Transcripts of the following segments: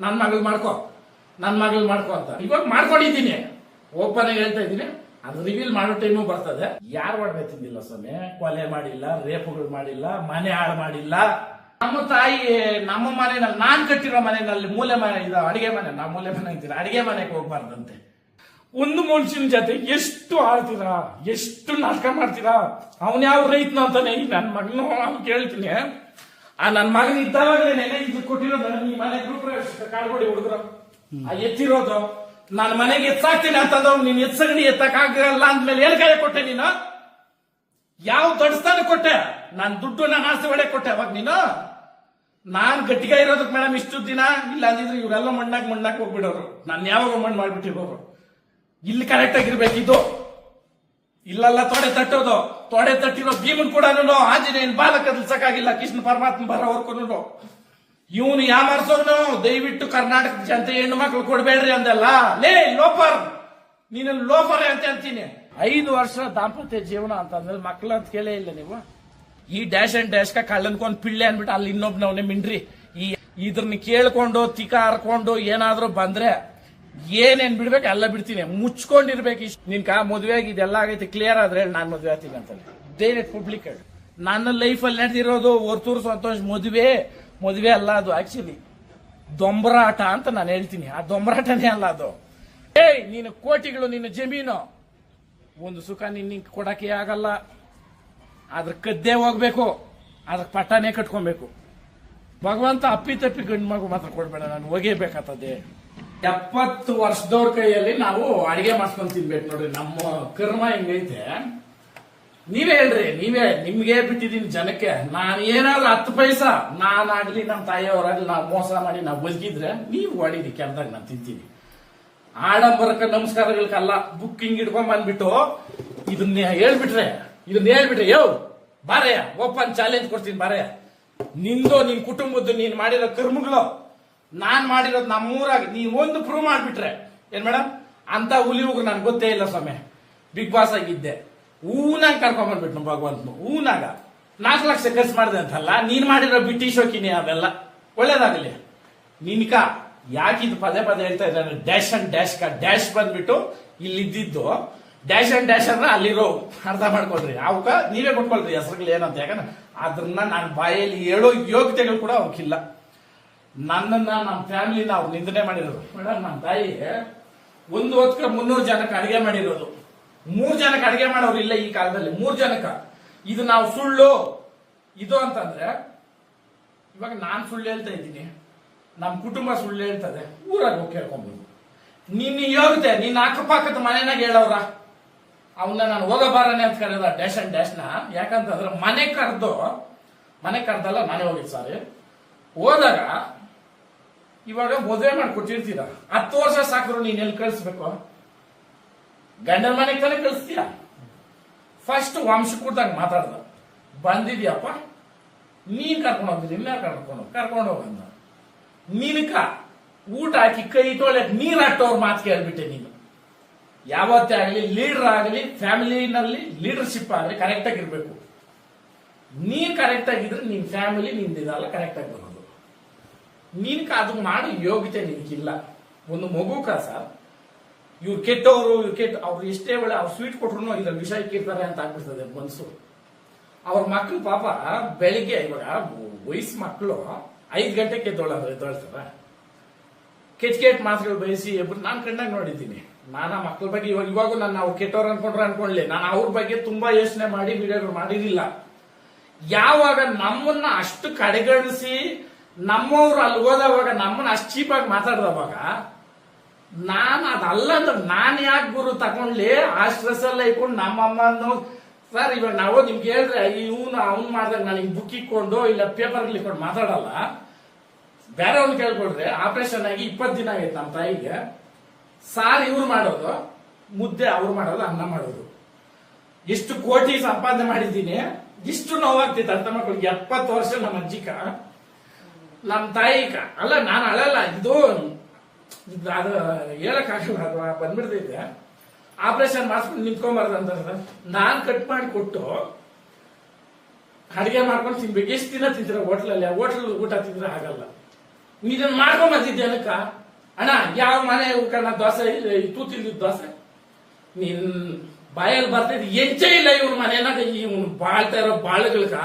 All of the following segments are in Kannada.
ನನ್ನ ಮಗಳು ಮಾಡ್ಕೋ ಅಂತ ಇವಾಗ ಮಾಡ್ಕೊಂಡಿದ್ದೀನಿ. ಓಪನ್ ಆಗಿ ಹೇಳ್ತಾ ಇದ್ದೀನಿ. ಅದು ರಿವೀಲ್ ಮಾಡೋ ಟೈಮು ಬರ್ತದೆ. ಯಾರು ಮಾಡ್ಬೇಕಿದ್ದಿಲ್ಲ ಸ್ವಾಮಿ, ಕೊಲೆ ಮಾಡಿಲ್ಲ, ರೇಪುಗಳು ಮಾಡಿಲ್ಲ, ಮನೆ ಹಾಳು ಮಾಡಿಲ್ಲ. ನಮ್ಮ ತಾಯಿ ನಮ್ಮ ಮನೆಯಲ್ಲಿ ನಾನ್ ಕಟ್ಟಿರೋ ಮನೆಯಲ್ಲಿ ಮೂಲೆ ಮನೆ ಇದು ಅಡಿಗೆ ಮನೆ, ನಾ ಮೂಲೆ ಮನೆ ಅಂತೀನಿ, ಅಡಿಗೆ ಮನೆಗೆ ಹೋಗ್ಬಾರ್ದಂತೆ. ಒಂದು ಮನುಷ್ಯನ ಜೊತೆ ಎಷ್ಟು ಆಡ್ತೀರಾ, ಎಷ್ಟು ನಾಟಕ ಮಾಡ್ತೀರಾ. ಅವನ್ ಯಾವ ರೈತನ ಅಂತಾನೆ ಈ ನನ್ನ ಮಗನು ಕೇಳ್ತೀನಿ. ಆ ನನ್ನ ಮಗನ ಇದ್ದಾಗಲೇ ಇದು ಕೊಟ್ಟಿರೋದು ಈ ಮನೆ ಗ್ರೂಪ್ ಕಾಡ್ಕೊಡಿ ಹುಡುಗರು ಎತ್ತಿರೋದು. ನಾನು ಮನೆಗೆ ಎತ್ತಾಕ್ತೀನಿ ಅಂತಂದ್ರೆ ನೀನ್ ಎತ್ಸಗಣಿ ಎತ್ತಕ್ಕಾಗಲ್ಲ ಅಂದ್ಮೇಲೆ ಏನ್ ಕೈ ಕೊಟ್ಟೆ ನೀನು? ಯಾವ ದೊಡ್ಡಸ್ತಾನ ಕೊಟ್ಟೆ? ನಾನ್ ದುಡ್ಡು ನಾನು ಆಸ್ತಿ ಒಡೆ ಕೊಟ್ಟೆ ಅವಾಗ ನೀನು? ನಾನ್ ಗಟ್ಟಿಗೆ ಇರೋದಕ್ಕೆ ಮೇಡಮ್ ಇಷ್ಟು ದಿನ, ಇಲ್ಲ ಅಂದಿದ್ರೆ ಇವರೆಲ್ಲ ಮಣ್ಣಾಕ್ ಹೋಗ್ಬಿಡೋರು. ನಾನು ಯಾವಾಗ ಮಣ್ಣು ಮಾಡ್ಬಿಟ್ಟಿರೋರು. ಇಲ್ಲಿ ಕರೆಕ್ಟ್ ಆಗಿರ್ಬೇಕಿದ್ದು. ಇಲ್ಲೆಲ್ಲ ತೊಡೆ ತಟ್ಟಿರೋ ಭೀಮನ್ ಕೂಡ ಆಂಜನೇಯನ್ ಬಾಲ ಕದಲ್ಸಕ್ಕಾಗಿಲ್ಲ. ಕೃಷ್ಣ ಪರಮಾತ್ಮ ಬರೋವರ್ಕು ಇವನು ಯಾಮಾರ್ಸೋನು. ದಯವಿಟ್ಟು ಕರ್ನಾಟಕದ ಜನತೆ ಹೆಣ್ಣು ಮಕ್ಳು ಕೊಡ್ಬೇಡ್ರಿ ಅಂದಲ್ಲ. ಲೇ ಲೋಫರ್, ನೀನು ಲೋಫರೇ ಅಂತ ಅಂತೀನಿ. 5 ವರ್ಷ ದಾಂಪತ್ಯ ಜೀವನ ಅಂತಂದ್ರೆ ಮಕ್ಳು ಅಂತ ಕೇಳೇ ಇಲ್ಲ ನೀವು. ಈ ಡ್ಯಾಶ್ ಅಂಡ್ ಡ್ಯಾಶ್ ಕಳ್ಳನ್ಕೊಂಡ್ ಪಿಳ್ಳೆ ಅನ್ಬಿಟ್ಟು ಅಲ್ಲಿ ಇನ್ನೊಬ್ನವನೇ ಮಿಂಡ್ರಿ. ಇದ್ರನ್ನ ಕೇಳ್ಕೊಂಡು ತಿಕ್ಕ ಹರ್ಕೊಂಡು ಏನಾದ್ರೂ ಬಂದ್ರೆ ಏನೇನ್ ಬಿಡ್ಬೇಕು ಎಲ್ಲ ಬಿಡ್ತೀನಿ. ಮುಚ್ಕೊಂಡಿರ್ಬೇಕು. ನಿನ್ ಮದುವೆ ಆಗಿ ಇದೆಲ್ಲ ಆಗೈತೆ ಕ್ಲಿಯರ್ ಆದ್ರೆ ನಾನ್ ಮದುವೆ ಆಗ್ತೀನಿ ಅಂತ ಡೈರೆಕ್ಟ್ ಪಬ್ಲಿಕ್ ಹೇಳಿ. ನನ್ನ ಲೈಫಲ್ಲಿ ನಡೆದಿರೋದು ಹೊರ್ತೂರು ಸಂತೋಷ್ ಮದುವೆ ಅಲ್ಲ ಅದು. ಆಕ್ಚುಲಿ ದೊಂಬರಾಟ ಅಂತ ನಾನು ಹೇಳ್ತೀನಿ. ಆ ದೊಂಬರಾಟನೇ ಅಲ್ಲ ಅದು. ನೀನು ಕೋಟಿಗಳು, ನಿನ್ನ ಜಮೀನು, ಒಂದು ಸುಖ ನಿನ್ನ ಕೊಡಕ್ಕೆ ಆಗಲ್ಲ. ಅದ್ರ ಕದ್ದೆ ಹೋಗ್ಬೇಕು, ಅದ್ರ ಪಟ್ಟನೇ ಕಟ್ಕೊಬೇಕು. ಭಗವಂತ ಅಪ್ಪಿ ಗಂಡು ಮಗು ಮಾತ್ರ ಕೊಡ್ಬೇಡ, ನಾನು ಹೋಗೇಬೇಕಾಗ್ತದೆ. 70 ವರ್ಷದವ್ರ ಕೈಯಲ್ಲಿ ನಾವು ಅಡಿಗೆ ಮಾಡ್ಸ್ಕೊಂಡ್ ತಿನ್ಬೇಕು ನೋಡ್ರಿ. ನಮ್ಮ ಕರ್ಮ ಹೆಂಗೈತೆ ನೀವೇ ಹೇಳ್ರಿ. ನಿಮ್ಗೆ ಬಿಟ್ಟಿದ್ದೀನಿ ಜನಕ್ಕೆ. ನಾನು ಏನಾದ್ರೂ 10 ಪೈಸಾ ನಾನಾಗ್ಲಿ ನಮ್ಮ ತಾಯಿಯವರಾಗ್ಲಿ ನಾವು ಮೋಸ ಮಾಡಿ ನಾವು ಬದುಕಿದ್ರೆ ನೀವು ಹೊಡೀರಿ ಕೆಲ್ದಾಗ ನಾನು ತಿಂತೀನಿ. ಆಡಂಬರಕ್ಕೆ ನಮಸ್ಕಾರಗಳಕ್ಕಲ್ಲ. ಬುಕ್ಕಿಂಗ್ ಇಟ್ಕೊಂಡ್ ಬಂದ್ಬಿಟ್ಟು ಇದನ್ನ ಹೇಳ್ಬಿಟ್ರೆ ಯೋ ಬಾರಯ್ಯ ಓಪನ್ ಚಾಲೆಂಜ್ ಕೊಡ್ತೀನಿ ಬಾರಯ್ಯ. ನಿಂದು ನಿನ್ ಕುಟುಂಬದ್ದು ನೀನ್ ಮಾಡಿರೋ ಕರ್ಮಗಳು, ನಾನ್ ಮಾಡಿರೋದು ನಮ್ಮೂರಾಗ ನೀವ್ ಒಂದು ಪ್ರೂವ್ ಮಾಡ್ಬಿಟ್ರೆ ಏನ್ ಮೇಡಮ್ ಅಂತ ಹುಲಿ ಹೋಗ್ರು ನನ್ಗೆ ಗೊತ್ತೇ ಇಲ್ಲ ಸ್ವಾಮಿ. ಬಿಗ್ ಬಾಸ್ ಆಗಿದ್ದೆ, ಊನಾಗ ಕರ್ಕೊಂಡ್ ಬಂದ್ಬಿಟ್ಟು ಭಗವಂತನು. ಊನಾಗ 4 ಲಕ್ಷ ಖರ್ಚು ಮಾಡಿದೆ ಅಂತಲ್ಲ, ನೀನ್ ಮಾಡಿರೋ ಬಿಟ್ಟಿ ಶೋಕಿನಿ ಅವೆಲ್ಲ ಒಳ್ಳೇದಾಗಲಿ. ನಿನ್ಕ ಯಾಕಿದ್ ಪದೇ ಹೇಳ್ತಾ ಇದ್ದಾರೆ. ಡ್ಯಾಶ್ ಅಂಡ್ ಡ್ಯಾಶ್ ಬಂದ್ಬಿಟ್ಟು ಇಲ್ಲಿದ್ದು ಡ್ಯಾಶ್ ಅಂಡ್ ಡ್ಯಾಶ್ ಅಂದ್ರೆ ಅಲ್ಲಿರೋ ಅರ್ಥ ಮಾಡ್ಕೊಳ್ರಿ. ಅವಕ್ಕ ನೀವೇ ಕೊಟ್ಕೊಳ್ರಿ ಹೆಸರುಗಳು ಏನಂತ. ಯಾಕಂದ್ರೆ ಅದನ್ನ ನಾನು ಬಾಯಲ್ಲಿ ಹೇಳೋ ಯೋಗ್ಯತೆಗಳು ಕೂಡ ಅವಕ್ಕಿಲ್ಲ. ನನ್ನನ್ನ ನಮ್ಮ ಫ್ಯಾಮಿಲಿನ ಅವ್ರು ನಿಂದನೆ ಮಾಡಿರೋದು. ಮೇಡಮ್ ನಮ್ಮ ತಾಯಿ ಒಂದು ಹೊತ್ತಿಗೆ 300 ಜನಕ್ಕೆ ಅಡಿಗೆ ಮಾಡಿರೋದು. 3 ಜನಕ್ಕೆ ಅಡಿಗೆ ಮಾಡೋರು ಇಲ್ಲ ಈ ಕಾಲದಲ್ಲಿ. 3 ಜನಕ್ಕೆ ಇದು ನಾವು ಸುಳ್ಳು ಇದು ಅಂತಂದ್ರೆ, ಇವಾಗ ನಾನ್ ಸುಳ್ಳು ಹೇಳ್ತಾ ಇದ್ದೀನಿ, ನಮ್ಮ ಕುಟುಂಬ ಸುಳ್ಳು ಹೇಳ್ತದೆ, ಊರಾಗ ಹೋಗಿ ಕೇಳ್ಕೊಂಬೋದು. ನಿನ್ನ ಯೋಗ್ಯತೆ ನಿನ್ನ ಅಕ್ಕಪಕ್ಕದ ಮನೆನಾಗ ಹೇಳವ್ರ ಅವನ್ನ ನಾನು ಹೋಗಬಾರನೆ ಅಂತ ಕರೆದ ಡ್ಯಾಶ್ ಅಂಡ್ ಡ್ಯಾಶ್ನ. ಯಾಕಂತಂದ್ರೆ ಮನೆ ಕರ್ದಲ್ಲ ನಾನೇ ಹೋಗಿದ್ ಸಾರಿ. ಹೋದಾಗ ಇವಾಗ ಮದುವೆ ಮಾಡಿ ಕೊಟ್ಟಿರ್ತೀರ, 10 ವರ್ಷ ಸಾಕಿದ್ರು ನೀನ್ ಎಲ್ಲಿ ಕಳಿಸ್ಬೇಕು? ಗಂಡನ ಮನೆಗೆ ತಾನೇ ಕಳಿಸ್ತೀಯ. ಫಸ್ಟ್ ವಂಶ ಕೂಡ್ದಾಗ ಮಾತಾಡ್ದ, ಬಂದಿದ್ಯಪ್ಪ ನೀನ್ ಕರ್ಕೊಂಡು ಹೋಗಿದ್ರಿ, ಇಲ್ಲ ಕರ್ಕೊಂಡು ಹೋಗಂದ. ನಿನಕ ಊಟ ಹಾಕಿ ಕೈ ತೊಳೆಕ್ ನೀರ್ ಹಾಕ್ತವ್ರ ಮಾತು ಕೇಳ್ಬಿಟ್ಟೆ ನೀನು. ಯಾವತ್ತೇ ಆಗಲಿ ಲೀಡರ್ ಆಗಲಿ ಫ್ಯಾಮಿಲಿನಲ್ಲಿ ಲೀಡರ್ಶಿಪ್ ಆಗಲಿ ಕರೆಕ್ಟ್ ಆಗಿರ್ಬೇಕು. ನೀನ್ ಕರೆಕ್ಟ್ ಆಗಿದ್ರೆ ನಿನ್ ಫ್ಯಾಮಿಲಿ ನಿಂದಿದಲ್ಲ ಕರೆಕ್ಟ್ ಆಗಿ ಬರೋದು. ನೀನ್ಕ ಅದು ಮಾಡೋ ಯೋಗ್ಯತೆ ನಿನ್ಗಿಲ್ಲ. ಒಂದು ಮಗುಕ ಸರ್ ಇವ್ರು ಕೆಟ್ಟವರು ಅವ್ರು ಎಷ್ಟೇ ಒಳ್ಳೆ ಅವ್ರು ಸ್ವೀಟ್ ಕೊಟ್ರು ಇದ್ರ ವಿಷ ಇಕ್ಕಿರ್ತಾರೆ ಅಂತ ಆಗ್ಬಿಡ್ತದೆ ಮನ್ಸು. ಅವ್ರ ಮಕ್ಳು ಪಾಪ ಬೆಳಿಗ್ಗೆ ಇವಾಗ ವಯಸ್ಸು ಮಕ್ಕಳು 5 ಗಂಟೆಗೆ ಎದ್ದೊಳ್ತಾರ. ಕೆಟ್ ಮಾತುಗಳು ಬಯಸಿ ನಾನು ಕಣ್ಣಾಗ ನೋಡಿದ್ದೀನಿ. ನಾನು ಆ ಮಕ್ಕಳ ಬಗ್ಗೆ ಇವಾಗೂ ನಾನು ಅವ್ರು ಕೆಟ್ಟವ್ರು ಅನ್ಕೊಂಡ್ಲಿ, ನಾನು ಅವ್ರ ಬಗ್ಗೆ ತುಂಬಾ ಯೋಚನೆ ಮಾಡಿ ವಿಡಿಯೋಗಳು ಮಾಡಿರಲಿಲ್ಲ. ಯಾವಾಗ ನಮ್ಮನ್ನ ಅಷ್ಟು ಕಡೆಗಣಿಸಿ ನಮ್ಮವ್ರು ಅಲ್ಲಿ ಹೋದವಾಗ ನಮ್ಮನ್ನ ಅಷ್ಟು ಚೀಪಾಗಿ ಮಾತಾಡ್ದವಾಗ ನಾನು ಅದಲ್ಲ ಅಂದ್ರೆ ನಾನು ಯಾಕೆ ಗುರು ತಗೊಂಡ್ಲಿ ಆ ಸ್ಟ್ರೆಸ್ ಎಲ್ಲ ಇಟ್ಕೊಂಡು ನಮ್ಮಮ್ಮ ಸರ್ ಇವಾಗ ನಾವು ನಿಮ್ಗೆ ಹೇಳಿದ್ರೆ ಅವ್ನು ಮಾಡಿದಾಗ ನಾನು ಹಿಂಗ್ ಬುಕ್ ಇಕ್ಕೊಂಡು ಇಲ್ಲ ಪೇಪರ್ ಇಟ್ಕೊಂಡು ಮಾತಾಡಲ್ಲ. ಬೇರೆಯವ್ರು ಕೇಳ್ಕೊಡ್ರೆ ಆಪರೇಷನ್ ಆಗಿ 20 ದಿನ ಆಗೈತೆ ನಮ್ಮ ತಾಯಿಗೆ. ಸಾರ್ ಇವ್ರು ಮಾಡೋದು ಮುದ್ದೆ, ಅವ್ರು ಮಾಡೋದು ಅನ್ನ ಮಾಡೋದು. ಎಷ್ಟು ಕೋಟಿ ಸಂಪಾದನೆ ಮಾಡಿದ್ದೀನಿ, ಇಷ್ಟು ನೋವಾಗ್ತಿತ್ತು ಅರ್ಥ ಮಾಡ್ಕೊಳ್ಳಿ. 70 ವರ್ಷ ನಮ್ಮ ಅಜ್ಜಿಕ ನಮ್ಮ ತಾಯಿಕ ಅಲ್ಲ, ನಾನು ಅಳಲ್ಲ, ಇದು ಅದು ಹೇಳಕ್ಕಾಗಲ್ಲ, ಅದು ಬಂದ್ಬಿಡ್ತೈತೆ. ಆಪರೇಷನ್ ಮಾಡಿಸ್ಕೊಂಡು ನಿಂತ್ಕೊಂಬಾರ್ದು ಅಂತ ನಾನ್ ಕಟ್ ಮಾಡಿ ಕೊಟ್ಟು ಅಡಿಗೆ ಮಾಡ್ಕೊಂಡು ತಿನ್ಬೇಕು. ಎಷ್ಟು ದಿನ ತಿಂತೀರ ಹೋಟ್ಲಲ್ಲಿ? ಹೋಟ್ಲ್ ಊಟ ತಿಂದ್ರೆ ಆಗಲ್ಲ. ಇದನ್ನ ಮಾಡ್ಕೊಂಡ್ ಬಂದಿದ್ದೆ ಅನಕ್ಕ ಅಣ್ಣ ಯಾವ ಮನೆ ಉಳ್ಕಣ್ಣ ದೋಸೆ ತೂತಿಲ್ದಿದ್ ದೋಸೆ ನೀನ್ ಬಾಯಲ್ಲಿ ಬರ್ತಿದ್ ಎಂಚೆ ಇಲ್ಲ ಇವ್ರ ಮನೆಯಾಗ ಇವನು ಬಾಳ್ತಾ ಇರೋ ಬಾಳುಗಳ್ಗ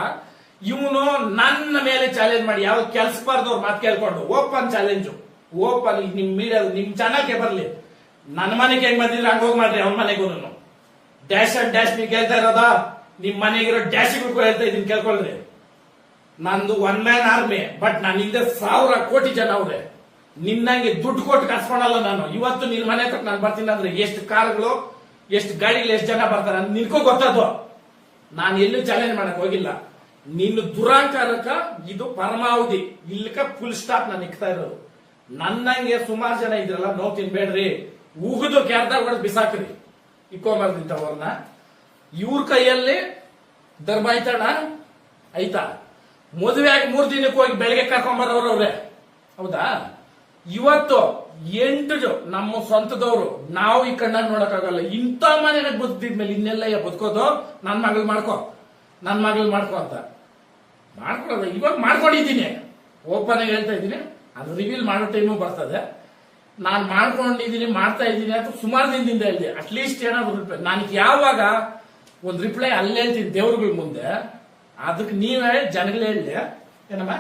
ಇವನು ನನ್ನ ಮೇಲೆ ಚಾಲೆಂಜ್ ಮಾಡಿ ಯಾವ ಕೆಲ್ಸ ಬಾರ್ದವ್ರು ಮಾತು ಕೇಳ್ಕೊಂಡು ಓಪನ್ ಚಾಲೆಂಜು ಓಪನ್ ನಿಮ್ ಮೀಡಿಯಾ ನಿಮ್ ಚಾನಲ್ಗೆ ಬರ್ಲಿ ನನ್ನ ಮನೆಗೆ ಹೆಂಗ್ ಬಂದಿದ್ರೆ ಹಂಗ ಹೋಗಿ ಮಾಡ್ರಿ ಅವ್ನ ಮನೆಗೂ ಡ್ಯಾಶ್ ಅಂಡ್ ಡ್ಯಾಶ್ ನೀವು ಕೇಳ್ತಾ ಇರೋದಾ ನಿಮ್ ಮನೆಗಿರೋ ಡ್ಯಾಶ್ಗಳಿಗೂ ಹೇಳ್ತಾ ಇದೀನಿ ಕೇಳ್ಕೊಳ್ರಿ ನಂದು ಒನ್ ಮ್ಯಾನ್ ಆರ್ಮಿ ಬಟ್ ನಾನು ಹಿಂದೆ 1000 ಕೋಟಿ ಜನ ಅವ್ರೆ ನಿನ್ನಂಗೆ ದುಡ್ಡು ಕೊಟ್ಟು ಕರ್ಸ್ಕೊಳಲ್ಲ ನಾನು ಇವತ್ತು ನಿನ್ ಮನೆ ತಕ್ಕ ನಾನು ಬರ್ತೀನಿ ಅಂದ್ರೆ ಎಷ್ಟು ಕಾರ್ಗಳು ಎಷ್ಟು ಗಾಡಿಗಳು ಎಷ್ಟು ಜನ ಬರ್ತಾರೆ ಅಂತ ನಿನ್ಕೂ ಗೊತ್ತದು ನಾನು ಎಲ್ಲೂ ಚಾಲೆಂಜ್ ಮಾಡಕ್ ಹೋಗಿಲ್ಲ ನಿನ್ನ ದುರಾಂಕಾರಕ ಇದು ಪರಮಾವಧಿ ಇಲ್ಲಕ ಫುಲ್ ಸ್ಟಾಪ್ ನಾನು ಇಕ್ತಾ ಇರೋದು ನನ್ನಂಗೆ ಸುಮಾರು ಜನ ಇದ್ರಲ್ಲ ನೋವು ತಿನ್ಬೇಡ್ರಿ ಉಗಿದು ಕ್ಯಾರ್ದಾಗ ಬಿಸಾಕ್ರಿ ಇಕ್ಕೊಂಬರ್ದಿಂತವ್ರನ್ನ ಇವ್ರ ಕೈಯಲ್ಲಿ ದರ್ಬಾಯ್ತಣ್ಣ ಆಯ್ತಾ ಮದುವೆ ಆಗಿ 3 ದಿನಕ್ಕೆ ಹೋಗಿ ಬೆಳಗ್ಗೆ ಕರ್ಕೊಂಬರವ್ರವ್ರೆ ಹೌದಾ ಇವತ್ತು 8 ನಮ್ಮ ಸ್ವಂತದವ್ರು ನಾವು ಈ ಕಣ್ಣಾಗ ನೋಡಕ್ಕಾಗಲ್ಲ ಇಂಥ ಮನೆಯಾಗ ಬದುಕಿದ್ಮೇಲೆ ಇನ್ನೆಲ್ಲ ಬದುಕೋದು ನನ್ ಮಗಳು ಮಾಡ್ಕೋ ಅಂತ ಮಾಡ್ಕೊಳ್ಳೋದು ಇವಾಗ ಮಾಡ್ಕೊಂಡಿದ್ದೀನಿ ಓಪನ್ ಆಗಿ ಹೇಳ್ತಾ ಇದ್ದೀನಿ ಅದು ರಿವೀಲ್ ಮಾಡೋ ಟೈಮು ಬರ್ತದೆ ನಾನು ಮಾಡ್ಕೊಂಡಿದ್ದೀನಿ ಮಾಡ್ತಾ ಇದ್ದೀನಿ ಅಂತ ಸುಮಾರು ದಿನದಿಂದ ಹೇಳಿದೆ ಅಟ್ಲೀಸ್ಟ್ ಏನಾದ್ರು ರಿಪ್ಲೈ ನನಗೆ ಯಾವಾಗ ಒಂದು ರಿಪ್ಲೈ ಅಲ್ಲೇ ಹೇಳ್ತೀನಿ ದೇವ್ರಗಳ ಮುಂದೆ ಅದಕ್ಕೆ ನೀವೇ ಜನಗಳೇ ಹೇಳಿ ಏನಮ್ಮ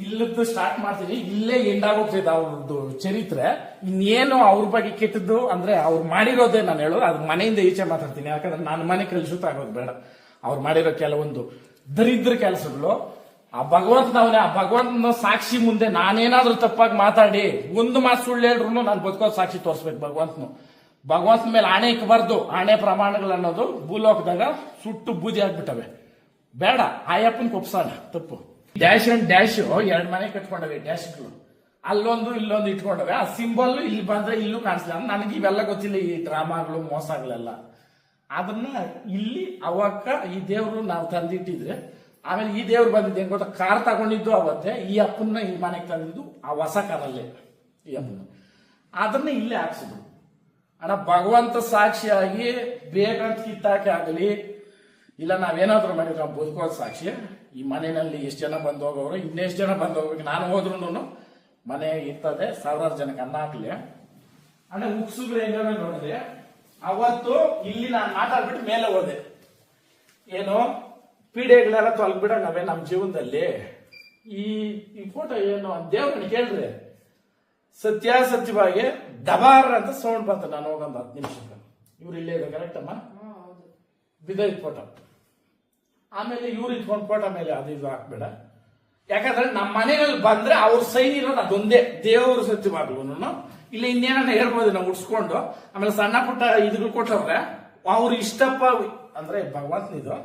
ಇಲ್ಲದ್ದು ಸ್ಟಾರ್ಟ್ ಮಾಡ್ತೀನಿ ಇಲ್ಲೇ ಎಂಡ್ ಆಗೋಗ್ತೈತೆ ಅವ್ರದ್ದು ಚರಿತ್ರೆ ಇನ್ನೇನು ಅವ್ರ ಬಗ್ಗೆ ಕೆಟ್ಟದ್ದು ಅಂದ್ರೆ ಅವ್ರು ಮಾಡಿರೋದೇ ನಾನು ಹೇಳೋದು ಅದ್ ಮನೆಯಿಂದ ಈಚೆ ಮಾತಾಡ್ತೀನಿ ಯಾಕಂದ್ರೆ ನನ್ನ ಮನೆ ಕಲಿಸುತ್ತ ಆಗೋದು ಬೇಡ ಅವ್ರು ಮಾಡಿರೋ ಕೆಲವೊಂದು ದರಿದ್ರ ಕೆಲಸಗಳು ಆ ಭಗವಂತನವನೇ ಆ ಭಗವಂತನ ಸಾಕ್ಷಿ ಮುಂದೆ ನಾನೇನಾದ್ರೂ ತಪ್ಪಾಗಿ ಮಾತಾಡಿ ಒಂದು ಮಾತು ಸುಳ್ಳು ಹೇಳ್ರು ನಾನು ಬದುಕೋದು ಸಾಕ್ಷಿ ತೋರಿಸ್ಬೇಕು ಭಗವಂತನ ಮೇಲೆ ಆಣೆ ಇಕ್ಕಬಾರ್ದು ಆಣೆ ಪ್ರಮಾಣಗಳು ಅನ್ನೋದು ಭೂಲೋಕದಾಗ ಸುಟ್ಟು ಬೂದಿ ಆಗ್ಬಿಟ್ಟವೆ ಬೇಡ ಆಯಪ್ಪನ ಕೊಪ್ಸೋಣ ತಪ್ಪು ಡ್ಯಾಶ್ ಅಂಡ್ ಡ್ಯಾಶ್ 2 ಮನೆ ಕಟ್ಕೊಂಡವೆ ಡ್ಯಾಶ್ಗಳು ಅಲ್ಲೊಂದು ಇಲ್ಲೊಂದು ಇಟ್ಕೊಂಡವೆ ಆ ಸಿಂಬಲ್ ಇಲ್ಲಿ ಬಂದ್ರೆ ಇಲ್ಲೂ ಕಾಣಿಸ್ಲಿಲ್ಲ ನನಗೆ ಇವೆಲ್ಲ ಗೊತ್ತಿಲ್ಲ ಈ ಡ್ರಾಮಾಗಳು ಮೋಸಗಳೆಲ್ಲ ಅದನ್ನ ಇಲ್ಲಿ ಅವಕ್ಕ ಈ ದೇವ್ರು ನಾವು ತಂದಿಟ್ಟಿದ್ರೆ ಆಮೇಲೆ ಈ ದೇವ್ರು ಬಂದಿದ್ದು ಹೆಂಗ್ ಗೊತ್ತಾ ಕಾರ್ ತಗೊಂಡಿದ್ದು ಅವತ್ತೇ ಈ ಅಪ್ಪನ್ನ ಈ ಮನೆಗೆ ತಂದಿದ್ದು ಆ ಹೊಸ ಕಾರಲ್ಲೇ ಈ ಅಪ್ಪನ ಅದನ್ನ ಇಲ್ಲೇ ಹಾಕ್ಸಿದ್ರು ಅಣ್ಣ ಭಗವಂತ ಸಾಕ್ಷಿಯಾಗಿ ಬೇಕಂತ ಕಿತ್ತಾಕೆ ಆಗಲಿ ಇಲ್ಲ ನಾವೇನಾದ್ರೂ ಮಾಡಿದ್ರೆ ನಾವು ಬದುಕೋದು ಸಾಕ್ಷಿ ಈ ಮನೆಯಲ್ಲಿ ಎಷ್ಟು ಜನ ಬಂದು ಹೋಗೋರು ಇನ್ನೆಷ್ಟು ಜನ ಬಂದು ಹೋಗ್ಬೇಕು ನಾನು ಹೋದ್ರು ಮನೆ ಇರ್ತದೆ 1000 ಜನಕ್ಕೆ ಅನ್ನ ಹಾಕ್ಲಿ ಅಣ್ಣ ಉಕ್ಸುಗಳು ಹೆಂಗ ನೋಡಿದ್ರೆ ಅವತ್ತು ಇಲ್ಲಿ ನಾನು ಮಾತಾಡ್ಬಿಟ್ಟು ಮೇಲೆ ಹೋದೆ ಏನು ಪೀಡೆಗಳೆಲ್ಲ ತೊಲಗ್ಬಿಡ ನಾವೇ ನಮ್ಮ ಜೀವನದಲ್ಲಿ ಈ ಫೋಟೋ ಏನು ದೇವ್ರನ್ನ ಕೇಳ್ರಿ ಸತ್ಯಾಸತ್ಯವಾಗಿ ದಬಾರ್ ಅಂತ ಸೌಂಡ್ ಬಂತು ನಾನು ಹೋಗೊಂದು 10 ನಿಮಿಷಕ್ಕೆ ಇವ್ರು ಇಲ್ಲೇ ಇದೆ ಕರೆಕ್ಟ್ ಅಮ್ಮ ಬಿದ್ದೈತ್ ಫೋಟೋ ಆಮೇಲೆ ಇವ್ರು ಇಟ್ಕೊಂಡು ಫೋಟೋ ಮೇಲೆ ಅದು ಇದು ಹಾಕ್ಬೇಡ ಯಾಕಂದ್ರೆ ನಮ್ಮ ಮನೆಯಲ್ಲಿ ಬಂದ್ರೆ ಅವ್ರ ಸೈನ್ ಇರೋದು ಅದೊಂದೇ ದೇವ್ರ ಸತ್ಯವಾಗ್ಲು ಇಲ್ಲ ಇನ್ನೇನ ಹೇಳ್ಬೋದು ನಾವು ಉಡ್ಸ್ಕೊಂಡು ಆಮೇಲೆ ಸಣ್ಣ ಪುಟ್ಟ ಇದ್ರು ಕೊಟ್ಟವ್ರೆ ಅವ್ರು ಇಷ್ಟಪ್ಪ ಅಂದ್ರೆ ಭಗವಂತನಿದು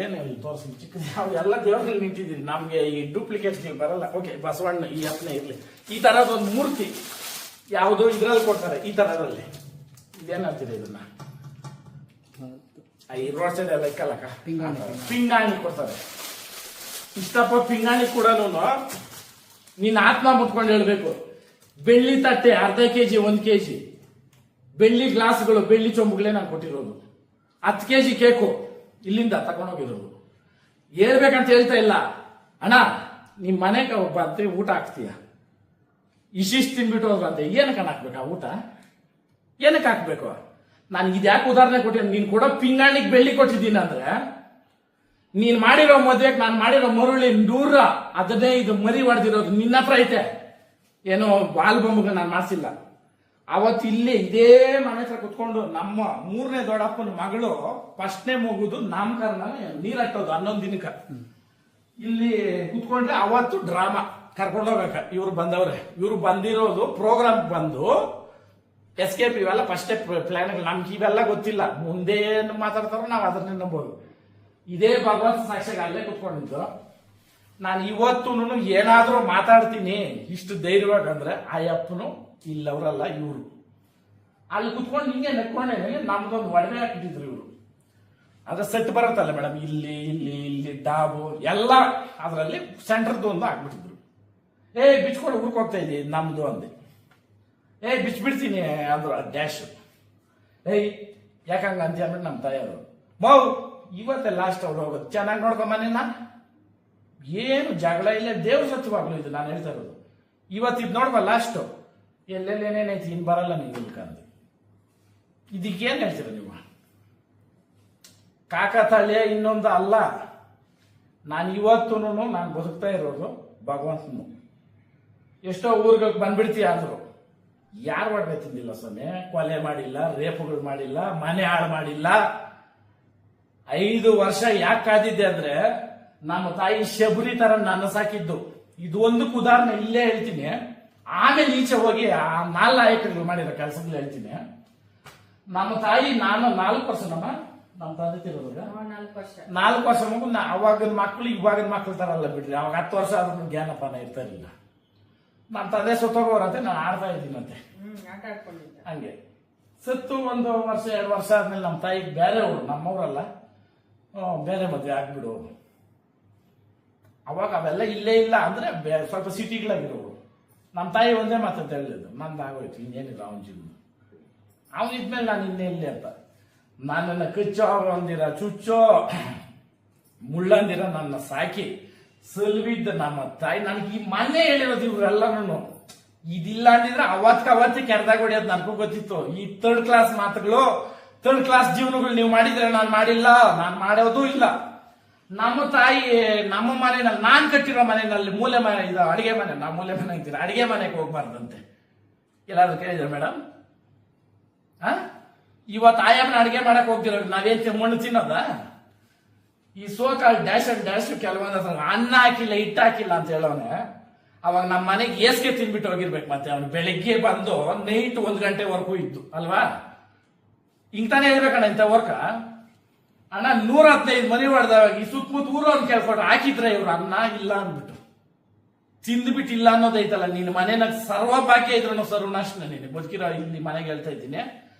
ಏನು ತೋರಿಸಿ ಚಿಕ್ಕ ಎಲ್ಲ ದೇವರಲ್ಲಿ ನಿಂತಿದ್ದೀರಿ ನಮ್ಗೆ ಈ ಡೂಪ್ಲಿಕೇಟ್ ನೀವು ಬರಲ್ಲ ಓಕೆ ಬಸವಣ್ಣ ಈ ಅಪ್ಪನೇ ಇರ್ಲಿ ಈ ತರದೊಂದು ಮೂರ್ತಿ ಯಾವುದು ಇದ್ರಲ್ಲಿ ಕೊಡ್ತಾರೆ ಈ ತರದಲ್ಲಿ ಇದೇನಂತೀರಿ ಇದನ್ನ ಈ ರೋಡ್ ಸೈಡ್ ಎಲ್ಲ ಇಕ್ಕಲ್ಲಕ್ಕ ಪಿಂಗಾಣಿ ಕೊಡ್ತಾರೆ ಇಷ್ಟಪ್ಪ ಪಿಂಗಾಣಿ ಕೂಡ ನೀನ್ ಆತ್ಮ ಮುಟ್ಕೊಂಡು ಹೇಳ್ಬೇಕು ಬೆಳ್ಳಿ ತಟ್ಟೆ ಅರ್ಧ ಕೆಜಿ 1 ಕೆಜಿ ಬೆಳ್ಳಿ ಗ್ಲಾಸ್ಗಳು ಬೆಳ್ಳಿ ಚೊಂಬುಗಳೇ ನಾನು ಕೊಟ್ಟಿರೋದು 10 ಕೆಜಿ ಕೇಕು ಇಲ್ಲಿಂದ ತಗೊಂಡೋಗಿರೋದು ಹೇಳ್ಬೇಕಂತ ಹೇಳ್ತಾ ಇಲ್ಲ ಅಣ್ಣ ನಿಮ್ ಮನೆಗೆ ಬಂದ್ರೆ ಊಟ ಹಾಕ್ತೀಯ ಇಷ್ಟಿಷ್ಟು ತಿನ್ಬಿಟ್ಟು ಹೋದ್ರು ಅಂತ ಏನಕ್ಕೆ ಹಾಕ್ಬೇಕು ಆ ಊಟ ಏನಕ್ಕೆ ಹಾಕ್ಬೇಕು ನಾನು ಇದ್ಯಾಕೆ ಉದಾಹರಣೆ ಕೊಟ್ಟಿದ್ದೀನಿ ನೀನ್ ಕೊಡೋ ಪಿಂಗಾಣಿಗೆ ಬೆಳ್ಳಿ ಕೊಟ್ಟಿದ್ದೀನಿ ಅಂದ್ರೆ ನೀನ್ ಮಾಡಿರೋ ಮದ್ವೆಗೆ ನಾನು ಮಾಡಿರೋ ಮರುಳಿ 115 ಮರಿ ಹೊಡೆದಿರೋದು ನಿನ್ನ ಹತ್ರ ಐತೆ ಏನೋ ಆಲ್ಬಮ್ಗೆ ನಾನು ಮಾಡಿಸಿಲ್ಲ ಅವತ್ತು ಇಲ್ಲಿ ಇದೇ ಮನೆ ಹತ್ರ ಕುತ್ಕೊಂಡು ನಮ್ಮ 3ನೇ ದೊಡ್ಡಪ್ಪನ ಮಗಳು 1ನೇ ಮಗುದು ನಾಮಕರಣ ನೀರಟ್ಟೋದು 11 ದಿನಕ್ಕ ಇಲ್ಲಿ ಕುತ್ಕೊಂಡ್ರೆ ಅವತ್ತು ಡ್ರಾಮಾ ಕರ್ಕೊಂಡೋಗಕ ಇವ್ರು ಬಂದವ್ರೆ ಇವ್ರು ಬಂದಿರೋದು ಪ್ರೋಗ್ರಾಮ್ ಬಂದು ಎಸ್ಕೇಪ್ ಇವೆಲ್ಲ ಫಸ್ಟೇ ಪ್ಲಾನ್ಗಳು ನಮ್ಗೆ ಇವೆಲ್ಲ ಗೊತ್ತಿಲ್ಲ ಮುಂದೆ ಏನು ಮಾತಾಡ್ತಾರೋ ನಾವು ಅದನ್ನೇ ನಂಬೋದು ಇದೇ ಭಗವಂತ ಸಾಕ್ಷಿಯಾಗಿ ಅಲ್ಲೇ ಕುತ್ಕೊಂಡಿದ್ದು ನಾನು ಇವತ್ತು ಏನಾದ್ರೂ ಮಾತಾಡ್ತೀನಿ ಇಷ್ಟು ಧೈರ್ಯವಾಗಿ ಅಂದ್ರೆ ಆ ಅಪ್ಪನು ಇಲ್ಲವರಲ್ಲ ಇವರು ಅಲ್ಲಿ ಕುತ್ಕೊಂಡು ಹಿಂಗೆ ನಕ್ಕೊಂಡೆ ನಮ್ದೊಂದು ಒಡವೆ ಹಾಕಿದ್ರು ಇವರು ಅದ್ರ ಸೆಟ್ ಬರುತ್ತಲ್ಲ ಮೇಡಮ್ ಇಲ್ಲಿ ಇಲ್ಲಿ ಇಲ್ಲಿ ಡಾಬು ಎಲ್ಲ ಅದರಲ್ಲಿ ಸೆಂಟರ್ದು ಒಂದು ಹಾಕ್ಬಿಟ್ಟಿದ್ರು ಬಿಚ್ಕೊಂಡು ಹುಡ್ಕ್ ಹೋಗ್ತಾ ಇದ್ದಿ ನಮ್ದು ಅಂದೆ ಬಿಚ್ಬಿಡ್ತೀನಿ ಅಂದ್ರು ಡ್ಯಾಶ್ ಯಾಕಂಗ ಅಂತ ಅಂದ್ಬಿಟ್ಟು ನಮ್ಮ ತಾಯಿಯವರು ಮೌ ಇವತ್ತೇ ಲಾಸ್ಟ್ ಅವ್ರು ಹೋಗೋದು ಚೆನ್ನಾಗಿ ನೋಡ್ಕೊಂಬನೇನ ಏನು ಜಗಳ ಇಲ್ಲ, ದೇವ್ರ ಸತ್ಯವಾಗ್ಲು ಇದು ನಾನು ಹೇಳ್ತಾ ಇರೋದು. ಇವತ್ತಿದ್ ನೋಡ್ಬ ಲಾಸ್ಟ್ ಎಲ್ಲೆಲ್ಲೇನೇನೈತಿ ಇನ್ ಬರಲ್ಲ ನೀವು ಇಲ್ಕಂದು. ಇದಕ್ಕೇನ್ ಹೇಳ್ತೀರ ನೀವು? ಕಾಕತಾಳೀಯ ಇನ್ನೊಂದು ಅಲ್ಲ. ನಾನು ಇವತ್ತೂ ನಾನು ಬದುಕ್ತಾ ಇರೋದು ಭಗವಂತನು. ಎಷ್ಟೋ ಊರುಗಳಿಗೆ ಬಂದ್ಬಿಡ್ತೀಯ ಅಂದ್ರು, ಯಾರು ಒಡವೆ ತಿಂದಿಲ್ಲ ಸ್ವಾಮಿ. ಕೊಲೆ ಮಾಡಿಲ್ಲ, ರೇಪುಗಳು ಮಾಡಿಲ್ಲ, ಮನೆ ಹಾಳು ಮಾಡಿಲ್ಲ. 5 ವರ್ಷ ಯಾಕೆ ಕಾದಿದ್ದೆ ಅಂದ್ರೆ ನಮ್ಮ ತಾಯಿ ಶಬರಿ ತರ ನನ್ನ ಸಾಕಿದ್ದು. ಇದು ಒಂದಕ್ಕೆ ಉದಾಹರಣೆ ಇಲ್ಲೇ ಹೇಳ್ತೀನಿ. ಆಮೇಲೆ ಈಚೆ ಹೋಗಿ ಆ 4 ನಾಯಕರುಗಳು ಮಾಡಿರೋ ಕೆಲಸಗಳು ಹೇಳ್ತೀನಿ. ನಮ್ಮ ತಾಯಿ ನಾನು 4 ವರ್ಷ ನಮ್ಮ ತಂದೆ ತಿರೋದಾಗ 4 ವರ್ಷ ಮಗು. ಅವಾಗಿನ ಮಕ್ಳು ಇವಾಗಿನ ಮಕ್ಳು ತರಲ್ಲ ಬಿಡ್ರಿ. ಅವಾಗ 10 ವರ್ಷ ಆದ್ರೂ ಜ್ಞಾನಪಾನ ಇರ್ತಾ ಇರಲಿಲ್ಲ. ನಮ್ಮ ತಂದೆ ಸುತ್ತೋಗೋರಂತೆ ನಾನು ಆಡ್ತಾ ಇದ್ದೀನಂತೆ. ಹಂಗೆ ಸತ್ತು 1 ವರ್ಷ 2 ವರ್ಷ ಆದ್ಮೇಲೆ ನಮ್ಮ ತಾಯಿ ಬೇರೆ ಅವರು, ನಮ್ಮವ್ರಲ್ಲ, ಬೇರೆ ಮದುವೆ ಆಗ್ಬಿಡು. ಅವಾಗ ಅವೆಲ್ಲ ಇಲ್ಲೇ ಇಲ್ಲ ಅಂದ್ರೆ ಸ್ವಲ್ಪ ಸಿಟಿಗಳಾಗಿರೋರು. ನಮ್ಮ ತಾಯಿ ಒಂದೇ ಮಾತಂತ ಹೇಳಿದ್ದು, ನಂದು ಆಗೋಯ್ತು, ಇನ್ನೇನಿಲ್ಲ ಅವನ ಜೀವನ. ಅವನಿದ್ಮೇಲೆ ನಾನು ಇನ್ನೆಲ್ಲಿ ಅಂತ. ನನ್ನನ್ನು ಕಚ್ಚೋ ಅಂದಿರ, ಚುಚ್ಚೋ ಮುಳ್ಳಂದಿರ ನನ್ನ ಸಾಕಿ ಸಲ್ವಿದ್ದ ನಮ್ಮ ತಾಯಿ. ನನಗೆ ಈ ಮನೆ ಹೇಳಿರೋದು ಇವ್ರೆಲ್ಲನೂ. ಇದಿಲ್ಲ ಅಂದಿದ್ರೆ ಅವತ್ತೇ ಕೆರೆದಾಗ ಹೊಡಿಯೋದು ನನಗೂ ಗೊತ್ತಿತ್ತು. ಈ 3rd ಕ್ಲಾಸ್ ಮಾತುಗಳು, 3rd ಕ್ಲಾಸ್ ಜೀವನಗಳು ನೀವು ಮಾಡಿದ್ರೆ ನಾನು ಮಾಡಿಲ್ಲ, ನಾನು ಮಾಡೋದೂ ಇಲ್ಲ. ನಮ್ಮ ತಾಯಿ ನಮ್ಮ ಮನೆಯಲ್ಲಿ, ನಾನ್ ಕಟ್ಟಿರೋ ಮನೆಯಲ್ಲಿ ಮೂಲೆ ಮನೆ ಇದು ಅಡಿಗೆ ಮನೆ, ನಾವು ಮೂಲೆ ಮನೆ ಅಂತೀರ, ಅಡಿಗೆ ಮನೆಗೆ ಹೋಗ್ಬಾರ್ದಂತೆ. ಎಲ್ಲಾದ್ರೂ ಕೇಳಿದ್ರೆ ಮೇಡಮ್? ಇವತ್ತು ಆಯಮ್ಮನ ಅಡಿಗೆ ಮಾಡಕ್ ಹೋಗ್ತಿರೋ ನಾವೇನ್ ಮಣ್ಣು ತಿನ್ನೋದ? ಈ ಸೋಕಾಲ್ ಡ್ಯಾಶ್ ಅಂಡ್ ಡ್ಯಾಶ್ ಕೆಲವೊಂದು ಅನ್ನ ಹಾಕಿಲ್ಲ, ಹಿಟ್ಟು ಹಾಕಿಲ್ಲ ಅಂತ ಹೇಳೋನೆ. ಅವಾಗ ನಮ್ಮ ಮನೆಗೆ ಏಸ್ಗೆ ತಿನ್ಬಿಟ್ಟು ಹೋಗಿರ್ಬೇಕು. ಮತ್ತೆ ಅವನು ಬೆಳಿಗ್ಗೆ ಬಂದು ನೈಟ್ 1 ಗಂಟೆವರೆಗೂ ಇದ್ದು ಅಲ್ವಾ? ಹಿಂಗ್ತಾನೆ ಇರ್ಬೇಕಣ್ಣ ಇಂಥ ವರ್ಕ. ಅಣ್ಣ 115 ಮನೆ ಹೊಡೆದಾಗ ಈ ಸುತ್ತಮುತ್ತ ಊರವ್ರನ್ನ ಕೇಳ್ಕೊಂಡು ಹಾಕಿದ್ರೆ ಇವ್ರು ಅನ್ನ ಇಲ್ಲ ಅಂದ್ಬಿಟ್ಟು ತಿಂದ್ಬಿಟ್ಟು ಇಲ್ಲ ಅನ್ನೋದೈತಲ್ಲ. ನೀನು ಮನೆನಾಗ ಸರ್ವಭಾಗ್ಯ ಇದ್ರು ಸರ್ವನಾಶನ. ನೀನು ಬದುಕಿರೋ ಇಲ್ಲಿ ಮನೆಗೆ ಹೇಳ್ತಾ ಇದ್ದೀನಿ.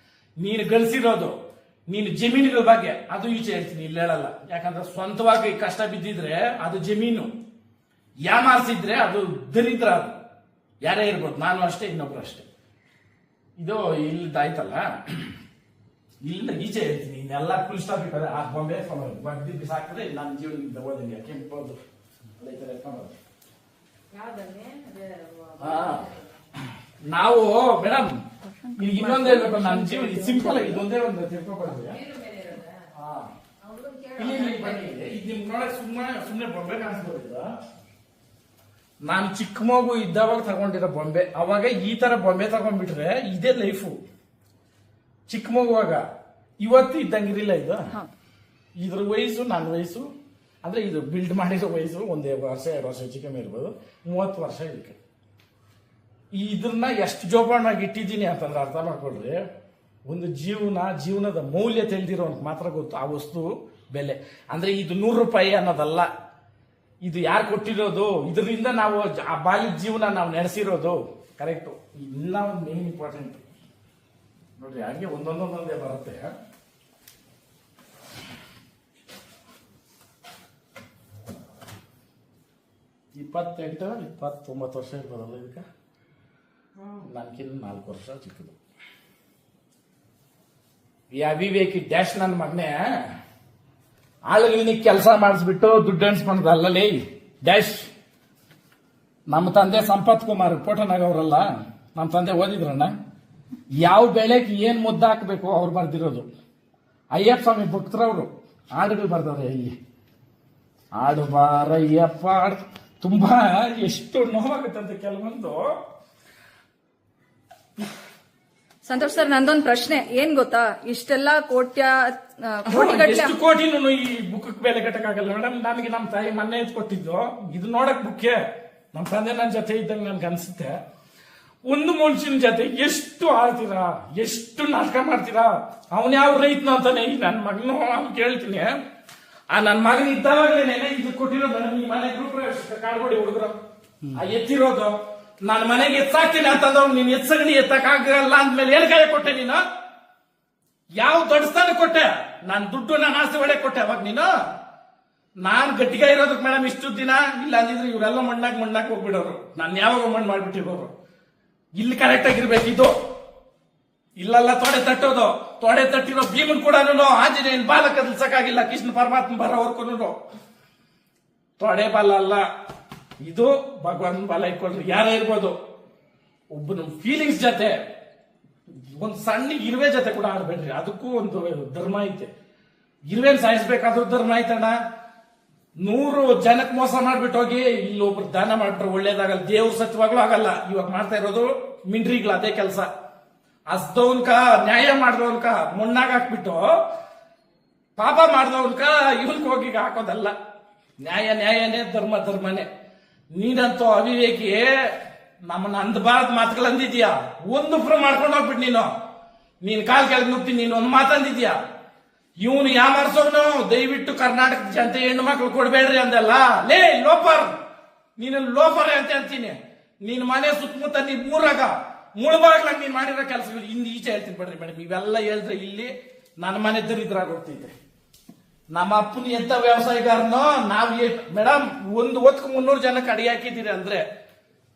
ನೀನು ಗಳಿಸಿರೋದು, ನೀನು ಜಮೀನುಗಳ ಬಗ್ಗೆ ಅದು ಈಚೆ ಹೇಳ್ತೀನಿ, ಇಲ್ಲಿ ಹೇಳಲ್ಲ. ಯಾಕಂದ್ರೆ ಸ್ವಂತವಾಗಿ ಕಷ್ಟ ಬಿದ್ದಿದ್ರೆ ಅದು ಜಮೀನು, ಯಾಮಾರಿಸಿದ್ರೆ ಅದು ದರಿದ್ರ. ಅದು ಯಾರೇ ಇರ್ಬೋದು, ನಾನು ಅಷ್ಟೇ, ಇನ್ನೊಬ್ರು ಅಷ್ಟೇ. ಇದು ಇಲ್ಲಿದ್ದಾಯ್ತಲ್ಲ, ಇಲ್ಲಿಂದ ಈಚೆ ಹೇಳ್ತೀನಿ. ಇನ್ನೆಲ್ಲ ಫುಲ್ ಸ್ಟಾಪ್ ಇಟ್ಟಾರೆ. ಆ ಬೊಂಬೆ ಬಡ್ಡಿ ಬಿಸಾಕಿದ್ರೆ ನನ್ನ ಜೀವನದಿಂದ ಓದಂಗೆ ಕೆಂಪೋದು ನಾವು ಮೇಡಮ್ ಈಗ ಇನ್ನೊಂದು ಹೇಳ್ಬೇಕು. ನನ್ನ ಜೀವನ ಸಿಂಪಲ್ ಆಗಿ ಇದೊಂದೇ ಒಂದು ತಿಳ್ಕೊಬಾರ್ದು. ಇಲ್ಲಿ ನೋಡಕ್ ಸುಮ್ಮನೆ ಬೊಂಬೆ ಕಾಣಿಸ್ಬೋದಿಲ್ಲ. ನಾನು ಚಿಕ್ಕ ಮಗು ಇದ್ದಾವಾಗ ತಗೊಂಡಿರೋ ಬೊಂಬೆ. ಅವಾಗ ಈ ತರ ಬೊಂಬೆ ತಗೊಂಡ್ಬಿಟ್ರೆ ಇದೇ ಲೈಫು. ಚಿಕ್ಕ ಮಗುವಾಗ ಇವತ್ತು ಇದ್ದಂಗಿರಲಿಲ್ಲ. ಇದು ಇದ್ರ ವಯಸ್ಸು ನನ್ನ ವಯಸ್ಸು ಅಂದ್ರೆ ಇದು ಬಿಲ್ಡ್ ಮಾಡಿರೋ ವಯಸ್ಸು 1 ವರ್ಷ 2 ವರ್ಷ ಹೆಚ್ಚು ಕಮ್ಮಿ ಇರ್ಬೋದು. 30 ವರ್ಷ ಇದಕ್ಕೆ. ಇದನ್ನ ಎಷ್ಟು ಜೋಪಾನಾಗಿ ಇಟ್ಟಿದ್ದೀನಿ ಅಂತಂದ್ರೆ ಅರ್ಥ ಮಾಡ್ಕೊಳ್ರಿ. ಒಂದು ಜೀವನದ ಮೌಲ್ಯ ತಿಳಿದಿರೋನ್ಗೆ ಮಾತ್ರ ಗೊತ್ತು ಆ ವಸ್ತು ಬೆಲೆ. ಅಂದ್ರೆ ಇದು 100 ರೂಪಾಯಿ ಅನ್ನೋದಲ್ಲ, ಇದು ಯಾರು ಕೊಟ್ಟಿರೋದು, ಇದರಿಂದ ನಾವು ಆ ಬಾಲ್ಯದ ಜೀವನ ನಾವು ನಡೆಸಿರೋದು ಕರೆಕ್ಟು. ಇಲ್ಲ ಒಂದು ಮೇನ್ ಇಂಪಾರ್ಟೆಂಟ್ ನೋಡ್ರಿ. ಹಾಗೆ ಒಂದೊಂದೇ ಬರುತ್ತೆ. ಇಪ್ಪತ್ತೆಂಟು 29 ವರ್ಷ ಇರ್ಬೋದಲ್ಲ ಇದಕ್ಕೆ. ನನ್ಕಿನ್ನ 4 ವರ್ಷ ಚಿಕ್ಕದು. ಈ ಅವಿವೇಕಿ ಡ್ಯಾಶ್ ನನ್ನ ಮಗನೇ ಆಳುಗಳಿಗೆ ಕೆಲಸ ಮಾಡಿಸ್ಬಿಟ್ಟು ದುಡ್ಡು ಎಣಿಸ್ಕೊಂಡ್ರಲ್ಲೇ ಡ್ಯಾಶ್. ನಮ್ಮ ತಂದೆ ಸಂಪತ್ ಕುಮಾರ್ ಪೋಟನಾಗವ್ರಲ್ಲ, ನಮ್ಮ ತಂದೆ ಓದಿದ್ರಣ್ಣ. ಯಾವ ಬೆಳೆಗೆ ಏನ್ ಮುದ್ದ ಹಾಕ್ಬೇಕು ಅವ್ರು ಬರ್ದಿರೋದು. ಅಯ್ಯಪ್ಪ ಸ್ವಾಮಿ ಭಕ್ತರವರು ಹಾಡುಗಳು ಬರ್ದವ್ರೆ ಇಲ್ಲಿ. ಹಾಡು ಬಾರಯ್ಯಪ್ಪ ತುಂಬಾ ಎಷ್ಟು ನೋವಾಗುತ್ತಂತೆ ಕೆಲವೊಂದು. ಸಂತೋಷ್ ಸರ್, ನಂದೊಂದು ಪ್ರಶ್ನೆ ಏನ್ ಗೊತ್ತಾ, ಇಷ್ಟೆಲ್ಲ ಎಷ್ಟು ಕೋಟಿನೂ ಈ ಬುಕ್ ಬೆಲೆ ಕಟ್ಟಕ್ಕಾಗಲ್ಲ ಮೇಡಮ್. ನನಗೆ ನಮ್ಮ ತಾಯಿ ಮೊನ್ನೆ ಕೊಟ್ಟಿದ್ದು ಇದು ನೋಡಕ್ ಬುಕ್ಕೆ. ನಮ್ಮ ತಂದೆ ನನ್ನ ಜೊತೆ ಇದ್ದಂಗೆ ನನ್ಗೆ ಅನ್ಸುತ್ತೆ. ಒಂದು ಮನುಷ್ಯನ ಜೊತೆ ಎಷ್ಟು ಆಡ್ತೀರಾ, ಎಷ್ಟು ನಾಟಕ ಮಾಡ್ತೀರಾ. ಅವನ್ ಯಾವ ರೈತನ ಅಂತಾನೆ ಈ ನನ್ನ ಮಗನು ಅವ್ನು ಕೇಳ್ತೀನಿ. ಆ ನನ್ನ ಮಗನ ಇದ್ದಾಗಲೇನೆ ಇದು ಕೊಟ್ಟಿರೋದು. ಈ ಮನೆ ಗ್ರೂಪ್ ಕಾಡ್ಕೊಡಿ ಹುಡುಗರು ಆ ಎತ್ತಿರೋದು. ನಾನು ಮನೆಗೆ ಎತ್ತಾಕ್ತೀನಿ ಅಂತಂದವ್ ನೀನ್ ಎತ್ಸಗಣಿ ಎತ್ತಕ್ಕಾಗಲ್ಲ ಅಂದ್ಮೇಲೆ ಏನ್ ಕೈ ಕೊಟ್ಟೆ ನೀನು? ಯಾವ ದೊಡ್ಡ ಸ್ಥಾನ ಕೊಟ್ಟೆ? ನಾನು ದುಡ್ಡು ನಾನು ಆಸ್ತಿ ಒಳ್ಳೆ ಕೊಟ್ಟೆ ಅವಾಗ ನೀನು? ನಾನ್ ಗಟ್ಟಿಗ ಇರೋದಕ್ಕೆ ಮೇಡಮ್ ಇಷ್ಟು ದಿನ. ಇಲ್ಲ ಅಂದಿದ್ರೆ ಇವರೆಲ್ಲ ಮಣ್ಣಾಕ್ ಹೋಗ್ಬಿಡೋರು. ನಾನು ಯಾವಾಗ ಮಣ್ಣು ಮಾಡ್ಬಿಟ್ಟಿರೋರು. ಇಲ್ಲಿ ಕರೆಕ್ಟ್ ಆಗಿರ್ಬೇಕು ಇದು. ಇಲ್ಲೆಲ್ಲ ತೊಡೆ ತಟ್ಟೋದು. ತೊಡೆ ತಟ್ಟಿರೋ ಭೀಮನ್ ಕೂಡ ಆಂಜನೇಯನ್ ಬಾಲ ಕದಲ್ಸಕ್ಕಾಗಿಲ್ಲ. ಕೃಷ್ಣ ಪರಮಾತ್ಮ ಬರೋವರ್ಗೂ ತೊಡೆ ಬಲ ಅಲ್ಲ, ಇದು ಭಗವಂತ ಬಲ ಇಟ್ಕೊಳ್ರಿ. ಯಾರೇ ಇರ್ಬೋದು, ಒಬ್ಬನ ಫೀಲಿಂಗ್ಸ್ ಜೊತೆ ಒಂದ್ ಸಣ್ಣ ಇರುವೆ ಜೊತೆ ಕೂಡ ಆಡ್ಬೇಡ್ರಿ. ಅದಕ್ಕೂ ಒಂದು ಧರ್ಮ ಐತೆ. ಇರುವೆನ್ ಸಾಯಿಸ್ಬೇಕಾದ್ರೂ ಧರ್ಮ ಐತಣ್ಣ. 100 ಜನಕ್ಕೆ ಮೋಸ ಮಾಡ್ಬಿಟ್ಟು ಹೋಗಿ ಇಲ್ಲಿ ಒಬ್ರು ದಾನ ಮಾಡ್ಬಿಟ್ರೆ ಒಳ್ಳೇದಾಗಲ್ಲ, ದೇವ್ರ ಸತ್ಯವಾಗ್ಲೂ ಆಗಲ್ಲ. ಇವಾಗ ಮಾಡ್ತಾ ಇರೋದು ಮಿಂಡ್ರಿಗ್ಲ ಅದೇ ಕೆಲಸ. ಹಸ್ದವನ್ಕ ನ್ಯಾಯ ಮಾಡ್ದವನ್ಕ ಮುಣ್ಣಾಗ ಹಾಕ್ಬಿಟ್ಟು ಪಾಪ ಮಾಡ್ದವನ್ಕ ಇವನ್ಕ ಹೋಗಿ ಹಾಕೋದಲ್ಲ. ನ್ಯಾಯನೇ, ಧರ್ಮನೇ. ನೀನಂತೂ ಅವಿವೇಕಿ, ನಮ್ಮನ್ನ ಅಂದಬಾರ್ದು ಮಾತುಗಳು ಅಂದಿದ್ಯಾ. ಒಂದು ಪ್ರೂವ್ ಮಾಡ್ಕೊಂಡು ಹೋಗ್ಬಿಟ್ಟು ನೀನ್ ಕಾಲ್ ಕೆಳಗೆ ನುಗ್ತಿ ನೀನ್ ಒಂದು ಮಾತಂದಿದ್ಯಾ. ಇವನು ಯಾಮಾರ್ಸೋನು ದಯವಿಟ್ಟು ಕರ್ನಾಟಕದ ಜನತೆ ಹೆಣ್ಣು ಮಕ್ಳು ಕೊಡ್ಬೇಡ್ರಿ ಅಂದಲ್ಲ. ಲೇ ಲೋಫರ್, ನೀನು ಲೋಫರೇ ಅಂತ ಅಂತೀನಿ. ನೀನ್ ಮನೆ ಸುತ್ತಮುತ್ತ ನೀನ್ ಮುಳಬಾಗ್ಲಾಗ ನೀನ್ ಮಾಡಿರೋ ಕೆಲಸಗಳು ಇಂದ ಈಚೆ ಹೇಳ್ತೀನಿ ಬಿಡ್ರಿ ಮೇಡಮ್. ಇವೆಲ್ಲ ಹೇಳಿದ್ರೆ ಇಲ್ಲಿ ನನ್ನ ಮನೆ ದರಿದ್ರಾಗ ಹೋಗ್ತೈತೆ. ನಮ್ಮ ಅಪ್ಪನ ಎಂತ ವ್ಯವಸಾಯಗಾರನೋ ನಾವು ಮೇಡಮ್, ಒಂದು ಹೊತ್ಕು 300 ಜನಕ್ಕೆ ಅಡಿಗೆ ಹಾಕಿದ್ದೀರಿ ಅಂದ್ರೆ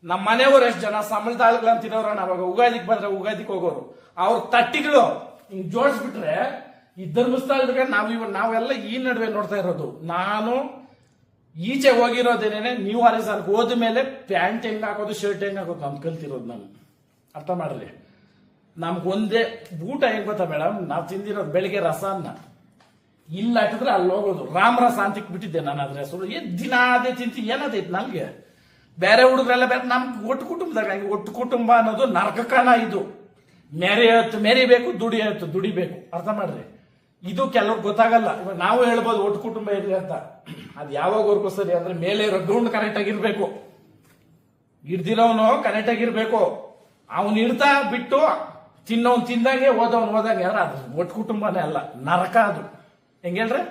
ನಮ್ಮ ಮನೆಯವರು ಎಷ್ಟು ಜನ ಸಂಬಳದಾಳ್ಗಳು ಅಂತಿರೋರು. ನಾವಾಗ ಉಗಾದಿಗೆ ಬಂದ್ರೆ ಉಗಾದಿಗೆ ಹೋಗೋರು, ಅವ್ರ ತಟ್ಟಿಗಳು ಹಿಂಗ್ ಜೋಡಿಸ್ಬಿಟ್ರೆ ಈ ಧರ್ಮಸ್ಥಳದಾಗ ನಾವೆಲ್ಲ ಈ ನಡುವೆ ನೋಡ್ತಾ ಇರೋದು. ನಾನು ಈಚೆ ಹೋಗಿರೋದೇನೇನೆ ನ್ಯೂ ಹಾರಿಸನ್ಗೆ ಹೋದ ಮೇಲೆ ಪ್ಯಾಂಟ್ ಹೆಂಗ್ ಹಾಕೋದು, ಶರ್ಟ್ ಹೆಂಗ್ ಹಾಕೋದು ನಾನು ಕಲ್ತಿರೋದು. ನಾನು ಅರ್ಥ ಮಾಡ್ರಿ. ನಮ್ಗೊಂದೇ ಊಟ ಹೆಂಗ್ ಗೊತ್ತಾ ಮೇಡಮ್, ನಾವು ತಿಂದಿರೋದು ಬೆಳಿಗ್ಗೆ ರಸಾನ್ನ ಇಲ್ಲ ಹಾಕಿದ್ರೆ ಅಲ್ಲಿ ಹೋಗೋದು. ರಾಮರಸ ಅಂತಿಕ್ ಬಿಟ್ಟಿದ್ದೆ ನಾನು. ಅದ್ರ ಹೆಸರು ದಿನ ಅದೇ ತಿಂತಿ ಏನದೈತಿ ನನ್ಗೆ. ಬೇರೆ ಹುಡುಗರೆಲ್ಲ ಬೇರೆ. ನಮ್ ಒಟ್ಟು ಕುಟುಂಬದಾಗ ಒಟ್ಟು ಕುಟುಂಬ ಅನ್ನೋದು ನರಕಕಾಣ. ಇದು ಮೆರಿಬೇಕು, ದುಡಿಬೇಕು. ಅರ್ಥ ಮಾಡ್ರಿ. ಇದು ಕೆಲವ್ರಿಗೆ ಗೊತ್ತಾಗಲ್ಲ. ಇವಾಗ ನಾವು ಹೇಳ್ಬೋದು ಒಟ್ಟು ಕುಟುಂಬ ಇರ್ಲಿ ಅಂತ. ಅದು ಯಾವಾಗವರೆಗೂ ಸರಿ ಅಂದ್ರೆ ಮೇಲೆ ಇರೋ ಗೌಂಡ್ ಕರೆಕ್ಟ್ ಆಗಿರ್ಬೇಕು, ಹಿಡ್ದಿರೋನು ಕರೆಕ್ಟ್ ಆಗಿರ್ಬೇಕು. ಅವನು ಇಡ್ತಾ ಬಿಟ್ಟು ತಿನ್ನೋನ್ ತಿಂದಂಗೆ ಹೋದಂಗೆ ಯಾರು ಅದು ಒಟ್ಟು ಕುಟುಂಬನೇ ಅಲ್ಲ, ನರಕ ಅದು. ಹೆಂಗ ಹೇಳ್ರಿ,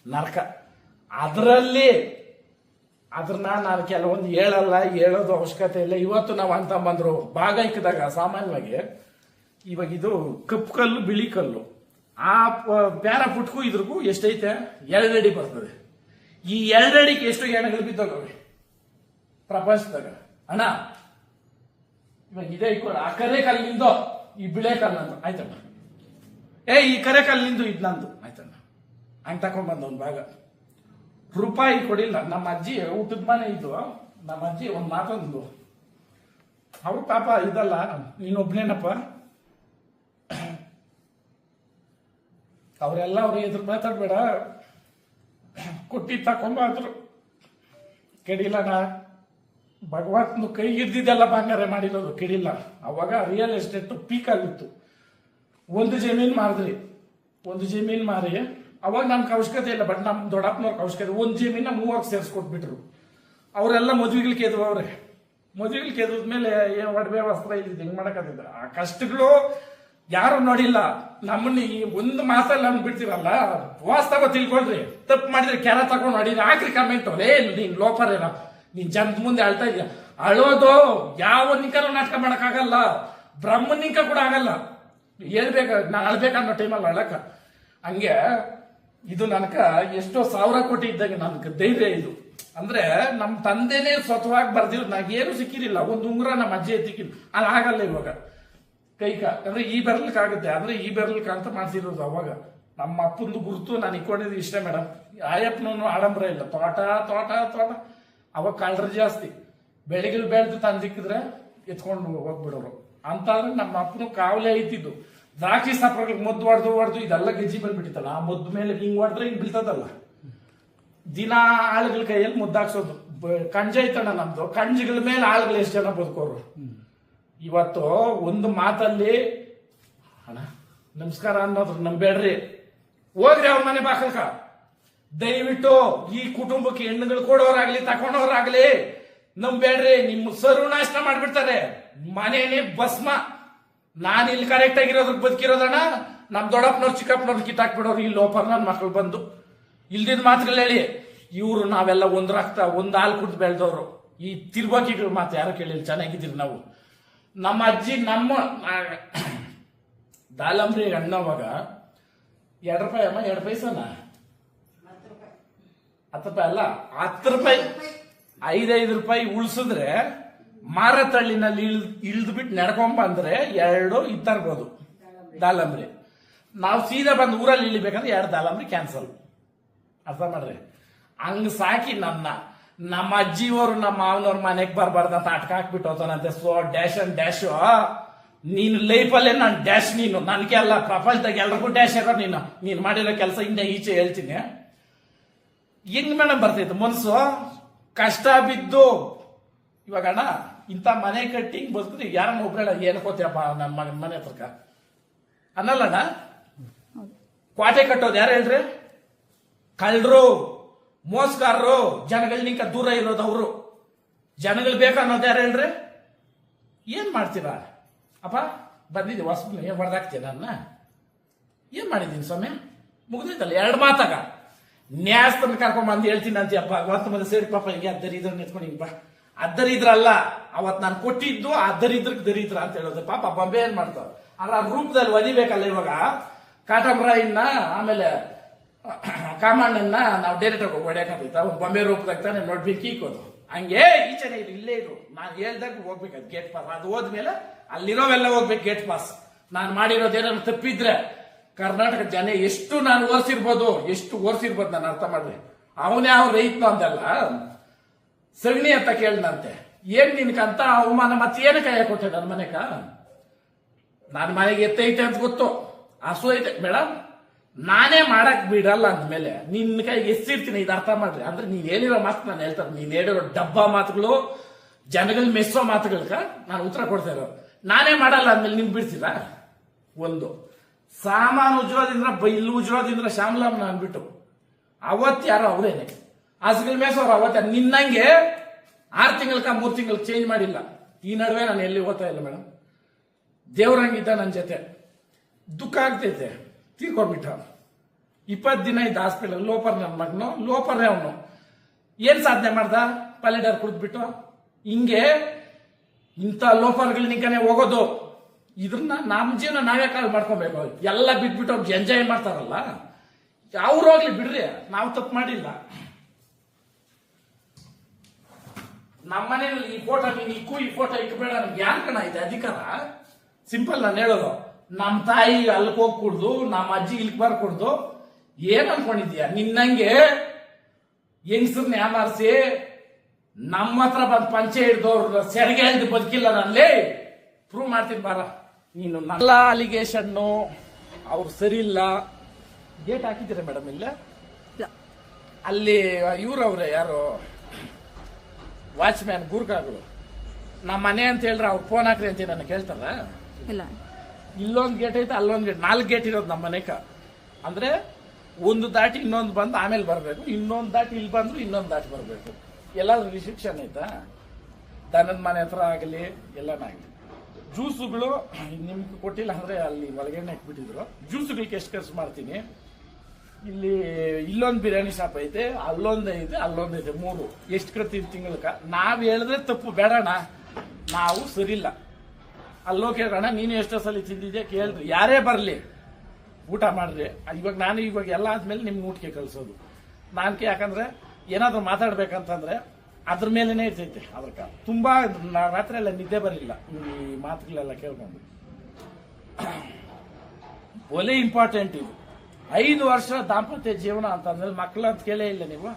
ನರಕ. ಅದ್ರನ್ನ ನಾನು ಕೆಲವೊಂದು ಹೇಳೋದು ಅವಶ್ಯಕತೆ ಇಲ್ಲ. ಇವತ್ತು ನಾವು ಅಂತ ಬಂದ್ರು ಭಾಗೈಕದಾಗ ಸಾಮಾನ್ಯವಾಗಿ ಇವಾಗ ಇದು ಕಪ್ಪು ಕಲ್ಲು, ಬಿಳಿ ಕಲ್ಲು, ಆ ಪ್ಯಾರ ಪುಟ್ಕು ಇದ್ರಿಗೂ ಎಷ್ಟೈತೆ 2 ಅಡಿ ಬರ್ತದೆ. ಈ 2 ಅಡಿಗೆ ಎಷ್ಟು ಹೆಣಗಳು ಬಿದ್ದೋಗವೆ ಪ್ರಪಂಚದಾಗ ಅಣ್ಣ. ಇವಾಗ ಇದೇ ಇಟ್ಕೊಳ್ಳ, ಆ ಕರೆ ಕಲ್ಲಿಂದು ಈ ಬಿಳೆ ಕಲ್ಲಂದು ಆಯ್ತಣ್ಣ, ಈ ಕರೆ ಕಲ್ಲಿಂದು ಇದು ನಂದು ಆಯ್ತಣ್ಣ. ಹಂಗ್ ತಕೊಂಡ್ಬಂದ ಒಂದ್ ಭಾಗ ರೂಪಾಯಿ ಕೊಡಿಲ್ಲ. ನಮ್ಮ ಅಜ್ಜಿ ಊಟದ ಮನೆ ಇದು. ನಮ್ಮ ಅಜ್ಜಿ ಒಂದ್ ಮಾತೊಂದು, ಅವ್ರು ಪಾಪ ಇದಲ್ಲ, ನೀನೊಬ್ನೇನಪ್ಪ, ಅವರೆಲ್ಲ ಅವ್ರ ಎದುರು ಮಾತಾಡ್ಬೇಡ, ಕೊಟ್ಟಿ ತಕೊಂಬಾದ್ರು ಕೆಡಿಲ್ಲಣ್ಣ. ಭಗವಂತನು ಕೈಗಿರ್ದಿದ್ದೆಲ್ಲ ಬಂಗಾರ ಮಾಡಿರೋದು ಕೆಡಿಲ್ಲ. ಅವಾಗ ರಿಯಲ್ ಎಸ್ಟೇಟ್ ಪೀಕ್ ಆಗಿತ್ತು. ಒಂದು ಜಮೀನ್ ಮಾರಿ ಅವಾಗ ನಮ್ಗೆ ಅವಶ್ಯಕತೆ ಇಲ್ಲ. ಬಟ್ ನಮ್ ದೊಡ್ಡಪ್ಪನವ್ರಿಗೆ ಅವಶ್ಯಕತೆ. ಒಂದು ಜಮೀನ 3 ಸೇರಿಸ್ಕೊಟ್ಬಿಟ್ರು. ಅವರೆಲ್ಲ ಮದುವೆಗಳು ಕೇದ್ವವ್ರೆ. ಮದುವೆಗಳು ಕೇದ್ಮೇಲೆ ಒಡವೆ ವಸ್ತ್ರ ಇದ್ದಿದ್ದು ಹಿಂಗ್ ಮಾಡಕತ್ತಿದ್ರು. ಆ ಕಷ್ಟಗಳು ಯಾರು ನೋಡಿಲ್ಲ. ನಮ್ಮನ್ನ ಈ ಒಂದು ಮಾಸಲ್ಲಿ ನಮ್ಗೆ ಬಿಡ್ತೀರಲ್ಲ, ವಾಸ್ತವ ತಿಳ್ಕೊಳ್ರಿ. ತಪ್ಪು ಮಾಡಿದ್ರೆ ಕೆರ ತಗೊಂಡು ನೋಡಿ, ಹಾಕ್ರಿ ಕಮೆಂಟ್. ನೀನ್ ಲೋಪರ್ ಏನೋ, ನೀನ್ ಜನದ ಮುಂದೆ ಅಳ್ತಾ ಇದೀಯ. ಅಳೋದು ಯಾವ ನಿಂಕನೂ ನಾಟಕ ಮಾಡಕ್ಕಾಗಲ್ಲ, ಬ್ರಹ್ಮನಿಂಕ ಕೂಡ ಆಗಲ್ಲ. ನಾನು ಅಳ್ಬೇಕನ್ನೋ ಟೈಮಲ್ಲಿ ಅಳಕ. ಹಂಗೆ ಇದು ನನಕ ಎಷ್ಟೋ 1000 ಕೋಟಿ ಇದ್ದಾಗ ನನ್ಗೆ ಧೈರ್ಯ. ಇದು ಅಂದ್ರೆ ನಮ್ ತಂದೆನೇ ಸ್ವತಃವಾಗಿ ಬರ್ದಿರೋದು. ನಾಗೇನು ಸಿಕ್ಕಿರಿಲ್ಲ. ಒಂದು ಉಂಗುರ ನಮ್ಮ ಅಜ್ಜಿ ಎತ್ತಿಕ್ಕಿಲ್ಲ. ಅದು ಆಗಲ್ಲ ಇವಾಗ. ಕೈಕ ಅಂದ್ರೆ ಈ ಬೆರಲ್ಕಾಗುತ್ತೆ, ಅಂದ್ರೆ ಈ ಬೆರಲ್ಕ ಅಂತ ಮಾಡ್ತಿರೋದು. ಅವಾಗ ನಮ್ಮ ಅಪ್ಪಂದು ಗುರುತು ನಾನು ಇಟ್ಕೊಂಡಿದ್ದು ಇಷ್ಟೇ ಮೇಡಮ್. ಆಯಪ್ಪನೂ ಆಡಂಬರ ಇಲ್ಲ. ತೋಟ ಅವಾಗ ಕಾಳ್ರ ಜಾಸ್ತಿ. ಬೆಳಿಗ್ಗೆ ಬೆಳೆದು ತಂದಿಕ್ಕಿದ್ರೆ ಎತ್ಕೊಂಡು ಹೋಗ್ಬಿಡೋರು. ಅಂತಾದ್ರೆ ನಮ್ಮ ಅಪ್ಪನು ಕಾವಲೆ ಐತಿದ್ದು. ದ್ರಾಕ್ಷಿ ಸಪ್ರಗಳಿಗೆ ಮದ್ದು ಹೊಡೆದು ಇದೆಲ್ಲ ಗೆಜ್ಜಿ ಬಂದ್ಬಿಟ್ಟಿತ್ತಲ್ಲ. ಆ ಮದ್ದು ಮೇಲೆ ಹಿಂಗ್ ಹೊಡೆದ್ರೆ ಹಿಂಗ್ ಬೀಳ್ತದಲ್ಲ. ದಿನ ಆಳುಗಳ ಕೈಯಲ್ಲಿ ಮುದ್ದಾಕ್ಸೋದು. ಕಂಜ ಐತಣ್ಣ ನಮ್ದು. ಕಂಜಿಗಳ ಮೇಲೆ ಆಳುಗಳು ಎಷ್ಟು ಜನ ಬದುಕೋರು. ಇವತ್ತು ಒಂದು ಮಾತಲ್ಲಿ ಅಣ್ಣ ನಮಸ್ಕಾರ ಅನ್ನೋದ್ರ ನಂಬೇಡ್ರಿ. ಹೋಗ್ರಿ ಅವ್ರ ಮನೆ ಬಾಕಲ್ಕ. ದಯವಿಟ್ಟು ಈ ಕುಟುಂಬಕ್ಕೆ ಹೆಣ್ಣುಗಳು ಕೊಡೋರಾಗ್ಲಿ ತಕೊಂಡವ್ರಾಗ್ಲಿ ನಂಬೇಡ್ರಿ. ನಿಮ್ಮ ಸರ್ವನಾಶನ ಮಾಡ್ಬಿಡ್ತಾರೆ. ಮನೇನೆ ಭಸ್ಮ. ನಾನು ಇಲ್ಲಿ ಕರೆಕ್ಟ್ ಆಗಿರೋದ್ರ ಬದುಕಿರೋದಣ್ಣ. ನಮ್ ದೊಡ್ಡಪ್ಪನವ್ರು ಚಿಕ್ಕಪ್ಪನವ್ರು ಕಿತ್ತಾಕ್ಬಿಡೋರು ಈ ಲೋಪರ್ ನನ್ನ ಮಕ್ಕಳು ಬಂದು ಇಲ್ದಿದ್ ಮಾತುಗಳು ಹೇಳಿ. ಇವ್ರು ನಾವೆಲ್ಲ ಒಂದ್ ರಕ್ತ, ಒಂದ್ ಹಾಲು ಕುಡ್ದು ಬೆಳೆದವ್ರು. ಈ ತಿರ್ಬಾಕಿಗಳ ಮಾತು ಯಾರು ಕೇಳಿಲ್ಲ. ಚೆನ್ನಾಗಿದ್ದೀರಿ ನಾವು. ನಮ್ಮ ಅಜ್ಜಿ ನಮ್ಮ ದಾಲಂಬ್ರಿ ಹಣ್ಣವಾಗ 2 ರೂಪಾಯಿ ಅಮ್ಮ, 2 ಪೈಸನ 10 ರೂಪಾಯಿ ಅಲ್ಲ, 10 ರೂಪಾಯಿ 5 ರೂಪಾಯಿ ಉಳ್ಸಿದ್ರೆ ಮಾರತಳ್ಳಿನಲ್ಲಿ ಇಳ್ದು ಬಿಟ್ಟು ನಡ್ಕೊಂಬಂದ್ರೆ 2 ಇತ್ತರ್ಬೋದು ದಾಲಂಬ್ರಿ. ನಾವು ಸೀದಾ ಬಂದು ಊರಲ್ಲಿ ಇಳಿಬೇಕಂದ್ರೆ 2 ದಾಲಂಬ್ರಿ ಕ್ಯಾನ್ಸಲ್. ಅರ್ಥ ಮಾಡ್ರಿ. ಹಂಗ್ ಸಾಕಿ ನಮ್ಮ ಅಜ್ಜಿಯವರು ನಮ್ಮ ಮಾವನವ್ರ ಮನೆಗೆ ಬರ್ಬಾರ್ದಂತ ಅಟ್ಕ ಹಾಕ್ಬಿಟ್ಟು ಹೋತಾನಂತೆ. ಸೊ ಡ್ಯಾಶ್ ಅಂಡ್ ಡ್ಯಾಶ್ ನೀನು ಲೈಫಲ್ಲೇ ನಾನು ಡ್ಯಾಶ್, ನೀನು ನನಗೆ ಅಲ್ಲ ಪ್ರಪಂಚದಾಗ ಎಲ್ರಿಗೂ ಡ್ಯಾಶ್ ಇರೋ ನೀನು ಮಾಡಿರೋ ಕೆಲಸ ಇಂದ ಈಚೆ ಹೇಳ್ತೀನಿ. ಹೆಂಗ್ ಮೇಡಮ್ ಬರ್ತೈತೆ ಮನ್ಸು ಕಷ್ಟ ಬಿದ್ದು. ಇವಾಗ ಅಣ್ಣ ಇಂಥ ಮನೆ ಕಟ್ಟಿ ಹಿಂಗ್ ಬದುಕಿದ್ರೆ ಯಾರನ್ನ ಒಬ್ರಣ್ಣ ಏನಕೋತಿಯಪ್ಪ ನನ್ನ ಮಗನ ಮನೆ ಹತ್ರಕ ಅನ್ನಲ್ಲಣ್ಣ. ಕ್ವಾಟೆ ಕಟ್ಟೋದು ಯಾರು ಹೇಳ್ರಿ? ಕಳ್ಳರು, ಮೋಸಗಾರರು, ಜನಗಳನಿಂಕ ದೂರ ಇರೋದು ಅವರು. ಜನಗಳು ಬೇಕನ್ನೋದು ಯಾರು ಹೇಳ್ರಿ? ಏನ್ ಮಾಡ್ತೀರಾ ಅಪ್ಪ? ಬಂದಿದ್ದೀವಿ ಹೊಸ ಏನ್ ಹೊಡೆದಾಕ್ತೀಯ ನನ್ನ? ಏನ್ ಮಾಡಿದ್ದೀನಿ ಸ್ವಾಮಿ? ಮುಗ್ದೈತಲ್ಲ ಎರಡು ಮಾತಾಗ ನ್ಯಾಸ್ತನ ಕರ್ಕೊಂಡ್ ಬಂದು ಹೇಳ್ತೀನಿ ಅಂತೀಯಪ್ಪ. ಅವತ್ತು ಮಂದಿ ಸೇರಿ ಪಾಪ ಹಿಂಗೆ ಅದ್ದರಿದ್ರ ನಿಂತ್ಕೊಂಡು ಹಿಂಗ ಅದ್ದರಿದ್ರಲ್ಲ ಅವತ್ ನಾನು ಕೊಟ್ಟಿದ್ದು ಅದ್ದರಿದ್ರಕ್ ದರಿದ್ರ ಅಂತ ಹೇಳೋದು. ಪಾಪ ಬೊಂಬೆ ಏನ್ ಮಾಡ್ತಾವ ಆದ್ರೆ ಆ ರೂಪದಲ್ಲಿ ಒದಿಬೇಕಲ್ಲ. ಇವಾಗ ಕಾಟಮರಾಯಿನ ಆಮೇಲೆ ಕಾಮಣ್ಣನ ನಾವು ಡೈರೆಕ್ಟ್ ಆಗಿ ಹೊಡ್ಯಾಕಂತ ಅವ್ನು ಬೊಂಬೆ ರೂಪದಾಗ ತಾನೆ ನೋಡ್ಬೇಕು ಈಕೋದು. ಹಂಗೆ ಈಚೆನೆ ಇಲ್ಲೇ ಇರು, ನಾನು ಹೇಳ್ದಾಗ ಹೋಗ್ಬೇಕು ಗೇಟ್ ಪಾಸ್. ಅದು ಹೋದ್ಮೇಲೆ ಅಲ್ಲಿರೋವೆಲ್ಲ ಹೋಗ್ಬೇಕು ಗೇಟ್ ಪಾಸ್. ನಾನು ಮಾಡಿರೋದೇನಾದ್ರು ತಪ್ಪಿದ್ರೆ ಕರ್ನಾಟಕ ಜನ ಎಷ್ಟು ನಾನು ಓದಿಸಿರ್ಬೋದು, ಎಷ್ಟು ಓದಿಸಿರ್ಬೋದು ನಾನು ಅರ್ಥ ಮಾಡ್ರಿ. ಅವನೇ ಅವ್ರ ರೈತನು ಅಂದಲ್ಲ ಸಗಣಿ ಅಂತ ಕೇಳಿದಂತೆ. ಏನ್ ನಿನ್ಕಂತ ಅವಮಾನ ಮತ್ತೆ ಏನ ಕೈ ಕೊಟ್ಟೆ ನನ್ನ ಮನೆಗ? ನನ್ನ ಮನೆಗೆ ಎತ್ತೈತೆ ಅಂತ ಗೊತ್ತು, ಹಸು ಐತೆ ಮೇಡಮ್, ನಾನೇ ಮಾಡಕ್ ಬಿಡಲ್ಲ ಅಂದ್ಮೇಲೆ ನಿನ್ನ ಕೈ ಎಷ್ಟಿರ್ತೀನಿ ಇದು ಅರ್ಥ ಮಾಡ್ರಿ. ಅಂದ್ರೆ ನೀನ್ ಹೇಳಿರೋ ಮಾತು ನಾನು ಹೇಳ್ತಾರೆ, ನೀನ್ ಹೇಳಿರೋ ಡಬ್ಬ ಮಾತುಗಳು, ಜನಗಳು ಮೆಚ್ಚೋ ಮಾತುಗಳಕ ನಾನು ಉತ್ತರ ಕೊಡ್ತಾ ಇರೋದು. ನಾನೇ ಮಾಡಲ್ಲ ಅಂದ್ಮೇಲೆ ನಿನ್ ಬಿಡ್ತೀರಾ? ಒಂದು ಸಾಮಾನು ಉಜ್ರೋದಿಂದ ಇಲ್ಲಿ ಉಜ್ರೋದಿಂದ ಶ್ಯಾಮಲಾಮ್ನ ಅಂದ್ಬಿಟ್ಟು ಅವತ್ ಯಾರೋ ಅವರೇನೆ ಹಸುಗಳ ಮೇಸೋರು ಅವತ್ತ ನಿನ್ನಂಗೆ 6 ತಿಂಗಳಕ 3 ತಿಂಗಳು ಚೇಂಜ್ ಮಾಡಿಲ್ಲ. ಈ ನಡುವೆ ನಾನು ಎಲ್ಲಿ ಓದ್ತಾ ಇಲ್ಲ ಮೇಡಮ್. ದೇವ್ರಂಗಿದ್ದ ನನ್ನ ಜೊತೆ. ದುಃಖ ಆಗ್ತೈತೆ, ತೀರ್ಕೊಂಡ್ಬಿಟ್ಟ. 20 ದಿನ ಇದ್ದ ಹಾಸ್ಪಿಟಲ್. ಲೋಪರ್ ನನ್ನ ಮಗನು, ಲೋಪರ್ನೇ ಅವನು. ಏನ್ ಸಾಧನೆ ಮಾಡ್ದ? ಪಲ್ಲೆಡರ್ ಕುಡಿದ್ಬಿಟ್ಟು. ಹಿಂಗೆ ಇಂಥ ಲೋಪರ್ಗಳ ನಿಂಕನೆ ಹೋಗೋದು. ಇದ್ರನ್ನ ನಮ್ಮ ಜೀವನ ನಾವೇ ಕಾಲ್ ಮಾಡ್ಕೊಬೇಕು. ಎಲ್ಲ ಬಿಟ್ಬಿಟ್ಟು ಅವ್ರಿಗೆ ಎಂಜಾಯ್ ಮಾಡ್ತಾರಲ್ಲ, ಅವ್ರು ಹೋಗ್ಲಿ ಬಿಡ್ರಿ, ನಾವು ತಪ್ಪು ಮಾಡಿಲ್ಲ. ನಮ್ಮ ಮನೇಲಿ ಈ ಫೋಟೋ ನೀನು ಈ ಫೋಟೋ ಇಕ್ಬೇಡ, ನನ್ಗೆ ಯಾರು ಕಣ ಇದೆ ಅಧಿಕಾರ? ಸಿಂಪಲ್ ನಾನು ಹೇಳೋದು. ನಮ್ಮ ತಾಯಿ ಅಲ್ಲಿಗೆ ಹೋಗಿ ಕುಡ್ದು, ನಮ್ಮ ಅಜ್ಜಿ ಇಲ್ಲಿಗೆ ಬರ್ಕೊಡ್ದು. ಏನ್ ಅನ್ಕೊಂಡಿದ್ಯಾ? ನಿನ್ನಂಗೆ ಹೆಂಗಸರ್ನ ಯಾಮಾರಿಸಿ ನಮ್ಮ ಹತ್ರ ಬಂದು ಪಂಚೆ ಹಿಡ್ದವ್ರ ಸೆರಗೆ ಹಿಡಿದು ಬದುಕಿಲ್ಲ ನಾನಲ್ಲಿ. ಪ್ರೂವ್ ಮಾಡ್ತೀನಿ ಬಾರ. ನೀನು ನಲ್ಲ ಅಲಿಗೇಷನ್ನು ಅವ್ರು ಸರಿ ಇಲ್ಲ. ಗೇಟ್ ಹಾಕಿದ್ದೀರ ಮೇಡಮ್? ಇಲ್ಲ, ಅಲ್ಲಿ ಇವ್ರವ್ರೆ ಯಾರು ವಾಚ್ಮ್ಯಾನ್ ಗೂರ್ಖಾಗಳು ನಮ್ಮ ಮನೆ ಅಂತ ಹೇಳ್ರೆ ಅವ್ರು ಫೋನ್ ಹಾಕ್ರಿ ಅಂತ ನನ್ನ ಕೇಳ್ತಾರ? ಇಲ್ಲ, ಇಲ್ಲೊಂದು ಗೇಟ್ ಐತೆ, ಅಲ್ಲೊಂದು ಗೇಟ್, 4 ಗೇಟ್ ಇರೋದು ನಮ್ಮ ಮನೆಕ. ಅಂದ್ರೆ ಒಂದು ದಾಟಿ ಇನ್ನೊಂದು ಬಂದು ಆಮೇಲೆ ಬರಬೇಕು, ಇನ್ನೊಂದು ದಾಟಿ ಇಲ್ಲಿ ಬಂದ್ರು ಇನ್ನೊಂದು ದಾಟಿ ಬರಬೇಕು. ಎಲ್ಲಾದ್ರೂ ರಿಸ್ಟ್ರಿಕ್ಷನ್ ಐತಾ? ದನದ ಮನೆ ಹತ್ರ ಆಗಲಿ ಎಲ್ಲನಾಗಲಿ. ಜ್ಯೂಸುಗಳು ನಿಮ್ಗೆ ಕೊಟ್ಟಿಲ್ಲ ಅಂದ್ರೆ ಅಲ್ಲಿ ಒಳಗಡೆ ಇಟ್ಬಿಟ್ಟಿದ್ರು. ಜ್ಯೂಸುಗಳಿಗೆ ಎಷ್ಟು ಖರ್ಚು ಮಾಡ್ತೀನಿ? ಇಲ್ಲೊಂದು ಬಿರಿಯಾನಿ ಶಾಪ್ ಐತೆ, ಅಲ್ಲೊಂದು ಐತೆ, ಅಲ್ಲೊಂದು ಐತೆ, 3. ಎಷ್ಟು ಕಟ್ತೀವಿ ತಿಂಗಳಕ? ನಾವ್ ಹೇಳಿದ್ರೆ ತಪ್ಪು ಬೇಡಣ, ನಾವು ಸರಿಲ್ಲ. ಅಲ್ಲೋ ಕೇಳೋಣ, ನೀನು ಎಷ್ಟೋ ಸಲ ತಿಂದಿದ್ಯಾ ಕೇಳ್ರಿ, ಯಾರೇ ಬರ್ಲಿ ಊಟ ಮಾಡ್ರಿ. ಇವಾಗ ಎಲ್ಲ ಆದ್ಮೇಲೆ ನಿಮ್ಗೆ ಊಟಕ್ಕೆ ಕಳ್ಸೋದು ನಾನ್ಕೆ. ಯಾಕಂದ್ರೆ ಏನಾದ್ರು ಮಾತಾಡ್ಬೇಕಂತಂದ್ರೆ ಅದ್ರ ಮೇಲೆನೆ ಇರ್ತೈತೆ. ಅದಕ್ಕ ತುಂಬಾ ರಾತ್ರಿ ಎಲ್ಲ ನಿದ್ದೆ ಬರಲಿಲ್ಲ ಈ ಮಾತುಗಳೆಲ್ಲ ಕೇಳ್ಕೊಂಡು. ಒಲೆ ಇಂಪಾರ್ಟೆಂಟ್ ಇದು. 5 ವರ್ಷ ದಾಂಪತ್ಯ ಜೀವನ ಅಂತಂದ್ರೆ ಮಕ್ಕಳು ಅಂತ ಕೇಳೇ ಇಲ್ಲ ನೀವು?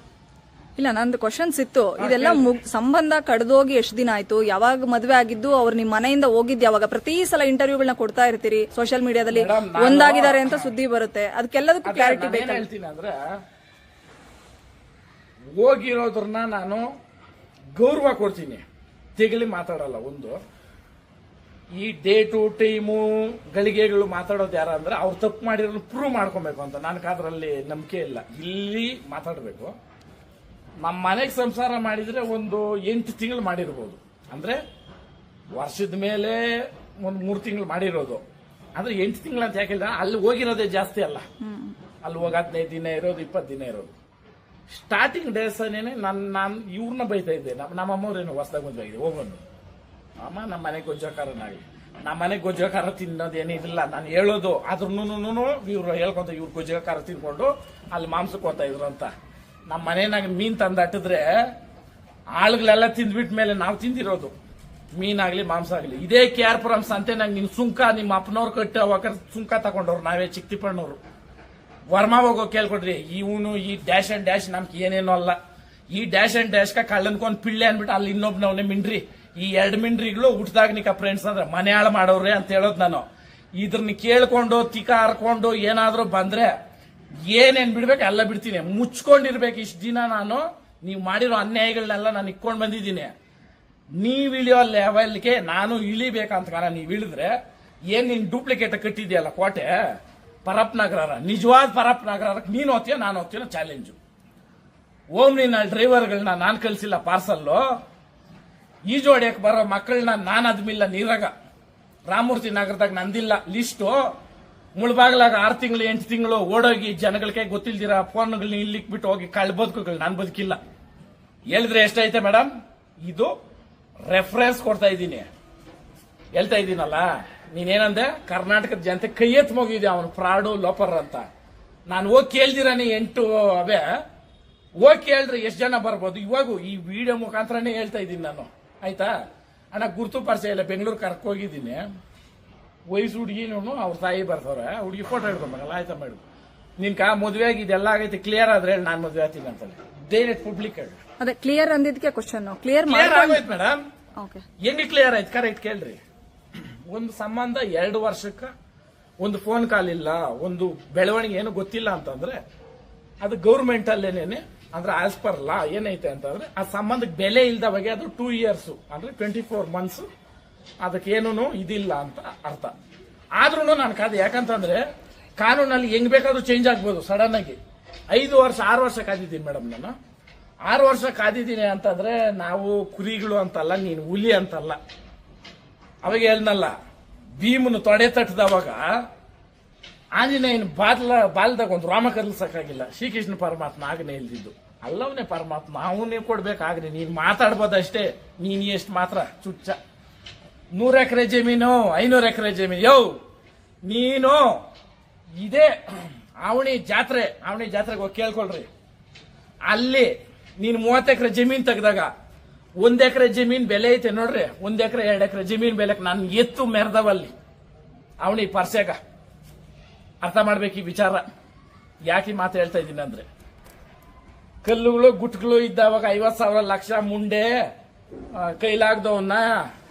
ಇಲ್ಲ, ನಂದು ಕ್ವಶನ್ಸ್ ಇತ್ತು. ಇದೆಲ್ಲ ಸಂಬಂಧ ಕಡ್ದೋಗಿ ಎಷ್ಟು ದಿನ ಆಯ್ತು? ಯಾವಾಗ ಮದ್ವೆ ಆಗಿದ್ದು? ಅವ್ರು ನಿಮ್ ಮನೆಯಿಂದ ಹೋಗಿದ್ದು ಯಾವಾಗ? ಪ್ರತಿ ಸಲ ಇಂಟರ್ವ್ಯೂಗಳನ್ನ ಕೊಡ್ತಾ ಇರ್ತೀರಿ ಸೋಷಿಯಲ್ ಮೀಡಿಯಾದಲ್ಲಿ, ಒಂದಾಗಿದ್ದಾರೆ ಅಂತ ಸುದ್ದಿ ಬರುತ್ತೆ. ಅದಕ್ಕೆಲ್ಲದಕ್ಕೂ ಕ್ಲಾರಿಟಿ ಬೇಕು. ಹೇಳ್ತೀನಿ ಅಂದ್ರೆ, ಹೋಗಿರೋದ್ರನ್ನ ನಾನು ಗೌರವ ಕೊಡ್ತೀನಿ, ತೆಗಲಿ ಮಾತಾಡಲ್ಲ. ಒಂದು ಈ ಡೇಟು ಟೈಮು ಗಳಿಗೆಗಳು ಮಾತಾಡೋದು ಯಾರ ಅಂದ್ರೆ ಅವ್ರು ತಪ್ಪು ಮಾಡಿರೋ ಪ್ರೂವ್ ಮಾಡ್ಕೊಬೇಕು ಅಂತ ನನಗೆ ಅದರಲ್ಲಿ ನಂಬಿಕೆ ಇಲ್ಲ. ಇಲ್ಲಿ ಮಾತಾಡಬೇಕು. ನಮ್ಮ ಮನೆಗೆ ಸಂಸಾರ ಮಾಡಿದ್ರೆ ಒಂದು 8 ತಿಂಗಳು ಮಾಡಿರ್ಬೋದು. ಅಂದ್ರೆ ವರ್ಷದ ಮೇಲೆ ಒಂದು 3 ತಿಂಗಳು ಮಾಡಿರೋದು. ಅಂದ್ರೆ 8 ತಿಂಗಳು ಅಂತ ಯಾಕಿಲ್ಲ, ಅಲ್ಲಿ ಹೋಗಿರೋದೇ ಜಾಸ್ತಿ ಅಲ್ಲ. ಅಲ್ಲಿ ಹೋಗಿ 15 ದಿನ ಇರೋದು, 20 ದಿನ ಇರೋದು. ಸ್ಟಾರ್ಟಿಂಗ್ ಡೇಸ್ ನಾನು ಇವ್ರನ್ನ ಬೈತಾ ಇದ್ದೆ. ನಮ್ಮಮ್ಮವ್ರೇನು ಹೊಸದಾಗ ಮದುವೆ ಆಗಿದೆ, ಹೋಗೋದು ಅಮ್ಮ ನಮ್ಮ ಮನೆಗೆ ಗೊಜ್ಜೋಕಾರನಾಗಲಿ, ನಮ್ಮ ಮನೆಗೆ ಗೊಜ್ಜೋಕಾರ ತಿನ್ನೋದೇನಿಲ್ಲ ನಾನು ಹೇಳೋದು. ಆದ್ರೂ ಇವ್ರು ಹೇಳ್ಕೊಂತ ಇವ್ರು ಗೊಜ್ಜೋಕಾರ ತಿನ್ಕೊಂಡು ಅಲ್ಲಿ ಮಾಂಸಕ್ಕೆ ಹೋಗ್ತಾ ಇದ್ರು ಅಂತ. ನಮ್ಮ ಮನೆಯಾಗ ಮೀನ್ ತಂದಾಟಿದ್ರೆ ಆಳುಗಳೆಲ್ಲ ತಿಂದ್ಬಿಟ್ಟ ಮೇಲೆ ನಾವು ತಿಂದಿರೋದು ಮೀನಾಗ್ಲಿ ಮಾಂಸ ಆಗ್ಲಿ. ಇದೇ KR ಪುರಂ ಸಂತೆನಾಗ ನಿನ್ ಸುಂಕ ನಿಮ್ಮ ಅಪ್ಪನವ್ರು ಕಟ್ಟಿ ಅವಾಗ ಸುಂಕ ತಗೊಂಡವ್ರು ನಾವೇ ಚಿಕ್ತಿಪ್ಪಣ್ಣವ್ರು. ವರ್ಮಾ ಹೋಗೋ ಕೇಳ್ಕೊಡ್ರಿ, ಇವನು ಈ ಡ್ಯಾಶ್ ಅಂಡ್ ಡ್ಯಾಶ್ ನಮ್ಗೆ ಏನೇನೋ ಅಲ್ಲ, ಈ ಡ್ಯಾಶ್ ಅಂಡ್ ಡ್ಯಾಶ್ ಕಳ್ಳನ್ಕೊಂಡ್ ಪಿಳ್ಳೆ ಅನ್ಬಿಟ್ಟು ಅಲ್ಲಿ ಇನ್ನೊಬ್ನವನೇ ಮಿಂಡ್ರಿ, ಈ 2 ಮಿಂಡ್ರಿಗಳು ಹುಟ್ಟದಾಗ ನಿಕ ಫ್ರೆಂಡ್ಸ್ ಅಂದ್ರೆ ಮನೆ ಹಾಳು ಮಾಡೋವ್ರೆ ಅಂತ ಹೇಳೋದು ನಾನು. ಇದ್ರನ್ನ ಕೇಳ್ಕೊಂಡು ತಿಕ್ಕ ಹರ್ಕೊಂಡು ಏನಾದ್ರೂ ಬಂದ್ರೆ ಏನೇನ್ ಬಿಡ್ಬೇಕು ಎಲ್ಲ ಬಿಡ್ತೀನಿ, ಮುಚ್ಕೊಂಡಿರ್ಬೇಕು. ಇಷ್ಟು ದಿನ ನಾನು ನೀವು ಮಾಡಿರೋ ಅನ್ಯಾಯಗಳನ್ನೆಲ್ಲ ನಾನು ಇಕ್ಕೊಂಡ್ ಬಂದಿದ್ದೀನಿ. ನೀವ್ ಇಳಿಯೋ ಲೆವೆಲ್ಗೆ ನಾನು ಇಳಿಬೇಕಂತ ಕಾರಣ ನೀವ್ ಇಳಿದ್ರೆ ಏನ್ ನೀನ್ ಡೂಪ್ಲಿಕೇಟ್ ಕಟ್ಟಿದ್ಯಲ್ಲ ಕೋಟೆ ಪರಪ್ ನಗರ, ನಿಜವಾದ ಪರಪ್ ನಗರಕ್ಕೆ ನೀನ್ ಹೋಗ್ತೀಯ ನಾನು ಹೋಗ್ತೀನೋ ಚಾಲೆಂಜು. ಓಮ್ನಿನ ಡ್ರೈವರ್ಗಳನ್ನ ನಾನ್ ಕಳ್ಸಿಲ್ಲ ಪಾರ್ಸಲ್ಲು, ಈಜು ಹೊಡಿಯಕ್ ಬರೋ ಮಕ್ಕಳನ್ನ ನಾನ್ ಅದ್ಮಿಲ್ಲ ನೀರಾಗ. ರಾಮಮೂರ್ತಿ ನಗರದಾಗ ನಂದಿಲ್ಲ ಲಿಸ್ಟು, ಮುಳ್ಬಾಗ್ಲಾಗ 6 ತಿಂಗಳು 8 ತಿಂಗಳು ಓಡೋಗಿ ಜನಗಳಿಗೆ ಗೊತ್ತಿಲ್ದಿರ ಫೋನ್ಗಳನ್ನ ಇಲ್ಲಿಕ್ ಬಿಟ್ಟು ಹೋಗಿ ಕಳ್ಳ ಬದುಕುಗಳು ನಾನು ಬದುಕಿಲ್ಲ. ಹೇಳಿದ್ರೆ ಎಷ್ಟೈತೆ ಮೇಡಮ್? ಇದು ರೆಫರೆನ್ಸ್ ಕೊಡ್ತಾ ಇದ್ದೀನಿ, ಹೇಳ್ತಾ ಇದ್ದೀನಲ್ಲ. ನೀನೇನಂದೆ ಕರ್ನಾಟಕದ ಜನತೆ ಕೈ ಎತ್ ಹೋಗಿದ್ದೆ ಅವನು ಫ್ರಾಡು ಲೋಪರ್ ಅಂತ. ನಾನು ಹೋಗಿ ಕೇಳ್ದಿರಾನೆ 8 ಅವೇ ಹೋಗಿ ಕೇಳಿದ್ರೆ ಎಷ್ಟು ಜನ ಬರ್ಬೋದು. ಇವಾಗ ಈ ವಿಡಿಯೋ ಮುಖಾಂತರನೇ ಹೇಳ್ತಾ ಇದ್ದೀನಿ ನಾನು, ಆಯ್ತಾ ಅಣ್ಣ. ಗುರ್ತು ಪರಿಚಯ ಇಲ್ಲ, ಬೆಂಗಳೂರು ಕರ್ಕೋಗಿದ್ದೀನಿ. ವಯಸ್ಸು ಹುಡುಗಿನೂ ಅವ್ರ ತಾಯಿ ಬರ್ತಾವ್ರೆ, ಹುಡುಗಿ ಫೋಟೋ ಹಿಡ್ಕೊಂಬಲ್ಲ, ಆಯ್ತಾ ಮೇಡಮ್ ನಿನ್ಕ ಮದುವೆ ಆಗಿ ಇದೆಲ್ಲ ಆಗೈತೆ ಕ್ಲಿಯರ್ ಆದ್ರೆ ಹೇಳಿ ನಾನು ಮದುವೆ ಆಗ್ತೀನಿ ಅಂತಾನೆ. ಡೈರೆಕ್ಟ್ ಪಬ್ಲಿಕ್ ಹೇಳಿ ಅದೇ ಕ್ಲಿಯರ್ ಅಂದಿದ್ದಕ್ಕೆ ಕ್ವಶನ್ ಕ್ಲಿಯರ್ ಆಗೋಯ್ತು ಮೇಡಮ್. ಹೆಂಗೆ ಕ್ಲಿಯರ್ ಆಯ್ತು? ಕರೆಕ್ಟ್ ಕೇಳ್ರಿ. ಒಂದು ಸಂಬಂಧ 2 ವರ್ಷಕ್ಕ ಒಂದು ಫೋನ್ ಕಾಲ್ ಇಲ್ಲ, ಒಂದು ಬೆಳವಣಿಗೆ ಏನು ಗೊತ್ತಿಲ್ಲ ಅಂತಂದ್ರೆ ಅದು ಗೌರ್ಮೆಂಟ್ ಅಲ್ಲೇನೇನೆ ಅಂದ್ರೆ ಆಸ್ ಪರ್ ಲಾ ಏನೈತೆ ಅಂತಂದ್ರೆ ಆ ಸಂಬಂಧಕ್ಕೆ ಬೆಲೆ ಇಲ್ದವಾಗೆ ಅದು 2 ಇಯರ್ಸ್ ಅಂದ್ರೆ 24 ಮಂತ್ಸ್ ಅದಕ್ಕೇನು ಇದಿಲ್ಲ ಅಂತ ಅರ್ಥ. ಆದ್ರೂ ನಾನು ಕಾದೆ, ಯಾಕಂತಂದ್ರೆ ಕಾನೂನಲ್ಲಿ ಹೆಂಗ್ ಬೇಕಾದ್ರೂ ಚೇಂಜ್ ಆಗ್ಬೋದು ಸಡನ್ ಆಗಿ. 5 ವರ್ಷ 6 ವರ್ಷ ಕಾದಿದ್ದೀನಿ ಮೇಡಮ್ ನಾನು. 6 ವರ್ಷ ಕಾದಿದ್ದೀನಿ ಅಂತಂದ್ರೆ ನಾವು ಕುರಿಗಳು ಅಂತಲ್ಲ, ನೀನು ಹುಲಿ ಅಂತಲ್ಲ. ಅವಾಗ ಹೇಳ್ನಲ್ಲ, ಭೀಮನು ತೊಡೆ ತಟ್ಟದವಾಗ ಆಂಜನೇಯನ ಬಾಲ್ದಾಗ ಒಂದು ರಾಮ ಕರ್ಲಿಸಕ್ಕಾಗಿಲ್ಲ. ಶ್ರೀಕೃಷ್ಣ ಪರಮಾತ್ಮ ಆಗನೆ ಇಲ್ದಿದ್ದು, ಅಲ್ಲವನೇ ಪರಮಾತ್ಮ ಅವನೇ ಕೊಡ್ಬೇಕಾಗ್ರಿ. ನೀನ್ ಮಾತಾಡ್ಬೋದಷ್ಟೇ, ನೀನ್ ಎಷ್ಟು ಮಾತ್ರ ಚುಚ್ಚ. 100 ಎಕರೆ ಜಮೀನು 500 ಎಕರೆ ಜಮೀನು, ಯೋ ನೀನು ಇದೇ ಅವಣಿ ಜಾತ್ರೆಗೆ ಹೋಗಿ ಕೇಳ್ಕೊಳ್ರಿ. ಅಲ್ಲಿ ನೀನು 30 ಎಕರೆ ಜಮೀನ್ ತೆಗ್ದಾಗ 1 ಎಕರೆ ಜಮೀನ್ ಬೆಲೆ ಐತೆ ನೋಡ್ರಿ, 1 ಎಕರೆ 2 ಎಕರೆ ಜಮೀನ್ ಬೆಲೆಕ್ ನಾನು ಎತ್ತು ಮೆರೆದವಲ್ಲಿ ಅವನಿ ಪರ್ಸೆಗ. ಅರ್ಥ ಮಾಡ್ಬೇಕು ಈ ವಿಚಾರ. ಯಾಕೆ ಮಾತು ಹೇಳ್ತಾ ಇದ್ದೀನಿ ಅಂದ್ರೆ, ಕಲ್ಲುಗಳು ಗುಟ್ಗಳು ಇದ್ದಾವಾಗ 50,000 ಲಕ್ಷ ಮುಂಡೆ ಕೈಲಾಗ್ದವನ್ನ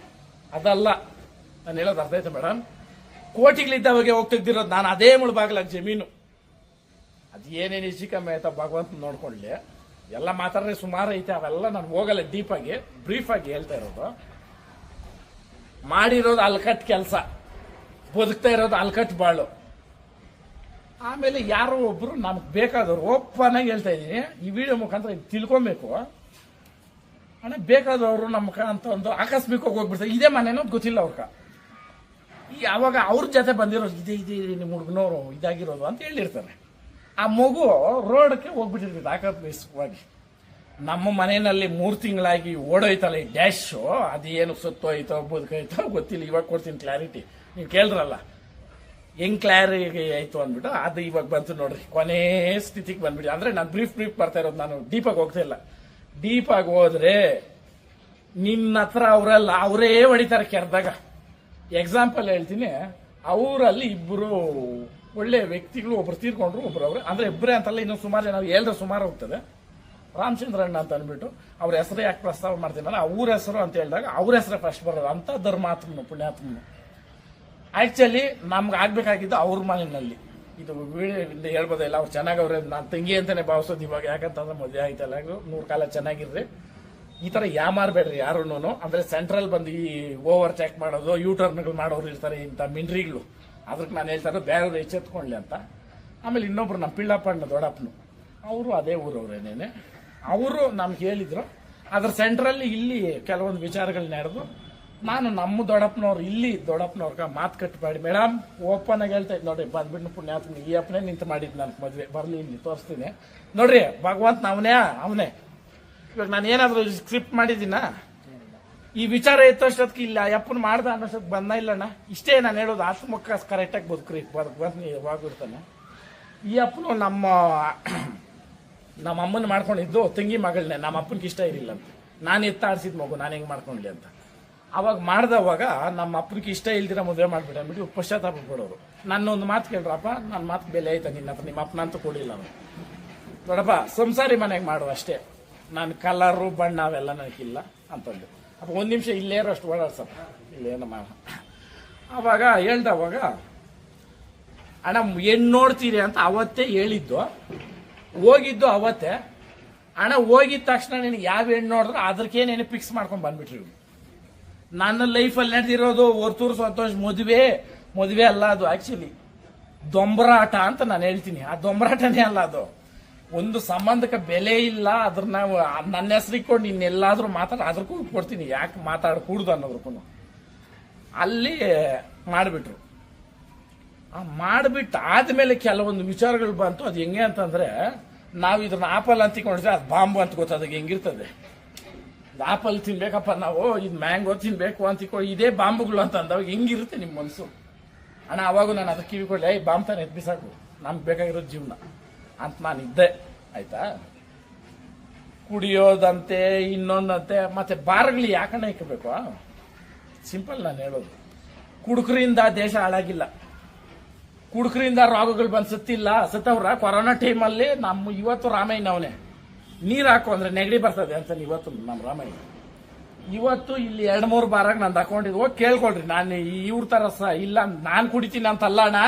ಅದಲ್ಲ ನಾನು ಹೇಳೋದು. ಅರ್ಥ ಆಯ್ತಾ ಮೇಡಮ್? ಕೋಟಿಗಳಿದ್ದಾವಾಗ ಹೋಗಿ ತೆಗ್ದಿರೋದು ನಾನು ಅದೇ ಮುಳ್ಬಾಗ್ಲಾಗ ಜಮೀನು. ಅದು ಏನೇನು ಹೆಚ್ಚು ಕಮ್ಮಿ ಆಯ್ತಾ ಭಗವಂತ ನೋಡ್ಕೊಳ್ಳಿ. ಎಲ್ಲ ಮಾತಾಡಿದ್ರೆ ಸುಮಾರು ಐತೆ, ಅವೆಲ್ಲ ನಾನು ಹೋಗಲ್ಲ ಡೀಪ್ ಆಗಿ, ಬ್ರೀಫ್ ಆಗಿ ಹೇಳ್ತಾ ಇರೋದು. ಮಾಡಿರೋದು ಅಲ್ಕಟ್ ಕೆಲಸ, ಬದುಕ್ತಾ ಇರೋದು ಅಲ್ಕಟ್ ಬಾಳು. ಆಮೇಲೆ ಯಾರೋ ಒಬ್ರು ನಮ್ಗೆ ಬೇಕಾದವ್ರು ಓಪನ್ ಆಗಿ ಹೇಳ್ತಾ ಇದ್ದೀನಿ, ಈ ವಿಡಿಯೋ ಮುಖಾಂತರ ತಿಳ್ಕೊಬೇಕು ಅಣ್ಣ. ಬೇಕಾದವರು ನಮ್ಮ ಅಂತ ಒಂದು ಆಕಸ್ಮಿಕವಾಗಿ ಹೋಗ್ಬಿಡ್ತಾರೆ, ಇದೇ ಮನೇನೋ ಗೊತ್ತಿಲ್ಲ ಅವ್ರಕ. ಅವಾಗ ಅವ್ರ ಜೊತೆ ಬಂದಿರೋದು ಇದೇ ನಿಮ್ಮ ಹುಡುಗನವರು ಇದಾಗಿರೋದು ಅಂತ ಹೇಳಿರ್ತಾರೆ. ಆ ಮಗು ರೋಡ್ಗೆ ಹೋಗ್ಬಿಟ್ಟಿರ್ತದೆ ಆಕಸ್ಮಿಕವಾಗಿ. ನಮ್ಮ ಮನೆಯಲ್ಲಿ 3 ತಿಂಗಳಾಗಿ ಓಡೋಯ್ತಲ್ಲ ಈ ಡ್ಯಾಶು, ಅದೇನು ಸತ್ತೋಯ್ತೋ ಬದುಕೋಯ್ತೋ ಗೊತ್ತಿಲ್ಲ. ಇವಾಗ ಕೊಡ್ತೀನಿ ಕ್ಲಾರಿಟಿ. ನೀವು ಕೇಳ್ರಲ್ಲ ಹೆಂಗ್ ಕ್ಲಾರಿಟಿ ಆಯ್ತು ಅಂದ್ಬಿಟ್ಟು, ಅದು ಇವಾಗ ಬಂತು ನೋಡ್ರಿ, ಕೊನೆ ಸ್ಥಿತಿಗೆ ಬಂದ್ಬಿಟ್ಟು. ಅಂದ್ರೆ ನಾನು ಬ್ರೀಫ್ ಬರ್ತಾ ಇರೋದು, ನಾನು ಡೀಪಾಗಿ ಹೋಗ್ತಾ ಇಲ್ಲ. ಡೀಪಾಗಿ ಹೋದ್ರೆ ನಿನ್ನ ಹತ್ರ ಅವರೆಲ್ಲ ಅವರೇ ಹೊಡಿತಾರೆ ಕೆರೆದಾಗ. ಎಕ್ಸಾಂಪಲ್ ಹೇಳ್ತೀನಿ, ಅವರಲ್ಲಿ 2 ಒಳ್ಳೆ ವ್ಯಕ್ತಿಗಳು, ಒಬ್ರು ತೀರ್ಕೊಂಡ್ರು, ಒಬ್ರು ಅವ್ರೆ. ಅಂದ್ರೆ ಇಬ್ಬರೇ ಅಂತಲ್ಲ, ಇನ್ನೂ ಸುಮಾರು ಜನ ಹೇಳಿದ್ರೆ ಸುಮಾರು ಹೋಗ್ತದೆ. ರಾಮಚಂದ್ರಣ್ಣ ಅಂತ ಅಂದ್ಬಿಟ್ಟು ಅವ್ರ ಹೆಸರೇ ಯಾಕೆ ಪ್ರಸ್ತಾವ ಮಾಡ್ತೀನಲ್ಲ, ಅವ್ರ ಹೆಸರು ಅಂತ ಹೇಳಿದಾಗ ಅವ್ರ ಹೆಸರೇ ಫಸ್ಟ್ ಬರೋದು ಅಂತ ಧರ್ಮಾತ್ಮನು ಪುಣ್ಯಾತ್ಮನು. ಆಕ್ಚುಲಿ ನಮ್ಗೆ ಆಗ್ಬೇಕಾಗಿದ್ದು ಅವ್ರ ಮನೆಯಲ್ಲಿ. ಇದು ವಿಡಿಯೋ ಹೇಳ್ಬೋದಿಲ್ಲ, ಅವ್ರು ಚೆನ್ನಾಗವ್ರೆ, ನಾನು ತಂಗಿ ಅಂತಾನೆ ಭಾವಿಸೋದು ಇವಾಗ. ಯಾಕಂತಂದ್ರೆ ಮದುವೆ ಆಯ್ತಲ್ಲ, 100 ಕಾಲ ಚೆನ್ನಾಗಿರ್ರಿ. ಈ ತರ ಯಾಮಾರ್ಬೇಡ್ರಿ ಯಾರುನು. ಅಂದ್ರೆ ಸೆಂಟ್ರಲ್ ಬಂದು ಈ ಓವರ್ ಚೆಕ್ ಮಾಡೋದು, ಯೂಟರ್ನ್ಗಳು ಮಾಡೋರು ಇರ್ತಾರೆ ಇಂಥ ಮಿಂಡ್ರಿಗಳು. ಅದಕ್ಕೆ ನಾನು ಹೇಳ್ತಾರೆ ಬೇರೆಯವ್ರು ಎಚ್ಚೆತ್ಕೊಂಡ್ಲಿ ಅಂತ. ಆಮೇಲೆ ಇನ್ನೊಬ್ರು ನಮ್ಮ ಪಿಳ್ಳಪ್ಪಣ್ಣ ದೊಡ್ಡಪ್ಪನು, ಅವರು ಅದೇ ಊರವ್ರೇನೇನೆ. ಅವರು ನಮ್ಗೆ ಹೇಳಿದ್ರು. ಅದ್ರ ಸೆಂಟ್ರಲ್ಲಿ ಇಲ್ಲಿ ಕೆಲವೊಂದು ವಿಚಾರಗಳು ನಡೆದು ನಾನು ನಮ್ಮ ದೊಡ್ಡಪ್ಪನವ್ರು ಇಲ್ಲಿ ದೊಡ್ಡಪ್ಪನವ್ರಗ ಮಾತು ಕಟ್ಟಬೇಡಿ ಮೇಡಮ್, ಓಪನ್ ಆಗಿ ಹೇಳ್ತಾ ಇದ್ ನೋಡ್ರಿ. ಬಂದ್ಬಿಟ್ಟು ಪುಣ್ಯಾತ್ಮ ಈ ಅಪ್ಪನೇ ನಿಂತು ಮಾಡಿದ್ ನನ್ ಮದ್ವೆ. ಬರ್ಲಿ ಇಲ್ಲಿ ತೋರಿಸ್ತೀನಿ ನೋಡ್ರಿ. ಭಗವಂತ ಅವನೇ. ಇವಾಗ ನಾನು ಏನಾದ್ರು ಸ್ಕ್ರಿಪ್ಟ್ ಮಾಡಿದ್ದೀನ, ಈ ವಿಚಾರ ಎತ್ತೋಷ್ಟೊತ್ತಿಗೆ ಇಲ್ಲ ಅಪ್ಪನ ಮಾಡ್ದ ಅನ್ನೋಷ್ಟೊತ್ತಿಗೆ ಬಂದ ಇಲ್ಲಣ್ಣ. ಇಷ್ಟೇ ನಾನು ಹೇಳೋದು. ಆತ್ಮಕ್ಕ ಕರೆಕ್ಟಾಗಿ ಬದುಕ್ರಿ, ಯಾವಾಗಿರ್ತಾನೆ. ಈ ಅಪ್ಪನು ನಮ್ಮ ಅಮ್ಮನ ಮಾಡ್ಕೊಂಡಿದ್ದು ತಂಗಿ ಮಗಳನ್ನೇ. ನಮ್ಮ ಅಪ್ಪನಿಗೆ ಇಷ್ಟ ಇರಲಿಲ್ಲ ಅಂತ, ನಾನು ಎತ್ತಾಡ್ಸಿದ್ ಮಗು ನಾನು ಹೆಂಗ್ ಮಾಡ್ಕೊಂಡ್ಲಿ ಅಂತ. ಅವಾಗ ಮಾಡ್ದವಾಗ ನಮ್ಮ ಅಪ್ಪನಿಗೆ ಇಷ್ಟ ಇಲ್ದಿರ ಮದುವೆ ಮಾಡ್ಬಿಟ್ಟು ಅಂದ್ಬಿಟ್ಟು ಪಶ್ಚಾತ್ತಾಪ ಪಡೋರು. ನನ್ನೊಂದು ಮಾತು ಕೇಳ್ರಪ್ಪ, ನನ್ನ ಮಾತು ಬೆಲೆ ಆಯ್ತಾ ನಿನ್ನ ಹತ್ರ? ನಿಮ್ಮ ಅಪ್ಪನಂತೂ ಕೊಡಿಲ್ಲ ಅವನು. ನೋಡಪ್ಪ, ಸಂಸಾರಿ ಮನೆಗೆ ಮಾಡು ಅಷ್ಟೇ, ನಾನು ಕಲರು ಬಣ್ಣ ಅವೆಲ್ಲ ನನಗಿಲ್ಲ ಅಂತಂದು. ಅಪ್ಪ ಒಂದು ನಿಮಿಷ ಇಲ್ಲೇ ಇರೋಷ್ಟು ಓಡಾಡ್ಸಪ್ಪ, ಇಲ್ಲೇನಮ್ಮ. ಅವಾಗ ಹೇಳ್ದವಾಗ ಅಣ್ಣ ಹೆಣ್ಣು ನೋಡ್ತೀರಿ ಅಂತ ಅವತ್ತೇ ಹೇಳಿದ್ದು, ಹೋಗಿದ್ದು ಅವತ್ತೇ. ಅಣ್ಣ ಹೋಗಿದ ತಕ್ಷಣ ನಿನಗೆ ಯಾವ ಹೆಣ್ಣು ನೋಡಿದ್ರು ಅದಕ್ಕೇನೇನು ಫಿಕ್ಸ್ ಮಾಡ್ಕೊಂಡು ಬಂದ್ಬಿಟ್ರಿ. ನನ್ನ ಲೈಫಲ್ಲಿ ನಡೆದಿರೋದು ಹೊರ್ತೂರು ಸಂತೋಷ್ ಮದುವೆ ಅಲ್ಲ ಅದು. ಆಕ್ಚುಲಿ ದೊಂಬರಾಟ ಅಂತ ನಾನು ಹೇಳ್ತೀನಿ. ಆ ದೊಂಬರಾಟನೇ ಅಲ್ಲ ಅದು. ಒಂದು ಸಂಬಂಧಕ್ಕೆ ಬೆಲೆ ಇಲ್ಲ. ಅದ್ರ ನಾವು ನನ್ನ ಹೆಸರಿಕೊಂಡು ಇನ್ನೆಲ್ಲಾದ್ರೂ ಅದಕ್ಕೂ ಕೊಡ್ತೀನಿ, ಯಾಕೆ ಮಾತಾಡಕೂಡ್ದು ಅನ್ನೋದಕ್ಕೂ. ಅಲ್ಲಿ ಮಾಡಿಬಿಟ್ರು. ಮಾಡಿಬಿಟ್ಟು ಆದ್ಮೇಲೆ ಕೆಲವೊಂದು ವಿಚಾರಗಳು ಬಂತು. ಅದು ಹೆಂಗೆ ಅಂತಂದ್ರೆ, ನಾವು ಇದನ್ನ ಆಪಲ್ ಅಂತಿಕೊಂಡಿದ್ರೆ ಅದು ಬಾಂಬು ಅಂತ ಗೊತ್ತಾದಾಗ ಹೆಂಗಿರ್ತದೆ. ಆಪಲ್ ತಿನ್ಬೇಕಪ್ಪ ನಾವು, ಇದು ಮ್ಯಾಂಗೋ ತಿನ್ಬೇಕು ಅಂತಿಕೊಂಡು ಇದೇ ಬಾಂಬುಗಳು ಅಂತ ಅಂದವಾಗ ಹೆಂಗಿರುತ್ತೆ ನಿಮ್ಮ ಮನಸ್ಸು. ಅಣ್ಣ ಅವಾಗೂ ನಾನು ಅದಕ್ಕೆ ಕಿವಿ ಕೊಡಲಿ, ಬಾಂಬ್ ತಾನೆ ಎದ್ಬಿಸಾಕು, ನಮ್ಗೆ ಬೇಕಾಗಿರೋದು ಜೀವನ ಅಂತ ನಾನು ಇದ್ದೆ. ಆಯ್ತಾ? ಕುಡಿಯೋದಂತೆ ಇನ್ನೊಂದಂತೆ ಮತ್ತೆ ಬಾರ್ಗಳು ಯಾಕಣ್ಣ ಇಕ್ಕಬೇಕು? ಸಿಂಪಲ್ ನಾನು ಹೇಳೋದು. ಕುಡುಕರಿಂದ ದೇಶ ಹಾಳಾಗಿಲ್ಲ, ಕುಡುಕರಿಂದ ರೋಗಗಳು ಬಂದು ಸತ್ತವ್ರ. ಕೊರೋನಾ ಟೈಮಲ್ಲಿ ನಮ್ಮ ಇವತ್ತು ರಾಮಯ್ಯನ ಅವನೇ ನೀರು ಹಾಕು ಅಂದ್ರೆ ನೆಗಡಿ ಬರ್ತದೆ ಅಂತ ಇವತ್ತು ನಮ್ಮ ರಾಮಯ್ಯ. ಇವತ್ತು ಇಲ್ಲಿ 2-3 ಬಾರಾಗ ನಂದು ಅಕೌಂಟಿಗೆ ಹೋಗಿ ಕೇಳ್ಕೊಳ್ರಿ. ನಾನು ಇವ್ರ ತರ ಇಲ್ಲ, ನಾನು ಕುಡಿತೀನಿ ಅಂತಲ್ಲ ಅಣ್ಣ.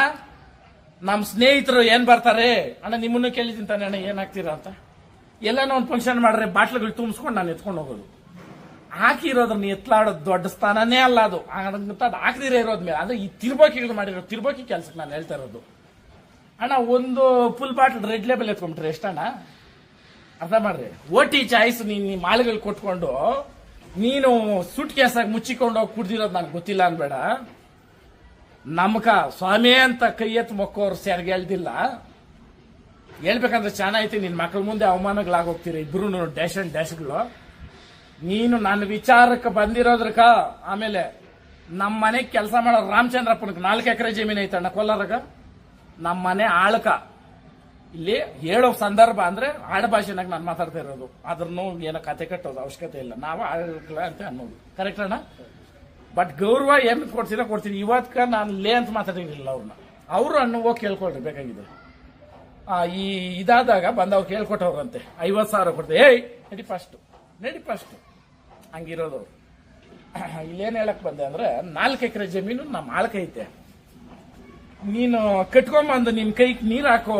ನಮ್ಮ ಸ್ನೇಹಿತರು ಏನ್ ಬರ್ತಾರೆ ಅಣ್ಣ, ನಿಮ್ಮನ್ನು ಕೇಳಿದ್ದೀನಿ ತಾನೆ ಅಣ್ಣ ಏನಾಗ್ತೀರಾ ಅಂತ. ಎಲ್ಲಾನ ಒಂದು ಫಂಕ್ಷನ್ ಮಾಡ್ರೆ ಬಾಟ್ಲುಗಳು ತುಂಬಿಸ್ಕೊಂಡು ನಾನು ಎತ್ಕೊಂಡು ಹೋಗೋದು. ಹಾಕಿರೋದನ್ನ ಎತ್ಲಾಡೋದು ದೊಡ್ಡ ಸ್ಥಾನನೇ ಅಲ್ಲ ಅದು. ಹಾಕದಿರೇ ಇರೋದ್ ಮೇಲೆ ಅಂದ್ರೆ ಈ ತಿರ್ಬೋಕಿಗಳು ಮಾಡಿರೋ ತಿರ್ಬೋಕಿ ಕೆಲ್ಸಕ್ಕೆ ನಾನು ಹೇಳ್ತಾ ಇರೋದು. ಅಣ್ಣ ಒಂದು ಫುಲ್ ಬಾಟ್ಲ್ ರೆಡ್ ಲೇಬಲ್ ಎತ್ಕೊಂಡ್ಬಿಟ್ರೆ ಎಷ್ಟಣ್ಣ? ಅರ್ಥ ಮಾಡ್ರಿ. ಓಟಿ ಚಾಯ್ಸ್ ನೀನ್ ಮಾಲ್ಗಳು ಕೊಟ್ಕೊಂಡು ನೀನು ಸುಟ್ ಕೇಸಾಗಿ ಮುಚ್ಚಿಕೊಂಡು ಹೋಗಿ ಕುಡ್ದಿರೋದು ನನಗೆ ಗೊತ್ತಿಲ್ಲ ಅನ್ಬೇಡ. ನಮ್ಕ ಸ್ವಾಮಿ ಅಂತ ಕೈ ಎತ್ತು ಮೊಕ್ಕೋರು ಸೆರ್ಗೆ ಹೇಳ್ದಿಲ್ಲ. ಹೇಳ್ಬೇಕಂದ್ರೆ ಚೆನ್ನಾಯ್ತು, ನಿನ್ ಮಕ್ಳ ಮುಂದೆ ಅವಮಾನಗಳಾಗೋಗ್ತೀರಿ ಇಬ್ರು ಡ್ಯಾಶ್ ಅಂಡ್ ಡ್ಯಾಶ್ಗಳು. ನೀನು ನನ್ನ ವಿಚಾರಕ್ಕೆ ಬಂದಿರೋದ್ರಕ. ಆಮೇಲೆ ನಮ್ಮ ಮನೆಗೆ ಕೆಲಸ ಮಾಡೋ ರಾಮಚಂದ್ರಪ್ಪನಿಗೆ 4 ಎಕರೆ ಜಮೀನು ಐತಣ್ಣ ಕೋಲಾರಾಗ. ನಮ್ಮ ಮನೆ ಆಳ್ಕ ಇಲ್ಲಿ ಹೇಳೋ ಸಂದರ್ಭ ಅಂದ್ರೆ ಆಡಭಾಷೆನಾಗ ನಾನು ಮಾತಾಡ್ತಾ ಇರೋದು. ಅದ್ರನ್ನು ಏನೋ ಕತೆ ಕಟ್ಟೋದು ಅವಶ್ಯಕತೆ ಇಲ್ಲ. ನಾವು ಆಳ್ಕ ಅಂತ ಅನ್ನೋದು ಕರೆಕ್ಟ್ ಅಣ್ಣ. ಬಟ್ ಗೌರವ ಏನ್ ಕೊಡ್ತೀನಿ. ಇವತ್ಕ ನಾನು ಲೇ ಅಂತ ಮಾತಾಡಿರಲಿಲ್ಲ ಅವ್ರನ್ನ. ಅವರು ಅಣ್ಣ ಹೋಗಿ ಕೇಳ್ಕೊಳ್ರಿ ಬೇಕಾಗಿದೆ. ಈ ಇದಾದಾಗ ಬಂದವ್ರು ಕೇಳ್ಕೊಟ್ಟವ್ರಂತೆ 50,000 ಕೊಡ್ತಾರೆ. ನಡಿ ಫಸ್ಟ್ ಹಂಗಿರೋದವ್ರು. ಇಲ್ಲೇನ್ ಹೇಳಕ್ ಬಂದೆ ಅಂದ್ರೆ 4 ಎಕರೆ ಜಮೀನು ನಮ್ಮ ಆಳ್ಕ ಐತೆ. ನೀನು ಕಟ್ಕೊಂಬಂದು ನಿನ್ ಕೈಗೆ ನೀರ್ ಹಾಕೋ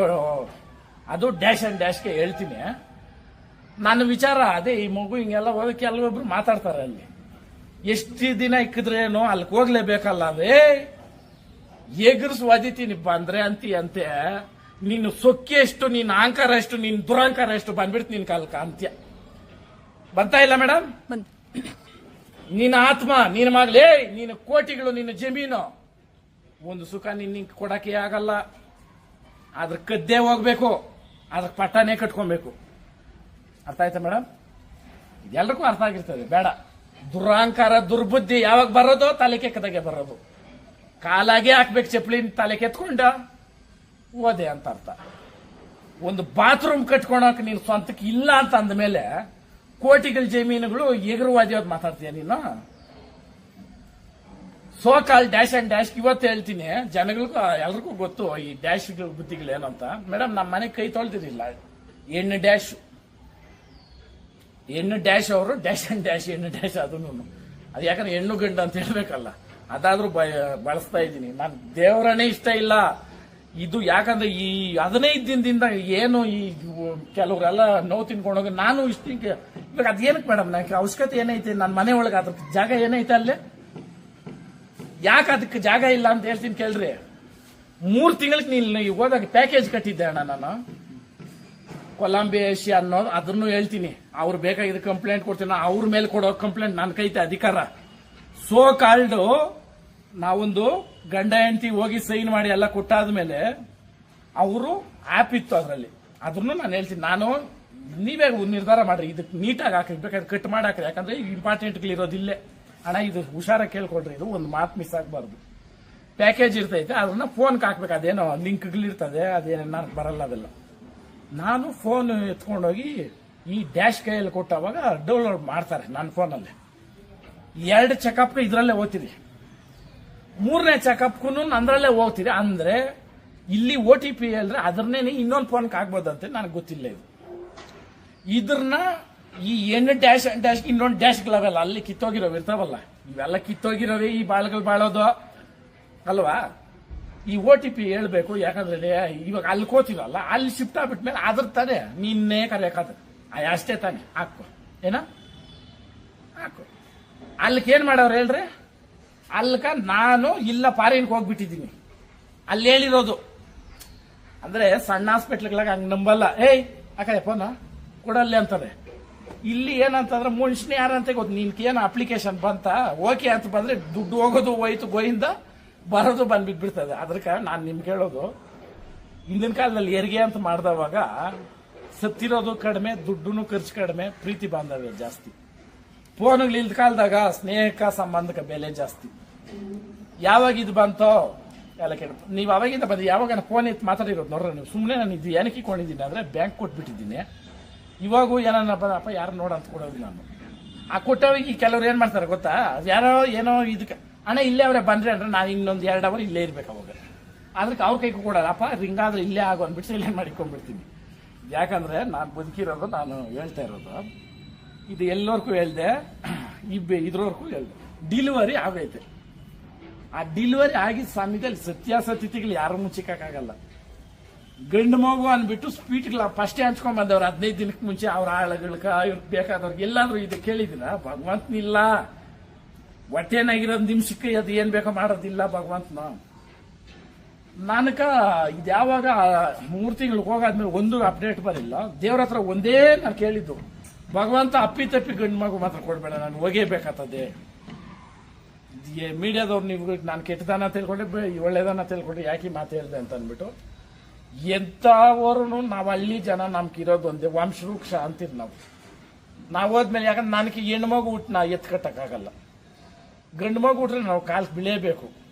ಅದು ಡ್ಯಾಶ್ ಅಂಡ್ ಡ್ಯಾಶ್ಗೆ ಹೇಳ್ತೀನಿ. ನನ್ನ ವಿಚಾರ ಅದೇ. ಈ ಮಗು ಹಿಂಗೆಲ್ಲ ಹೋಗಿ ಕೆಲವೊಬ್ರು ಮಾತಾಡ್ತಾರೆ. ಅಲ್ಲಿ ಎಷ್ಟು ದಿನ ಇಕ್ಕಿದ್ರೇನು ಅಲ್ಲಿಗೆ ಹೋಗ್ಲೇಬೇಕಲ್ಲ. ಅದೇ ಎಗರ್ಸ್ ಒದಿತೀನಿ ಬಂದ್ರೆ ಅಂತೆ. ನೀನು ಸೊಕ್ಕಿ ಎಷ್ಟು, ನೀನ್ ಅಹಂಕಾರ ಎಷ್ಟು, ನೀನ್ ದುರಹಂಕಾರ ಎಷ್ಟು ಬಂದ್ಬಿಡ್ತು ನಿನ್ ಕಾಲಕ್ಕ ಅಂತ್ಯ. ಬರ್ತಾ ಇಲ್ಲ ಮೇಡಮ್? ನಿನ್ನ ಆತ್ಮ ನಿನ್ನ ಮಗಳೇ, ನಿನ್ನ ಕೋಟಿಗಳು, ನಿನ್ನ ಜಮೀನು, ಒಂದು ಸುಖ ನಿನ್ನ ಕೊಡಕ್ಕೆ ಆಗಲ್ಲ. ಅದ್ರ ಕದ್ದೆ ಹೋಗ್ಬೇಕು, ಅದ್ರ ಪಟ್ಟನೇ ಕಟ್ಕೊಬೇಕು. ಅರ್ಥ ಆಯ್ತಾ ಮೇಡಮ್? ಎಲ್ರಿಗೂ ಅರ್ಥ ಆಗಿರ್ತದೆ. ಬೇಡ ದುರಹಂಕಾರ ದುರ್ಬುದ್ಧಿ ಯಾವಾಗ ಬರೋದು? ತಲೆ ಕೆಕ್ಕದಾಗೆ ಬರೋದು. ಕಾಲಾಗೆ ಹಾಕ್ಬೇಕು ಚಪ್ಪಲಿನ, ತಲೆ ಕೆತ್ಕೊಂಡ ಓದೆ ಅಂತ ಅರ್ಥ. ಒಂದು ಬಾತ್ರೂಮ್ ಕಟ್ಕೊಳಕ್ ನೀನು ಸ್ವಂತಕ್ಕೆ ಇಲ್ಲ ಅಂತ ಅಂದ್ಮೇಲೆ ಕೋಟಿಗಳ ಜಮೀನುಗಳು ಎಗರುವಾದಿಯೋದು ಮಾತಾಡ್ತೀಯ ನೀನು. ಸೋಕಾಲ್ ಡ್ಯಾಶ್ ಅಂಡ್ ಡ್ಯಾಶ್ ಇವತ್ತು ಹೇಳ್ತೀನಿ ಜನಗಳಿಗೂ ಎಲ್ರಿಗೂ ಗೊತ್ತು ಈ ಡ್ಯಾಶ್ ಬುದ್ಧಿಗಳು ಏನಂತ. ಮೇಡಮ್ ನಮ್ಮ ಮನೆ ಕೈ ತೊಳ್ದಿರಿಲ್ಲ. ಹೆಣ್ಣು ಡ್ಯಾಶ್ ಅವರು ಡ್ಯಾಶ್ ಅಂಡ್ ಡ್ಯಾಶ್ ಹೆಣ್ಣು ಡ್ಯಾಶ್. ಅದನ್ನು ಅದು ಯಾಕಂದ್ರೆ ಹೆಣ್ಣು ಗಂಡು ಅಂತ ಹೇಳ್ಬೇಕಲ್ಲ, ಅದಾದ್ರೂ ಬಳಸ್ತಾ ಇದ್ದೀನಿ. ನಾನು ದೇವರನ್ನೇ ಇಷ್ಟ ಇಲ್ಲ ಇದು. ಯಾಕಂದ್ರೆ ಈ 15 ದಿನದಿಂದ ಏನು ಈ ಕೆಲವರೆಲ್ಲ ನೋವು ತಿನ್ಕೊಂಡೋಗಿ ನಾನು ಇಷ್ಟ ಇವಾಗ ಅದೇನಕ್ಕೆ ಮೇಡಮ್ ನನಗೆ ಅವಶ್ಯಕತೆ ಏನೈತೆ? ನನ್ನ ಮನೆ ಒಳಗೆ ಅದ್ರ ಜಾಗ ಏನೈತೆ ಅಲ್ಲೇ? ಯಾಕೆ ಅದಕ್ಕೆ ಜಾಗ ಇಲ್ಲ ಅಂತ ಹೇಳ್ತೀನಿ ಕೇಳ್ರಿ. 3 ತಿಂಗಳಿಗೆ ನೀನು ಹೋದಾಗ ಪ್ಯಾಕೇಜ್ ಕಟ್ಟಿದ್ದೆ ಅಣ್ಣ ನಾನು, ಕೊಲಂಬಿಯಾ ಏಷ್ಯಾ ಅನ್ನೋದು. ಅದನ್ನು ಹೇಳ್ತೀನಿ. ಅವ್ರು ಬೇಕಾಗಿದ್ದ ಕಂಪ್ಲೇಂಟ್ ಕೊಡ್ತೀನಿ. ಅವ್ರ ಮೇಲೆ ಕೊಡೋ ಕಂಪ್ಲೇಂಟ್ ನನ್ನ ಕೈತೆ ಅಧಿಕಾರ. ಸೋ ಕಾಲ್ಡು ನಾವೊಂದು ಗಂಡ ಹೆಂಡತಿ ಹೋಗಿ ಸೈನ್ ಮಾಡಿ ಎಲ್ಲ ಕೊಟ್ಟಾದ್ಮೇಲೆ ಅವರು ಆಪ್ ಇತ್ತು ಅದರಲ್ಲಿ. ಅದನ್ನು ನಾನು ಹೇಳ್ತೀನಿ. ನೀವೇ ನಿರ್ಧಾರ ಮಾಡ್ರಿ. ಇದಕ್ಕೆ ನೀಟಾಗಿ ಹಾಕಿ ಬೇಕಾದ್ರೆ ಕಟ್ ಮಾಡಿ ಹಾಕ್ರಿ. ಯಾಕಂದ್ರೆ ಇಂಪಾರ್ಟೆಂಟ್ಗಳಿರೋದಿಲ್ಲೇ. ಅಣ್ಣ ಇದು ಹುಷಾರ ಕೇಳ್ಕೊಳ್ರಿ. ಇದು ಒಂದು ಮಾತು ಮಿಸ್ ಆಗಬಾರ್ದು. ಪ್ಯಾಕೇಜ್ ಇರ್ತೈತೆ, ಅದನ್ನ ಫೋನ್ಗೆ ಹಾಕ್ಬೇಕು. ಅದೇನೋ ಲಿಂಕ್ಗಳಿರ್ತದೆ, ಅದೇನ ಬರಲ್ಲ ಅದೆಲ್ಲ. ನಾನು ಫೋನ್ ಎತ್ಕೊಂಡೋಗಿ ಈ ಡ್ಯಾಶ್ ಕೈಯಲ್ಲಿ ಕೊಟ್ಟವಾಗ ಡೌನ್ಲೋಡ್ ಮಾಡ್ತಾರೆ ನನ್ನ ಫೋನಲ್ಲಿ. 2 ಚೆಕಪ್ ಇದ್ರಲ್ಲೇ ಹೋಗ್ತೀರಿ, 3ನೇ ಚೆಕಪ್ಗೂ ಅಂದ್ರಲ್ಲೇ ಹೋಗ್ತೀರಿ. ಅಂದ್ರೆ ಇಲ್ಲಿ OTP ಹೇಳಿದ್ರೆ ಅದನ್ನೇ ಇನ್ನೊಂದು ಫೋನ್ಗೆ ಆಗ್ಬೋದಂತೆ, ನನಗೆ ಗೊತ್ತಿಲ್ಲ. ಇದ್ರನ್ನ ಈ ಡ್ಯಾಶ್ ಇನ್ನೊಂದು ಡ್ಯಾಶ್ಗಳವೆಲ್ಲ ಅಲ್ಲಿ ಕಿತ್ತೋಗಿರೋವು ಇರ್ತಾವಲ್ಲ, ಇವೆಲ್ಲ ಕಿತ್ತೋಗಿರೋವೆ ಈ ಬಾಳ್ಗಳು ಬಾಳೋದು ಅಲ್ವಾ. ಈ OTP ಹೇಳ್ಬೇಕು, ಯಾಕಂದ್ರೆ ಇವಾಗ ಅಲ್ಲಿ ಕೋತಿರಲ್ಲ, ಅಲ್ಲಿ ಶಿಫ್ಟ್ ಆಗ್ಬಿಟ್ಮೇಲೆ ಅದ್ರ ತಾನೆ ನಿನ್ನೆ ಕರೆಯಕಾದ ಅಷ್ಟೇ ತಾನೆ ಹಾಕೋ ಏನ ಹಾಕು. ಅಲ್ಕ ಏನ್ ಮಾಡವ್ರು ಹೇಳ್ರಿ, ಅಲ್ಕ ನಾನು ಇಲ್ಲ ಫಾರಿನ್ಗೆ ಹೋಗ್ಬಿಟ್ಟಿದ್ದೀನಿ ಅಲ್ಲಿ ಹೇಳಿರೋದು. ಅಂದ್ರೆ ಸಣ್ಣ ಹಾಸ್ಪಿಟ್ಲ್ಗಳಾಗ ಹಂಗ್ ನಂಬಲ್ಲ, ಏಯ್ ಅಕ್ಕ ಫೋನ ಕೊಡಲ್ಲಿ ಅಂತಾರೆ. ಇಲ್ಲಿ ಏನಂತಂದ್ರೆ ಮನುಷ್ಯನೇ ಯಾರಂತ ಗೊತ್ತು, ನಿನ್ಕೇನು ಅಪ್ಲಿಕೇಶನ್ ಬಂತ ಓಕೆ ಅಂತ ಬಂದ್ರೆ ದುಡ್ಡು ಹೋಗೋದು ಹೋಯ್ತು, ಗೋಯಿಂದ ಬರೋದು ಬಂದ್ಬಿಟ್ಬಿಡ್ತದೆ. ಅದಕ್ಕೆ ನಾನು ನಿಮ್ಗೆ ಹೇಳೋದು, ಹಿಂದಿನ ಕಾಲದಲ್ಲಿ ಹೆರಿಗೆ ಅಂತ ಮಾಡಿದವಾಗ ಸತ್ತಿರೋದು ಕಡಿಮೆ, ದುಡ್ಡು ಖರ್ಚು ಕಡಿಮೆ, ಪ್ರೀತಿ ಬಾಂಧವ್ಯ ಜಾಸ್ತಿ. ಫೋನ್ಗಳು ಇಲ್ದ ಕಾಲದಾಗ ಸ್ನೇಹಕ ಸಂಬಂಧಕ್ಕೆ ಬೆಲೆ ಜಾಸ್ತಿ. ಯಾವಾಗ ಇದು ಬಂತೋ ಎಲ್ಲ ಕೇಳ, ನೀವು ಅವಾಗಿಂದ ಬಂದು ಯಾವಾಗ ಫೋನ್ ಎತ್ತು ಮಾತಾಡಿರೋದು ನೋಡ್ರಿ ನೀವು. ಸುಮ್ಮನೆ ನಾನು ಇದು ಏನಕ್ಕೆ ಇಟ್ಕೊಂಡಿದ್ದೀನಿ ಅಂದ್ರೆ ಬ್ಯಾಂಕ್ ಕೊಟ್ಬಿಟ್ಟಿದ್ದೀನಿ. ಇವಾಗೂ ಏನನ್ನ ಬರಪ್ಪ ಯಾರು ನೋಡ ಅಂತ ಕೊಡೋದು ನಾನು. ಆ ಕೊಟ್ಟವರಿಗೆ ಕೆಲವ್ರು ಏನ್ ಮಾಡ್ತಾರೆ ಗೊತ್ತಾ, ಯಾರೋ ಏನೋ ಇದಕ್ಕೆ ಅಣ್ಣ ಇಲ್ಲೇ ಅವರೇ ಬಂದ್ರೆ ಅಂದ್ರೆ ನಾನು ಇನ್ನೊಂದು 2 ಅವರ್ ಇಲ್ಲೇ ಇರ್ಬೇಕು. ಅವಾಗ ಅದಕ್ಕೆ ಅವ್ರ ಕೈಗೂ ಕೊಡಲ್ಲಪ್ಪ, ರಿಂಗಾದ್ರೆ ಇಲ್ಲೇ ಆಗೋ ಅಂದ್ಬಿಟ್ಟು ಇಲ್ಲೇ ಮಾಡಿಕೊಂಡ್ಬಿಡ್ತೀನಿ. ಯಾಕಂದ್ರೆ ನಾನು ಬದುಕಿರೋದು, ನಾನು ಹೇಳ್ತಾ ಇರೋದು ಇದು ಎಲ್ಲವರ್ಗೂ ಹೇಳ್ದೆ, ಇದ್ರವರ್ಗೂ ಹೇಳ್ದೆ. ಡಿಲಿವರಿ ಆಗೈತೆ, ಆ ಡಿಲಿವರಿ ಆಗಿದ್ದ ಸಮಯದಲ್ಲಿ ಸತ್ಯಾಸತ್ಯತೆಗಳು ಯಾರು ಮುಚ್ಚಿಕ್ಕಾಗಲ್ಲ. ಗಂಡು ಮಗು ಅಂದ್ಬಿಟ್ಟು ಸ್ವೀಟ್ಗಳ ಫಸ್ಟೇ ಹಂಚ್ಕೊಂಡ್ ಬಂದವ್ರು 15 ದಿನಕ್ಕೆ ಮುಂಚೆ ಅವ್ರ ಆಳುಗಳ್ಕ ಇವ್ರಿಗೆ ಬೇಕಾದವ್ರಿಗೆ ಎಲ್ಲಾದ್ರೂ ಇದು ಕೇಳಿದಿನ. ಭಗವಂತನಿಲ್ಲ, ಹೊಟ್ಟೆನಾಗಿರೋದು ನಿಮಿಷಕ್ಕೆ ಅದು ಏನ್ ಬೇಕೋ ಮಾಡೋದಿಲ್ಲ ಭಗವಂತನ. ನನಕ ಇದ್ಯಾವಾಗ 3 ತಿಂಗಳಿಗೆ ಹೋಗಾದ್ಮೇಲೆ ಒಂದು ಅಪ್ಡೇಟ್ ಬರಿಲ್ಲ. ದೇವ್ರ ಹತ್ರ ಒಂದೇ ನಾನು ಕೇಳಿದ್ದು, ಭಗವಂತ ಅಪ್ಪಿ ತಪ್ಪಿ ಗಂಡು ಮಗು ಮಾತ್ರ ಕೊಡ್ಬೇಡ, ನಾನು ಹೋಗೇಬೇಕಾಗ್ತದೆ. ಮೀಡಿಯಾದವ್ರು ನೀವು ನಾನು ಕೆಟ್ಟದನ್ನ ತಿಳ್ಕೊಂಡೆ ಒಳ್ಳೇದನ್ನ ತಿಳ್ಕೊಂಡೆ ಯಾಕೆ ಮಾತು ಹೇಳ್ದೆ ಅಂತ ಅಂದ್ಬಿಟ್ಟು, ಎಂಥವರು ನಾವು ಹಳ್ಳಿ ಜನ ನಮ್ಗಿರೋದು ಒಂದೇ ವಂಶವೃಕ್ಷ ಅಂತೀರಿ ನಾವು ಹೋದ್ಮೇಲೆ. ಯಾಕಂದ್ರೆ ನನಗೆ ಹೆಣ್ಣು ಮಗು ಊಟ ನಾ ಎತ್ಕಟ್ಟಕ್ಕಾಗಲ್ಲ, ಗಂಡು ಮಗು ಊಟ್ರೆ ನಾವು ಕಾಲ್ ಬೀಳೇಬೇಕು.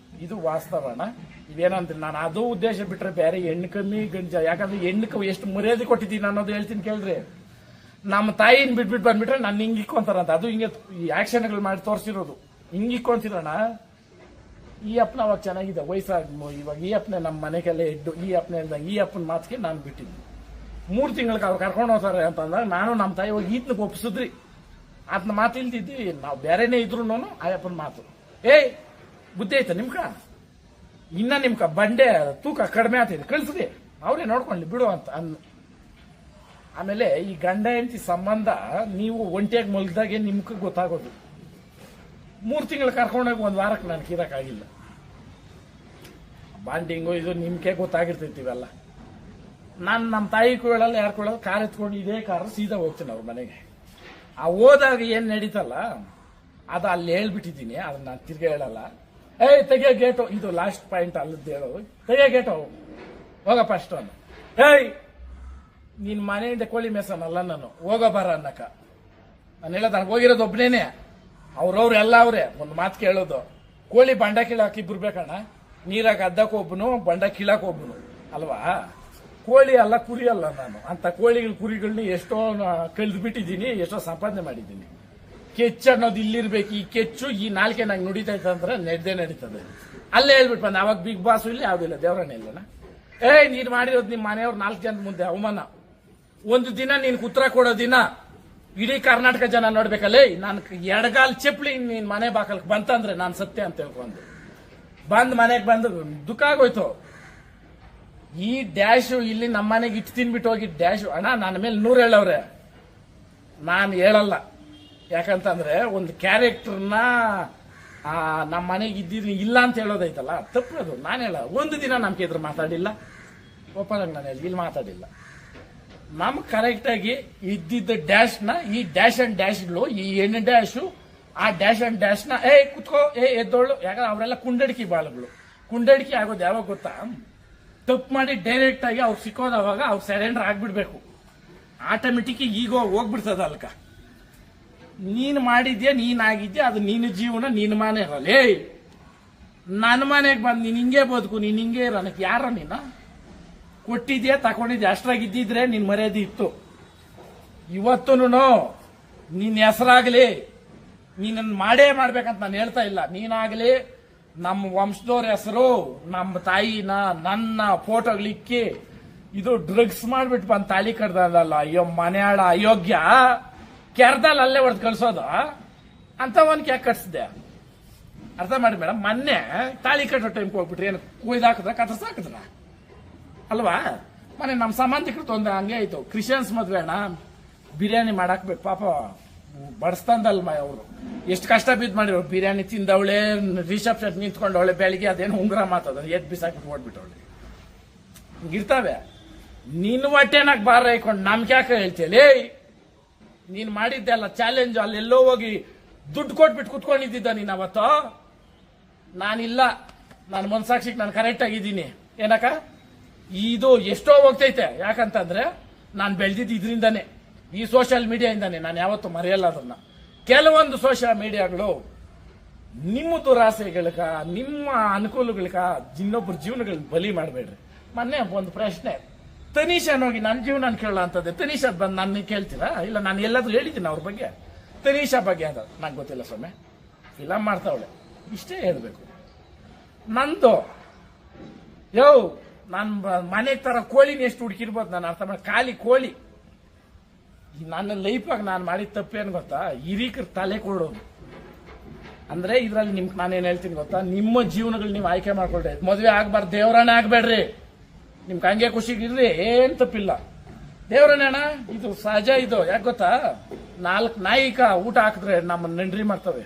ಇದು ವಾಸ್ತವನ. ಇವೇನಂತೀರಿ, ನಾನು ಅದು ಉದ್ದೇಶ ಬಿಟ್ರೆ ಬೇರೆ ಹೆಣ್ಣು ಕಮ್ಮಿ ಗಂಜ. ಯಾಕಂದ್ರೆ ಹೆಣ್ಣು ಎಷ್ಟು ಮರ್ಯಾದೆ ಕೊಟ್ಟಿದ್ದೀನಿ ಅನ್ನೋದು ಹೇಳ್ತೀನಿ ಕೇಳ್ರಿ. ನಮ್ಮ ತಾಯಿನ ಬಿಟ್ಬಿಟ್ಟು ಬಂದ್ಬಿಟ್ರೆ ನಾನು ಹಿಂಗೆ ಇಕ್ಕೊಂತಾರಂತ, ಅದು ಹಿಂಗೆ ಈ ಆಕ್ಷನ್ಗಳು ಮಾಡಿ ತೋರಿಸಿರೋದು. ಹಿಂಗೆ ಇಕ್ಕೊಂತೀರಣ್ಣ, ಈ ಅಪ್ಪನ ಅವಾಗ ಚೆನ್ನಾಗಿದೆ ವಯಸ್ಸಾಗ, ಇವಾಗ ಈ ಅಪ್ಪನೇ ನಮ್ಮ ಮನೆಗೆಲ್ಲ ಎಡ್ಡು, ಈ ಅಪ್ಪನ ಹೇಳ್ದಂಗೆ ಈ ಅಪ್ಪನ ಮಾತಿಗೆ ನಾನು ಬಿಟ್ಟಿದ್ದೆ. 3 ತಿಂಗಳಿಗೆ ಅವ್ರು ಕರ್ಕೊಂಡು ಹೋಗ್ತಾರೆ ಅಂತಂದಾಗ ನಾನು ನಮ್ಮ ತಾಯಿ ಹೋಗಿ ಈತನಿಗೆ ಒಪ್ಪಿಸಿದ್ರಿ. ಅದನ್ನ ಮಾತು ಇಲ್ದಿದ್ವಿ ನಾವು, ಬೇರೆನೇ ಇದ್ರು ಆ ಅಪ್ಪನ ಮಾತು. ಏಯ್ ಬುದ್ಧಿ ಐತೆ ನಿಮ್ಕ, ಇನ್ನ ನಿಮ್ಕ ಬಂಡೆ ತೂಕ ಕಡಿಮೆ ಆಗ್ತಿದೆ, ಕಳಿಸ್ರಿ ಅವರೇ ನೋಡ್ಕೊಳ್ಳಿ ಬಿಡು ಅಂತ ಆಮೇಲೆ ಈ ಗಂಡ ಹೆಂಡತಿ ಸಂಬಂಧ ನೀವು ಒಂಟಿಯಾಗಿ ಮಲಗಿದಾಗೆ ನಿಮ್ಗೆ ಗೊತ್ತಾಗೋದು. 3 ತಿಂಗಳು ಕರ್ಕೊಂಡೋಗಿ 1 ವಾರಕ್ಕೆ ನನಗೆ ಇರಕ್ಕಾಗಿಲ್ಲ. ಬಾಂಡಿಂಗು ಇದು ನಿಮ್ಗೆ ಗೊತ್ತಾಗಿರ್ತೈತಿ ಇವೆಲ್ಲ. ನಾನು ನಮ್ಮ ತಾಯಿ ಹೇಳಲ್ಲ, ಯಾರು ಹೇಳಲ್ಲ, ಕಾರ್ ಎತ್ಕೊಂಡು ಇದೇ ಕಾರ್ ಸೀದಾ ಹೋಗ್ತೀನಿ ಅವ್ರ ಮನೆಗೆ. ಆ ಹೋದಾಗ ಏನ್ ನಡೀತಲ್ಲ ಅದು ಅಲ್ಲಿ ಹೇಳ್ಬಿಟ್ಟಿದ್ದೀನಿ, ಅದನ್ನ ನಾನು ತಿರ್ಗಿ ಹೇಳಲ್ಲ. ಏಯ್ ತೆಗಿಯೋ ಗೇಟು, ಇದು ಲಾಸ್ಟ್ ಪಾಯಿಂಟ್ ಅಲ್ಲದ್ದು ಹೇಳೋದು. ತೆಗಿಯೋ ಗೇಟು ಹೋಗಪ್ಪ ಅಷ್ಟು ಅನ್ನ. ಏಯ್ ನಿನ್ ಮನೆಯಿಂದ ಕೋಳಿ ಮೇಸನಲ್ಲ ನಾನು, ಹೋಗೋ ಬರ ಅನ್ನಕ. ನಾನು ಹೇಳೋದು ಹೋಗಿರೋದು ಒಬ್ಬನೇನೆ, ಅವ್ರವ್ರು ಎಲ್ಲ ಅವ್ರೆ. ಒಂದು ಮಾತು ಕೇಳೋದು, ಕೋಳಿ ಬಂಡ ಕೀಳಾಕ ಇಬ್ರು ಬೇಕಣ್ಣ, ನೀರಾಗ ಅದ್ದಕ್ಕೆ ಒಬ್ಬನು, ಬಂಡ ಕೀಳಾಕ ಒಬ್ಬನು ಅಲ್ವಾ. ಕೋಳಿ ಅಲ್ಲ, ಕುರಿ ಅಲ್ಲ ನಾನು. ಅಂತ ಕುರಿಗಳನ್ನ ಎಷ್ಟೋ ಕಳೆದು ಬಿಟ್ಟಿದ್ದೀನಿ, ಎಷ್ಟೋ ಸಂಪಾದನೆ ಮಾಡಿದ್ದೀನಿ. ಕೆಚ್ಚು ಅನ್ನೋದು ಇಲ್ಲಿರ್ಬೇಕು. ಈ ಕೆಚ್ಚು ಈ ನಾಲ್ಕೆ ನಂಗೆ ನುಡಿತೈತೆ ಅಂದ್ರೆ ನಡೆದೇ ನಡೀತದೆ. ಅಲ್ಲೇ ಹೇಳ್ಬಿಟ್ಟು ಬಂದ, ಅವಾಗ ಬಿಗ್ ಬಾಸ್ ಇಲ್ಲಿ ಯಾವುದಿಲ್ಲ, ದೇವರನ್ನ ಇಲ್ಲನ. ಏಯ್ ನೀನ್ ಮಾಡಿರೋದು ನಿಮ್ಮ ಮನೆಯವ್ರು 4 ಜನ ಮುಂದೆ ಅವಮಾನ. ಒಂದು ದಿನ ನೀನ್ ಉತ್ತರ ಕೊಡೋ ದಿನ ಇಡೀ ಕರ್ನಾಟಕ ಜನ ನೋಡ್ಬೇಕಲ್ಲೇ. ನಾನು ಎಡಗಾಲ್ ಚಪ್ಪಲಿ ನೀನ್ ಮನೆ ಬಾಕಲ್ಕ್ ಬಂತಂದ್ರೆ ನಾನು ಸತ್ಯ ಅಂತ ಹೇಳ್ಕೊಂಡು ಬಂದ್ ಮನೆಗೆ ಬಂದು ದುಃಖ ಆಗೋಯ್ತು. ಈ ಡ್ಯಾಶು ಇಲ್ಲಿ ನಮ್ಮ ಮನೆಗೆ ಇಟ್ಟು ತಿನ್ಬಿಟ್ಟು ಹೋಗಿ ಡ್ಯಾಶು ಅಣ್ಣ ನನ್ನ ಮೇಲೆ 100 ಹೇಳವ್ರೆ, ನಾನು ಹೇಳಲ್ಲ. ಯಾಕಂತಂದ್ರೆ ಒಂದು ಕ್ಯಾರೆಕ್ಟರ್ನ ನಮ್ಮ ಮನೆಗೆ ಇದ್ದಿದ್ದು ಇಲ್ಲ ಅಂತ ಹೇಳೋದೈತಲ್ಲ, ತಪ್ಪದು. ನಾನು ಹೇಳ ಒಂದು ದಿನ ನಮ್ಗೆ ಎದುರು ಮಾತಾಡಿಲ್ಲ, ಒಪ್ಪಂಗ ನಾನು ಹೇಳಿ ಇಲ್ಲಿ ಮಾತಾಡಿಲ್ಲ. ನಮ್ಗೆ ಕರೆಕ್ಟಾಗಿ ಇದ್ದಿದ್ದ ಡ್ಯಾಶ್ನ, ಈ ಡ್ಯಾಶ್ ಅಂಡ್ ಡ್ಯಾಶ್ಗಳು, ಈ ಹೆಣ್ಣು ಡ್ಯಾಶು, ಆ ಡ್ಯಾಶ್ ಅಂಡ್ ಡ್ಯಾಶ್ನ ಕುತ್ಕೋ ಎದ್ದೋಳು. ಯಾಕಂದ್ರೆ ಅವರೆಲ್ಲ ಕುಂಡಡಿಕೆ ಬಾಳುಗಳು. ಕುಂಡಡಿಕೆ ಆಗೋದು ಯಾವಾಗ ಗೊತ್ತಾ, ತಪ್ಪು ಮಾಡಿ ಡೈರೆಕ್ಟ್ ಆಗಿ ಅವ್ರು ಸಿಕ್ಕೋದವಾಗ ಅವ್ರು ಸರೆಂಡರ್ ಆಗ್ಬಿಡ್ಬೇಕು. ಆಟೋಮೆಟಿಕ್ ಈಗೋ ಹೋಗ್ಬಿಡ್ತದ ಅಲ್ಕ. ನೀನು ಮಾಡಿದ್ಯಾ, ನೀನಾಗಿದ್ಯಾ, ಅದು ನಿನ್ನ ಜೀವನ, ನಿನ್ನ ಮನೆ ಇರಲ್ಲ. ನನ್ನ ಮನೆಗೆ ಬಂದು ನೀನ್ ಹಿಂಗೆ ಬದುಕು, ನೀನ್ ಹಿಂಗೆ ಇರೋನಕ್ಕೆ ಯಾರ ನೀನು ಕೊಟ್ಟಿದ್ಯಾ, ತಗೊಂಡಿದ್ಯಾ, ಅಷ್ಟ್ರಾಗಿದ್ದಿದ್ರೆ ನಿನ್ ಮರ್ಯಾದೆ ಇತ್ತು. ಇವತ್ತು ನಿನ್ನ ಹೆಸರಾಗ್ಲಿ ನೀನನ್ನು ಮಾಡೇ ಮಾಡ್ಬೇಕಂತ ನಾನು ಹೇಳ್ತಾ ಇಲ್ಲ. ನೀನಾಗ್ಲಿ ನಮ್ಮ ವಂಶದವ್ರ ಹೆಸರು ನಮ್ಮ ತಾಯಿನ ನನ್ನ ಫೋಟೋಗಳಿಕ್ಕಿ ಇದು ಡ್ರಗ್ಸ್ ಮಾಡ್ಬಿಟ್ಟು ಬಂದು ತಾಳಿ ಕಡ್ದಲ್ಲ, ಅಯ್ಯೋ ಮನೆಯಾಳ ಅಯೋಗ್ಯ, ಕೆರ್ದಲ್ಲಿ ಅಲ್ಲೇ ಹೊಡೆದು ಕಳ್ಸೋದು ಅಂತ ಒಂದ್ ಯಾಕೆ ಕಟ್ಸಿದೆ? ಅರ್ಥ ಮಾಡಿ ಮೇಡಮ್. ಮೊನ್ನೆ ತಾಳಿ ಕಟ್ಟೋ ಟೈಮ್ಗೆ ಹೋಗ್ಬಿಟ್ರಿ, ಏನು ಕುಯ್ದಾಕಿದ್ರ ಕತ್ತರ್ಸಾಕಿದ್ರ ಅಲ್ವಾ? ಮನೆ ನಮ್ಮ ಸಂಬಂಧಿಕರು ಒಂದು ಹಂಗೆ ಆಯ್ತು. ಕ್ರಿಶ್ಚಿಯನ್ಸ್ ಮದ್ವೆ ಅಣ್ಣ, ಬಿರಿಯಾನಿ ಮಾಡಾಕ್ಬೇಕು ಪಾಪ ಬಡಿಸ್ತಂದಲ್ಮ ಅವರು ಎಷ್ಟು ಕಷ್ಟ ಬಿದ್ದು ಮಾಡಿರೋ. ಬಿರಿಯಾನಿ ತಿಂದವಳೆ, ರಿಸೆಪ್ಷನ್ ನಿಂತ್ಕೊಂಡವಳೆ, ಬೆಳಿಗ್ಗೆ ಅದೇನು ಉಂಗುರ ಮಾತದ ಎದ್ ಬಿಸಾಕ್ಬಿಟ್ಟು ಓಡ್ಬಿಟ್ಟವಳೆ. ಹಿಂಗಿರ್ತಾವೆ. ನಿನ್ನ ಹೊಟ್ಟೆನಾಗ ಬಾರ ಹಾಕೊಂಡು ನಮ್ಗೆ ಯಾಕೆ ಹೇಳ್ತೀಯಲೇ? ನೀನ್ ಮಾಡಿದ್ದೆಲ್ಲ ಚಾಲೆಂಜ್, ಅಲ್ಲೆಲ್ಲೋ ಹೋಗಿ ದುಡ್ಡು ಕೊಟ್ಬಿಟ್ಟು ಕುತ್ಕೊಂಡಿದ್ದ ನೀನ್ ಅವತ್ತು. ನಾನಿಲ್ಲ, ನಾನು ಮನ್ಸಾಕ್ಷಿಗೆ ನಾನು ಕರೆಕ್ಟ್ ಆಗಿದ್ದೀನಿ. ಏನಕ್ಕ ಇದು ಎಷ್ಟೋ ಹೋಗ್ತೈತೆ. ಯಾಕಂತಂದ್ರೆ ನಾನು ಬೆಳೆದಿದ್ದು ಇದರಿಂದಾನೆ, ಈ ಸೋಷಿಯಲ್ ಮೀಡಿಯಾಯಿಂದಾನೆ. ನಾನು ಯಾವತ್ತೂ ಮರೆಯಲ್ಲ ಅದನ್ನ. ಕೆಲವೊಂದು ಸೋಷಿಯಲ್ ಮೀಡಿಯಾಗಳು ನಿಮ್ಮ ದುರಾಸೆಗಳಕ, ನಿಮ್ಮ ಅನುಕೂಲಗಳಕ ಇನ್ನೊಬ್ಬರ ಜೀವನಗಳನ್ನ ಬಲಿ ಮಾಡಬೇಡ್ರಿ. ಮೊನ್ನೆ ಒಂದು ಪ್ರಶ್ನೆ, ತನೀಶನ್ ಹೋಗಿ ನನ್ನ ಜೀವನ ಕೇಳೋ ಅಂತದ್ದೆ. ತನೀಶ್ ಬಂದು ನನ್ನ ಕೇಳ್ತೀರಾ? ಇಲ್ಲ, ನಾನು ಎಲ್ಲಾದ್ರೂ ಹೇಳಿದ್ದೀನಿ ಅವ್ರ ಬಗ್ಗೆ. ತನೀಶಾ ಬಗ್ಗೆ ಅಂತ ನಂಗೆ ಗೊತ್ತಿಲ್ಲ ಸ್ವಾಮಿ, ಫಿಲಮ್ ಮಾಡ್ತಾವಳೆ, ಇಷ್ಟೇ ಹೇಳ್ಬೇಕು. ನಂದು ನಾನು ಮನೆ ತರ ಕೋಳಿನ ಎಷ್ಟು ಹುಡುಕಿರ್ಬೋದು ನಾನು ಅರ್ಥ ಮಾಡಿ. ಖಾಲಿ ಕೋಳಿ. ನನ್ನ ಲೈಫಾಗ ನಾನು ಮಾಡಿದ ತಪ್ಪೇನು ಗೊತ್ತಾ? ಹಿರೀಕರ ತಲೆ ಕೊಡೋದು. ಅಂದ್ರೆ ಇದ್ರಲ್ಲಿ ನಿಮ್ಗೆ ನಾನೇನು ಹೇಳ್ತೀನಿ ಗೊತ್ತಾ? ನಿಮ್ಮ ಜೀವನಗಳು ನೀವು ಆಯ್ಕೆ ಮಾಡ್ಕೊಳ್ರಿ. ಮದುವೆ ಆಗ್ಬಾರ್ದು, ದೇವರಾಣೆ ಆಗ್ಬೇಡ್ರಿ. ನಿಮ್ಗೆ ಹಂಗೆ ಖುಷಿಗಿರ್ರಿ, ಏನ್ ತಪ್ಪಿಲ್ಲ. ದೇವರಾಣೆ ಅಣ್ಣ, ಇದು ಸಹಜ. ಇದು ಯಾಕೆ ಗೊತ್ತಾ? 4 ನಾಯಿಕ ಊಟ ಹಾಕಿದ್ರೆ ನಮ್ಮ ನೆಂಡ್ರಿ ಮಾಡ್ತವೆ.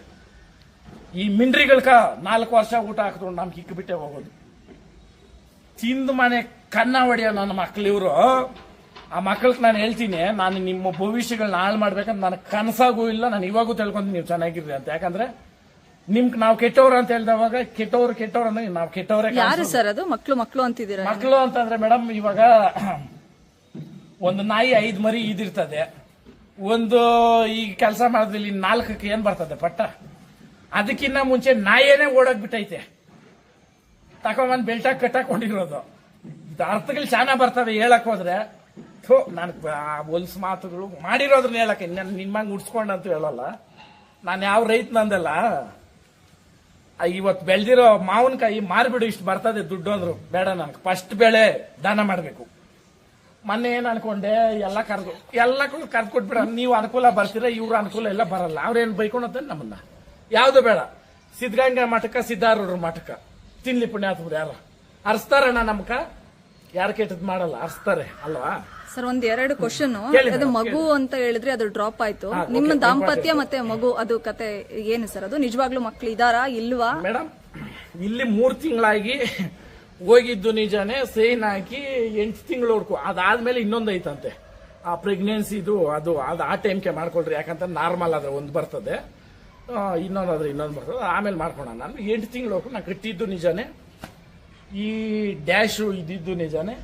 ಈ ಮಿಂಡ್ರಿಗಳ್ಕ 4 ವರ್ಷ ಊಟ ಹಾಕಿದ್ರು ನಮ್ಗೆ ಇಕ್ಕ ಬಿಟ್ಟೆ ಹೋಗೋದು. ತಿಂದು ಮನೆ ಕನ್ನ ಹೊಡೆಯೋ ನನ್ನ ಮಕ್ಳು ಇವರು. ಆ ಮಕ್ಕಳಿಗೆ ನಾನು ಹೇಳ್ತೀನಿ, ನಾನು ನಿಮ್ಮ ಭವಿಷ್ಯಗಳನ್ನ ಹಾಳು ಮಾಡ್ಬೇಕಂತ ನನಗೆ ಕನಸಾಗೂ ಇಲ್ಲ. ನಾನು ಇವಾಗೂ ತಿಳ್ಕೊಂತೀನಿ ನೀವು ಚೆನ್ನಾಗಿರ್ರಿ ಅಂತ. ಯಾಕಂದ್ರೆ ನಿಮ್ಗೆ ನಾವು ಕೆಟ್ಟವ್ರು ಅಂತ ಹೇಳ್ದವಾಗ ಕೆಟ್ಟವ್ರು ಅಂದ್ರೆ ನಾವು ಕೆಟ್ಟವ್ರೆ. ಯಾರು ಸರ್ ಅದು? ಮಕ್ಳು ಅಂತಿದ್ದೀರಾ? ಮಕ್ಕಳು ಅಂತಂದ್ರೆ ಮೇಡಮ್, ಇವಾಗ ಒಂದು ನಾಯಿ 5 ಮರಿ ಇದಿರ್ತದೆ. ಒಂದು ಈಗ ಕೆಲಸ ಮಾಡಿದ್ವಿ 4ಕ್ಕೆ ಏನ್ ಬರ್ತದೆ ಪಟ್ಟ. ಅದಕ್ಕಿಂತ ಮುಂಚೆ ನಾಯಿನೇ ಓಡೋಗ್ಬಿಟ್ಟೈತೆ, ತಕೊಂಡ್ ಬೆಲ್ಟಾಗಿ ಕಟ್ಟಾಕೊಂಡಿರೋದು. ಇದು ಅರ್ಥಗಳು ಚೆನ್ನಾಗ್ ಬರ್ತವೆ ಹೇಳಕ್ ಹೋದ್ರೆ. ನನ್ ಹೊಲ್ಸ್ ಮಾತುಗಳು ಮಾಡಿರೋದ್ರನ್ನ ಹೇಳಕ್ಕೆ ನಿಮ್ಮಂಗ್ ಉಡ್ಸ್ಕೊಂಡಂತೂ ಹೇಳಲ್ಲ. ನಾನು ಯಾವ ರೈತನಂದಲ್ಲ. ಇವತ್ತು ಬೆಳೆದಿರೋ ಮಾವಿನಕಾಯಿ ಮಾರ್ಬಿಡು, ಇಷ್ಟು ಬರ್ತದೆ ದುಡ್ಡು ಅಂದ್ರು ಬೇಡ. ನನ್ಗೆ ಫಸ್ಟ್ ಬೆಳೆ ದಾನ ಮಾಡ್ಬೇಕು. ಮೊನ್ನೆ ಏನ್ ಅನ್ಕೊಂಡೆ, ಎಲ್ಲ ಕರ್ದು ಕೊಟ್ಬಿಡ. ನೀವು ಅನುಕೂಲ ಬರ್ತೀರಾ, ಇವ್ರ ಅನುಕೂಲ ಎಲ್ಲ ಬರಲ್ಲ. ಅವ್ರೇನ್ ಬೈಕೊಂಡಂತ ನಮ್ಮನ್ನ. ಯಾವ್ದು ಬೇಡ, ಸಿದ್ಧಗಂಗಾ ಮಠಕ್ಕ, ಸಿದ್ದಾರೂಢ ಮಠಕ್ಕ ತಿನ್ಲಿ ಪುಣ್ಯಾತ್ಮರು. ಯಾರು ಅರ್ಸ್ತಾರಣ್ಣ ನಮ್ಕ? ಯಾರು ಕೆಟ್ಟದ್ ಮಾಡಲ್ಲ, ಅರ್ಸ್ತಾರೆ ಅಲ್ವಾ? Sir, 1-2 question. ಅದು ಮಗು ಅಂತ ಹೇಳಿದ್ರೆ ಅದು ಡ್ರಾಪ್ ಆಯ್ತು. ನಿಮ್ಮ ದಾಂಪತ್ಯ ಮತ್ತೆ ಮಗು ಅದು ಕತೆ ಏನು ಸರ್? ಅದು ನಿಜವಾಗ್ಲೂ ಮಕ್ಳು ಇದಾರಾ ಇಲ್ವಾ? ಮೇಡಮ್, ಇಲ್ಲಿ 3 ತಿಂಗಳಾಗಿ ಹೋಗಿದ್ದು ನಿಜಾನೇ. ಸೈನ್ ಹಾಕಿ 8 ತಿಂಗಳು ಹುಡ್ಕು. ಅದಾದ್ಮೇಲೆ ಇನ್ನೊಂದು ಐತಂತೆ ಆ ಪ್ರೆಗ್ನೆನ್ಸಿದು. ಅದು ಆ ಟೈಮ್ಗೆ ಮಾಡ್ಕೊಳ್ರಿ. ಯಾಕಂತ ನಾರ್ಮಲ್ ಆದ್ರೆ ಒಂದು ಬರ್ತದೆ, ಇನ್ನೊಂದಾದ್ರೆ ಇನ್ನೊಂದು ಬರ್ತದೆ. ಆಮೇಲೆ ಮಾಡ್ಕೊಳ. ನಾನು 8 ತಿಂಗಳು ಹೋಗ್ಕೊಂಡು ನಾನು ಕಟ್ಟಿದ್ದು ನಿಜಾನೇ. ಈ ಡ್ಯಾಶು ಇದ್ದಿದ್ದು ನಿಜಾನೇ.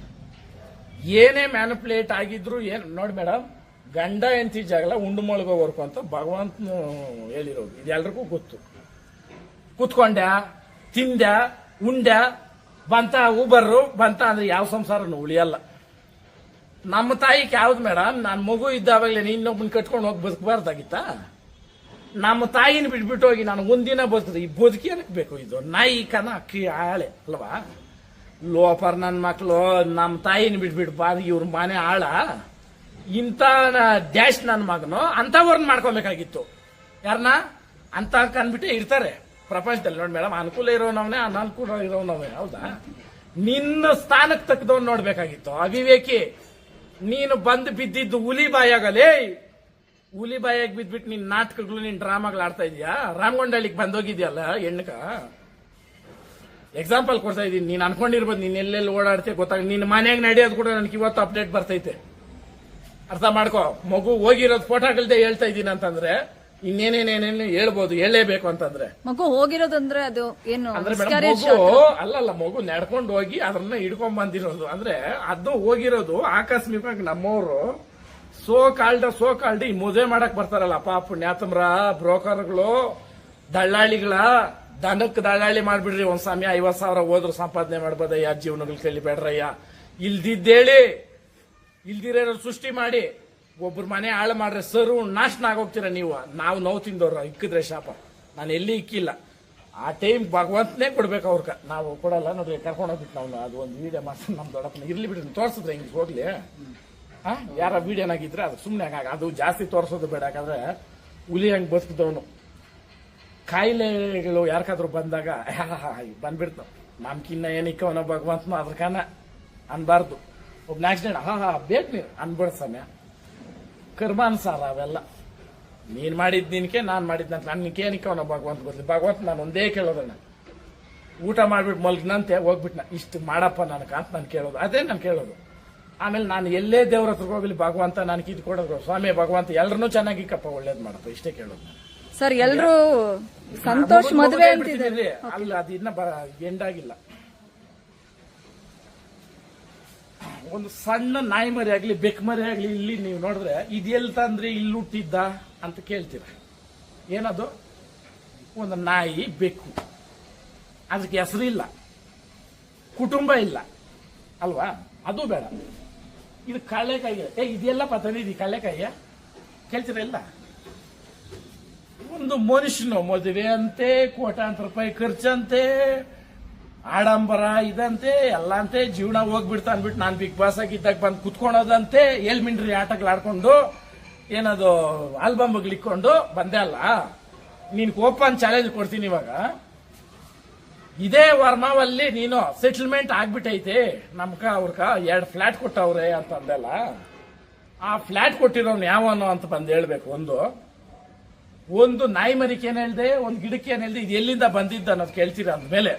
ಏನೇ ಮ್ಯಾನಿಪುಲೇಟ್ ಆಗಿದ್ರು ಏನ್ ನೋಡಿ ಮೇಡಮ್, ಗಂಡ ಹೆಂಡತಿ ಜಗಳ ಉಂಡು ಮೊಳಗೋವರ್ಕು ಅಂತ ಭಗವಂತನು ಹೇಳಿರೋದು. ಇದೆಲ್ರಿಗೂ ಗೊತ್ತು. ಕೂತ್ಕೊಂಡ್ಯಾ, ತಿಂದ್ಯಾ, ಉಂಡ್ಯಾ, ಬಂತ ಊಬರ್ರು ಬಂತ ಅಂದ್ರೆ ಯಾವ ಸಂಸಾರನು ಉಳಿಯಲ್ಲ. ನಮ್ಮ ತಾಯಿಗೆ ಯಾವ್ದು ಮೇಡಮ್? ನಾನು ಮಗು ಇದ್ದಾವಾಗಲೇ ಇನ್ನೊಬ್ಬನ ಕಟ್ಕೊಂಡು ಹೋಗಿ ಬದುಕಬಾರ್ದಾಗಿತ್ತ? ನಮ್ಮ ತಾಯಿನ ಬಿಟ್ಬಿಟ್ಟು ಹೋಗಿ ನಾನು ಒಂದಿನ ಬದುಕಿದೆ. ಈ ಬದುಕಿ ಏನಕ್ಕೆ ಬೇಕು? ಇದು ನಾಯಿ ಕನ ಅಕ್ಕಿ ಆಳೆ ಅಲ್ವಾ? ಲೋಪರ್ ನನ್ನ ಮಕ್ಕಳು ನಮ್ಮ ತಾಯಿನ ಬಿಟ್ಬಿಟ್ಟು ಬಾದ ಇವ್ರ ಮನೆ ಆಳ. ಇಂಥ ಡ್ಯಾಶ್ ನನ್ನ ಮಗನು ಅಂತವ್ರನ್ನ ಮಾಡ್ಕೋಬೇಕಾಗಿತ್ತು. ಯಾರನ್ನ ಅಂತ ಅನ್ಬಿಟ್ಟೆ ಇರ್ತಾರೆ ಪ್ರಪಂಚದಲ್ಲಿ. ನೋಡಿ ಮೇಡಮ್, ಅನುಕೂಲ ಇರೋನವನೇ, ಅನಾನುಕೂಲ ಇರೋನವೇ. ಹೌದಾ? ನಿನ್ನ ಸ್ಥಾನಕ್ಕೆ ತಕ್ಕದವನ್ ನೋಡ್ಬೇಕಾಗಿತ್ತು. ಅವಿವೇಕಿ ನೀನು ಬಂದು ಬಿದ್ದಿದ್ದು ಹುಲಿ ಬಾಯಾಗಲೇ. ಹುಲಿ ಬಾಯಾಗಿ ಬಿದ್ಬಿಟ್ಟು ನಿನ್ ನಾಟಕಗಳು, ನಿನ್ ಡ್ರಾಮಾಗಳು ಆಡ್ತಾ ಇದೀಯಾ. ರಾಮಗೊಂಡಳ್ಳಿಗೆ ಬಂದೋಗಿದ್ಯಲ್ಲ ಹೆಣ್ಣಕ. ಎಕ್ಸಾಂಪಲ್ ಕೊಡ್ತಾ ಇದೀನಿ. ನೀನ್ ಅನ್ಕೊಂಡಿರ್ಬೋದು ನೀನ್ ಎಲ್ಲೆಲ್ಲಿ ಓಡಾಡ್ತೀಯ ಗೊತ್ತಾಗ. ನಿನ್ ಮನೆಯಾಗ ನಡೆಯೋದು ಕೂಡ ನನಗೆ ಇವತ್ತು ಅಪ್ಡೇಟ್ ಬರ್ತೈತೆ. ಅರ್ಥ ಮಾಡ್ಕೋ. ಮಗು ಹೋಗಿರೋದು ಫೋಟೋಗಳದೇ ಹೇಳ್ತಾ ಇದೀನಿ ಅಂತಂದ್ರೆ ಇನ್ನೇನೇನೇನೇನು ಹೇಳ್ಬೋದು, ಹೇಳಲೇಬೇಕು ಅಂತಂದ್ರೆ. ಮಗು ಹೋಗಿರೋದಂದ್ರೆ ಅದು ಏನು ಅಂದ್ರೆ ಮಗು ಅಲ್ಲಲ್ಲ, ಮಗು ನಡ್ಕೊಂಡು ಹೋಗಿ ಅದನ್ನ ಹಿಡ್ಕೊಂಡ್ ಬಂದಿರೋದು. ಅಂದ್ರೆ ಅದು ಹೋಗಿರೋದು ಆಕಸ್ಮಿಕವಾಗಿ ನಮ್ಮವರು ಸೋ ಕಾಲ್ಡ್ ಈ ಮದುವೆ ಮಾಡಕ್ ಬರ್ತಾರಲ್ಲ ಪಾಪ ಪುಣ್ಯಾತಮ್ರ, ಬ್ರೋಕರ್ಗಳು, ದಳ್ಳಾಳಿಗಳ ದನಕ್ಕೆ ದಳ್ಳಾಳಿ ಮಾಡ್ಬಿಡ್ರಿ. ಒಂದ್ ಸಮಯ 50,000 ಹೋದ್ರು ಸಂಪಾದನೆ ಮಾಡ್ಬೋದಯ್ಯ, ಜೀವನಗಳು ಕಲಿಬೇಡ್ರಯ್ಯ. ಇಲ್ದಿದ್ದೇಳಿ ಇಲ್ದಿರೋ ಸೃಷ್ಟಿ ಮಾಡಿ ಒಬ್ರು ಮನೆ ಹಾಳು ಮಾಡ್ರೆ ಸರು ನಾಶನ ಆಗೋಗ್ತೀರ ನೀವು. ನಾವು ನೋವು ತಿಂದವ್ರು ಇಕ್ಕಿದ್ರೆ ಶಾಪ. ನಾನು ಎಲ್ಲಿ ಇಕ್ಕಿಲ್ಲ. ಆ ಟೈಮ್ ಭಗವಂತನೇ ಕೊಡ್ಬೇಕು ಅವ್ರಕ, ನಾವು ಕೊಡಲ್ಲ. ನೋಡ್ರಿ ಕರ್ಕೊಂಡೋಗ್ಬಿಟ್ಟು ನಾವು ಅದು ಒಂದು ವಿಡಿಯೋ ಮಾಡ್ತೀನಿ ನಮ್ಮ ದೊಡ್ಡಪ್ಪನ. ಇರ್ಲಿ ಬಿಡ್ರಿ ತೋರಿಸಿದ್ರೆ ಹಿಂಗೆ ಹೋಗ್ಲಿ. ಯಾರ ವಿಡಿಯೋನಾಗಿದ್ರೆ ಅದು ಸುಮ್ಮನೆ ಅದು ಜಾಸ್ತಿ ತೋರಿಸೋದು ಬೇಡ. ಯಾಕಂದ್ರೆ ಹುಲಿ ಹಂಗೆ ಬದುಕಿದವನು. ಕಾಯಿಲೆಗಳು ಯಾರಿಗಾದ್ರೂ ಬಂದಾಗ ಬಂದ್ಬಿಡ್ತಾವ. ನಮ್ಕಿನ್ನ ಏನಿಕ್ಕವನ ಭಗವಂತನ ಅದ್ರಕನ ಅನ್ಬಾರ್ದು. ಒಬ್ಬ ಆಕ್ಸಿಡೆಂಟ್ ಬೇಕು ನೀರು ಅನ್ಬಿಡ ಸಮಯ. ಕರ್ಮಾನುಸಾರ ಅವೆಲ್ಲ. ನೀನ್ ಮಾಡಿದ್ ನಿನ್ಕೆ, ನಾನ್ ಮಾಡಿದ್ ನನ್ಗೆ ಏನಿಕ್ಕವನ ಭಗವಂತ ಗೊತ್ತಿಲ್ಲ. ಭಗವಂತ ನಾನು ಒಂದೇ ಕೇಳೋದಣ್ಣ, ಊಟ ಮಾಡ್ಬಿಟ್ಟು ಮಲ್ಗಿನಂತೆ ಹೋಗ್ಬಿಟ್ನ ಇಷ್ಟು ಮಾಡಪ್ಪ ನನಗೆ ಅಂತ ನಾನು ಕೇಳೋದು. ಅದೇ ನಾನು ಕೇಳೋದು. ಆಮೇಲೆ ನಾನು ಎಲ್ಲೇ ದೇವ್ರ ಹತ್ರ ಹೋಗ್ಲಿ ಭಗವಂತ ನನಗೆ ಇದು ಕೊಡೋದು, ಸ್ವಾಮಿ ಭಗವಂತ ಎಲ್ಲರನ್ನೂ ಚೆನ್ನಾಗಿಕ್ಕಪ್ಪ, ಒಳ್ಳೇದ್ ಮಾಡಪ್ಪ, ಇಷ್ಟೇ ಕೇಳೋದು. ಸರ್ ಎಲ್ರು ಸಂತೋಷ್ ಮದುವೆ ಅಂತಿದ್ದಾರೆ. ಅಲ್ಲ ಅದು ಇನ್ನ ಎಂಡಾಗಿಲ್ಲ. ಒಂದು ಸಣ್ಣ ನಾಯಿ ಮರಿ ಆಗ್ಲಿ ಬೆಕ್ ಮರಿ ಆಗ್ಲಿ ಇಲ್ಲಿ ನೀವು ನೋಡಿದ್ರೆ ಇದೆಲ್ ತಂದ್ರೆ ಇಲ್ಲಿ ಹುಟ್ಟಿದ್ದ ಅಂತ ಕೇಳ್ತೀರ. ಏನದು? ಒಂದು ನಾಯಿ ಬೆಕ್ಕು, ಅದಕ್ಕೆ ಹೆಸರಿಲ್ಲ, ಕುಟುಂಬ ಇಲ್ಲ ಅಲ್ವಾ? ಅದು ಬೇಡ. ಇದು ಕಳ್ಳೆಕಾಯಿ. ಇದೆಲ್ಲ ತಂದಿದ್ದೀ ಕಳ್ಳೆಕಾಯಿಯ ಕೇಳ್ತೀರ ಇಲ್ಲ? ಒಂದು ಮನುಷ್ಯನು ಮದುವೆ ಅಂತೆ, ಕೋಟ್ಯಾಂತರ ರೂಪಾಯಿ ಖರ್ಚಂತೆ, ಆಡಂಬರ ಇದಂತೆ ಎಲ್ಲ ಅಂತೆ, ಜೀವನ ಹೋಗ್ಬಿಡ್ತಾ ಅನ್ಬಿಟ್ಟು ನಾನು ಬಿಗ್ ಬಾಸ್ ಆಗಿದ್ದಾಗ ಬಂದು ಕುತ್ಕೊಳೋದಂತೆ, ಎಲ್ ಮಿಂಡ್ರಿ ಆಟಗಳು ಆಡ್ಕೊಂಡು ಏನದು ಆಲ್ಬಮ್ಗಳಿಕ್ಕೊಂಡು ಬಂದೆ ಅಲ್ಲ. ನೀನ್ ಓಪನ್ ಚಾಲೆಂಜ್ ಕೊಡ್ತೀನಿ ಇವಾಗ. ಇದೇ ವರ್ಮಾವಲ್ಲಿ ನೀನು ಸೆಟಲ್ಮೆಂಟ್ ಆಗ್ಬಿಟ್ಟೈತೆ, ನಮ್ಕ ಅವ್ರಕ 2 ಫ್ಲಾಟ್ ಕೊಟ್ಟವ್ರೆ ಅಂತ ಅಂದಲ್ಲ. ಆ ಫ್ಲಾಟ್ ಕೊಟ್ಟಿರೋನು ಯಾವನು ಅಂತ ಬಂದು ಹೇಳ್ಬೇಕು. ಒಂದು ನಾಯಿ ಮರಿಕೆ ಏನ್ ಹೇಳ್ದೆ, ಒಂದು ಗಿಡಕ್ಕೆ ಏನ್ ಹೇಳ್ದೆ, ಇದು ಎಲ್ಲಿಂದ ಬಂದಿದ್ದ ಅನ್ನೋದು ಕೇಳ್ತೀರ. ಅಂದ್ಮೇಲೆ